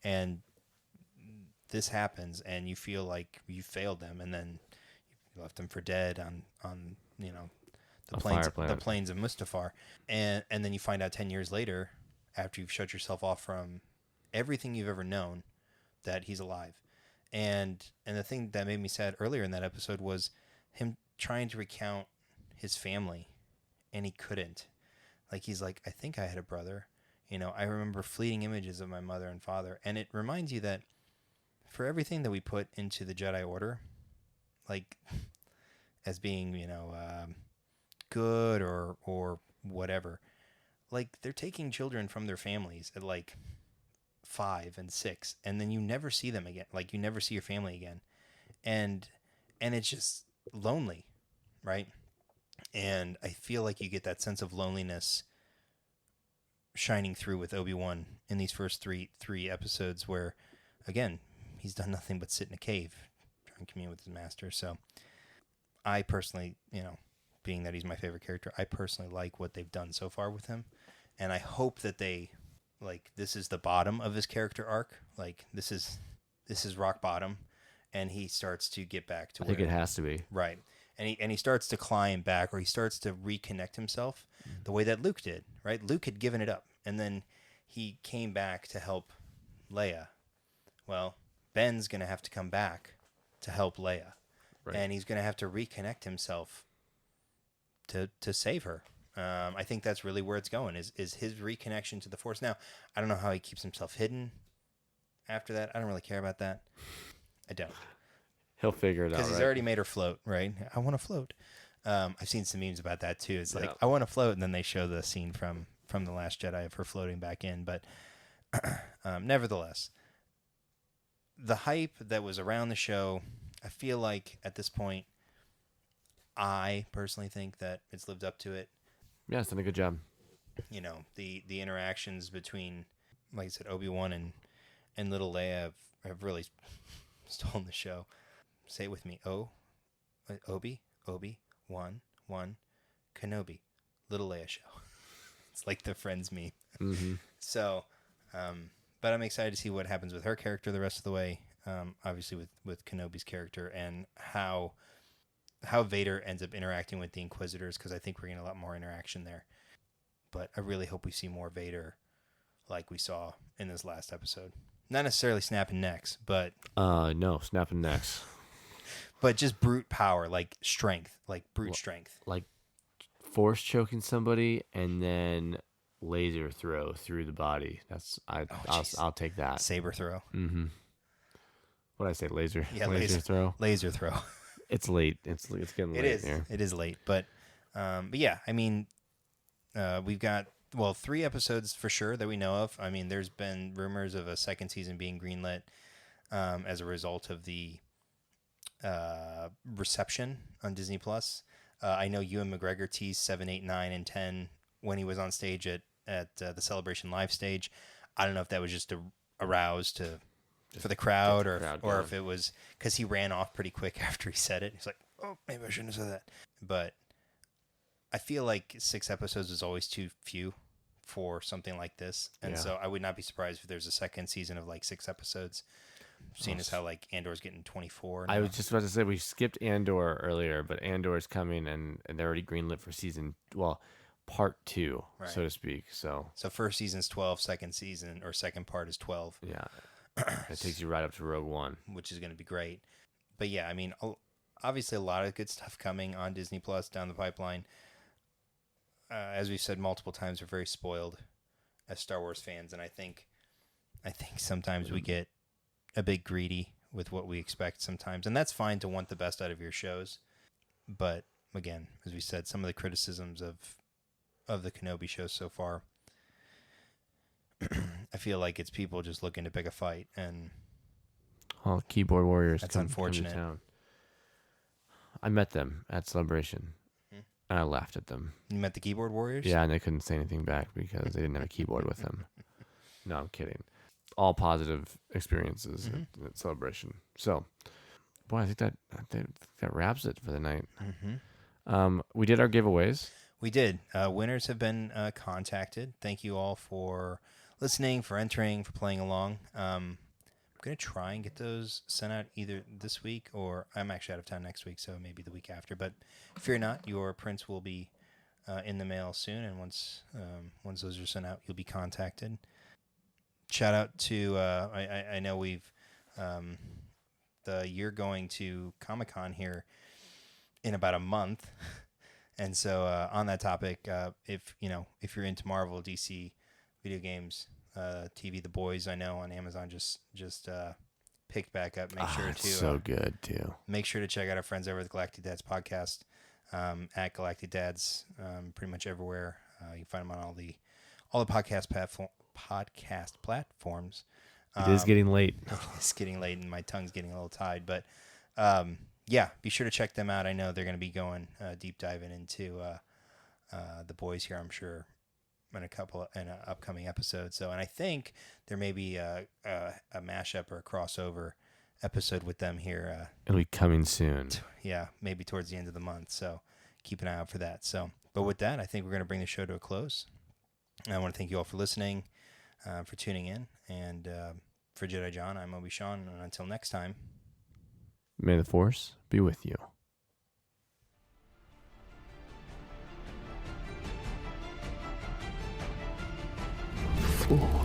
and this happens and you feel like you failed them, and then you left them for dead on the plains of Mustafar, and then you find out 10 years later, after you've shut yourself off from everything you've ever known, that he's alive. And the thing that made me sad earlier in that episode was him trying to recount his family, and he couldn't. Like, he's like, I think I had a brother. I remember fleeting images of my mother and father. And it reminds you that for everything that we put into the Jedi Order, like, as being, good or whatever, like, they're taking children from their families at, like, 5 and 6, and then you never see them again. Like, you never see your family again. And it's just lonely, right? And I feel like you get that sense of loneliness shining through with Obi-Wan in these first three episodes, where, again, he's done nothing but sit in a cave trying to commune with his master. So I personally, being that he's my favorite character, I personally like what they've done so far with him. And I hope that this is the bottom of his character arc. Like, this is rock bottom, and he starts to get back to I think it has to be. Right. And he starts to climb back, or he starts to reconnect himself the way that Luke did, right? Luke had given it up, and then he came back to help Leia. Well, Ben's going to have to come back to help Leia. Right. And he's going to have to reconnect himself to save her. I think that's really where it's going. Is his reconnection to the Force? Now, I don't know how he keeps himself hidden after that. I don't really care about that. I don't. He'll figure it out. Because he's right? already made her float, right? I want to float. I've seen some memes about that too. It's like, Yeah. I want to float, and then they show the scene from The Last Jedi of her floating back in. But nevertheless, the hype that was around the show, I feel like at this point, I personally think that it's lived up to it. Yeah, it's done a good job. You know, the interactions between, like I said, Obi-Wan and little Leia have really stolen the show. Say it with me. Obi-Wan, Kenobi, little Leia show. It's like the Friends meme. Mm-hmm. So, but I'm excited to see what happens with her character the rest of the way. Obviously with Kenobi's character and how Vader ends up interacting with the Inquisitors, because I think we're getting a lot more interaction there. But I really hope we see more Vader like we saw in this last episode. Not necessarily snapping necks, but No, snapping necks. but just brute power, like strength, like brute strength. Like force choking somebody and then laser throw through the body. I'll take that. Saber throw. Mm-hmm. What did I say? Laser. Yeah, laser throw. Laser throw. It's late. It's getting late. It is. Here. It is late, but yeah, I mean, we've got 3 episodes for sure that we know of. I mean, there's been rumors of a second season being greenlit as a result of the reception on Disney Plus. I know Ewan McGregor teased 7, 8, 9, and 10 when he was on stage at the Celebration Live stage. I don't know if that was just a rouse for the crowd, or if it was because he ran off pretty quick after he said it. He's like, oh, maybe I shouldn't have said that. But I feel like 6 episodes is always too few for something like this. And so I would not be surprised if there's a second season of like 6 episodes, seeing as how like Andor's getting 24 now. I was just about to say we skipped Andor earlier, but Andor's coming and they're already greenlit for part 2, so to speak. So first season's 12, second season or second part is 12. Yeah. It takes you right up to Rogue One, which is going to be great. But yeah, I mean, obviously a lot of good stuff coming on Disney Plus down the pipeline. As we've said multiple times, we're very spoiled as Star Wars fans, and I think sometimes we get a bit greedy with what we expect sometimes, and that's fine to want the best out of your shows. But again, as we said, some of the criticisms of the Kenobi show so far, I feel like it's people just looking to pick a fight, and keyboard warriors. That's come unfortunate. to town. I met them at Celebration, and I laughed at them. You met the keyboard warriors? Yeah, and they couldn't say anything back because they didn't have a keyboard with them. No, I'm kidding. All positive experiences at Celebration. So, boy, I think that wraps it for the night. We did our giveaways. We did. Winners have been contacted. Thank you all for listening, for entering, for playing along. I'm going to try and get those sent out either this week, or I'm actually out of town next week, so maybe the week after. But fear not, your prints will be in the mail soon, and once those are sent out, you'll be contacted. Shout out to, I know you're going to Comic-Con here in about a month. And so on that topic, if you're into Marvel, DC, video games, TV, The Boys, I know on Amazon just picked back up. Make sure to so good too. Make sure to check out our friends over at the Galactic Dads podcast at Galactic Dads, pretty much everywhere. You can find them on all the podcast platforms. It is getting late. It's getting late, and my tongue's getting a little tied, but. Yeah, be sure to check them out. I know they're going to be going deep diving into The Boys here, I'm sure, in an upcoming episode. So, and I think there may be a mashup or a crossover episode with them here. It'll be coming soon. Yeah, maybe towards the end of the month. So keep an eye out for that. So, but with that, I think we're going to bring the show to a close. And I want to thank you all for listening, for tuning in. And for Jedi John, I'm Obi Sean. And until next time. May the Force be with you. Force.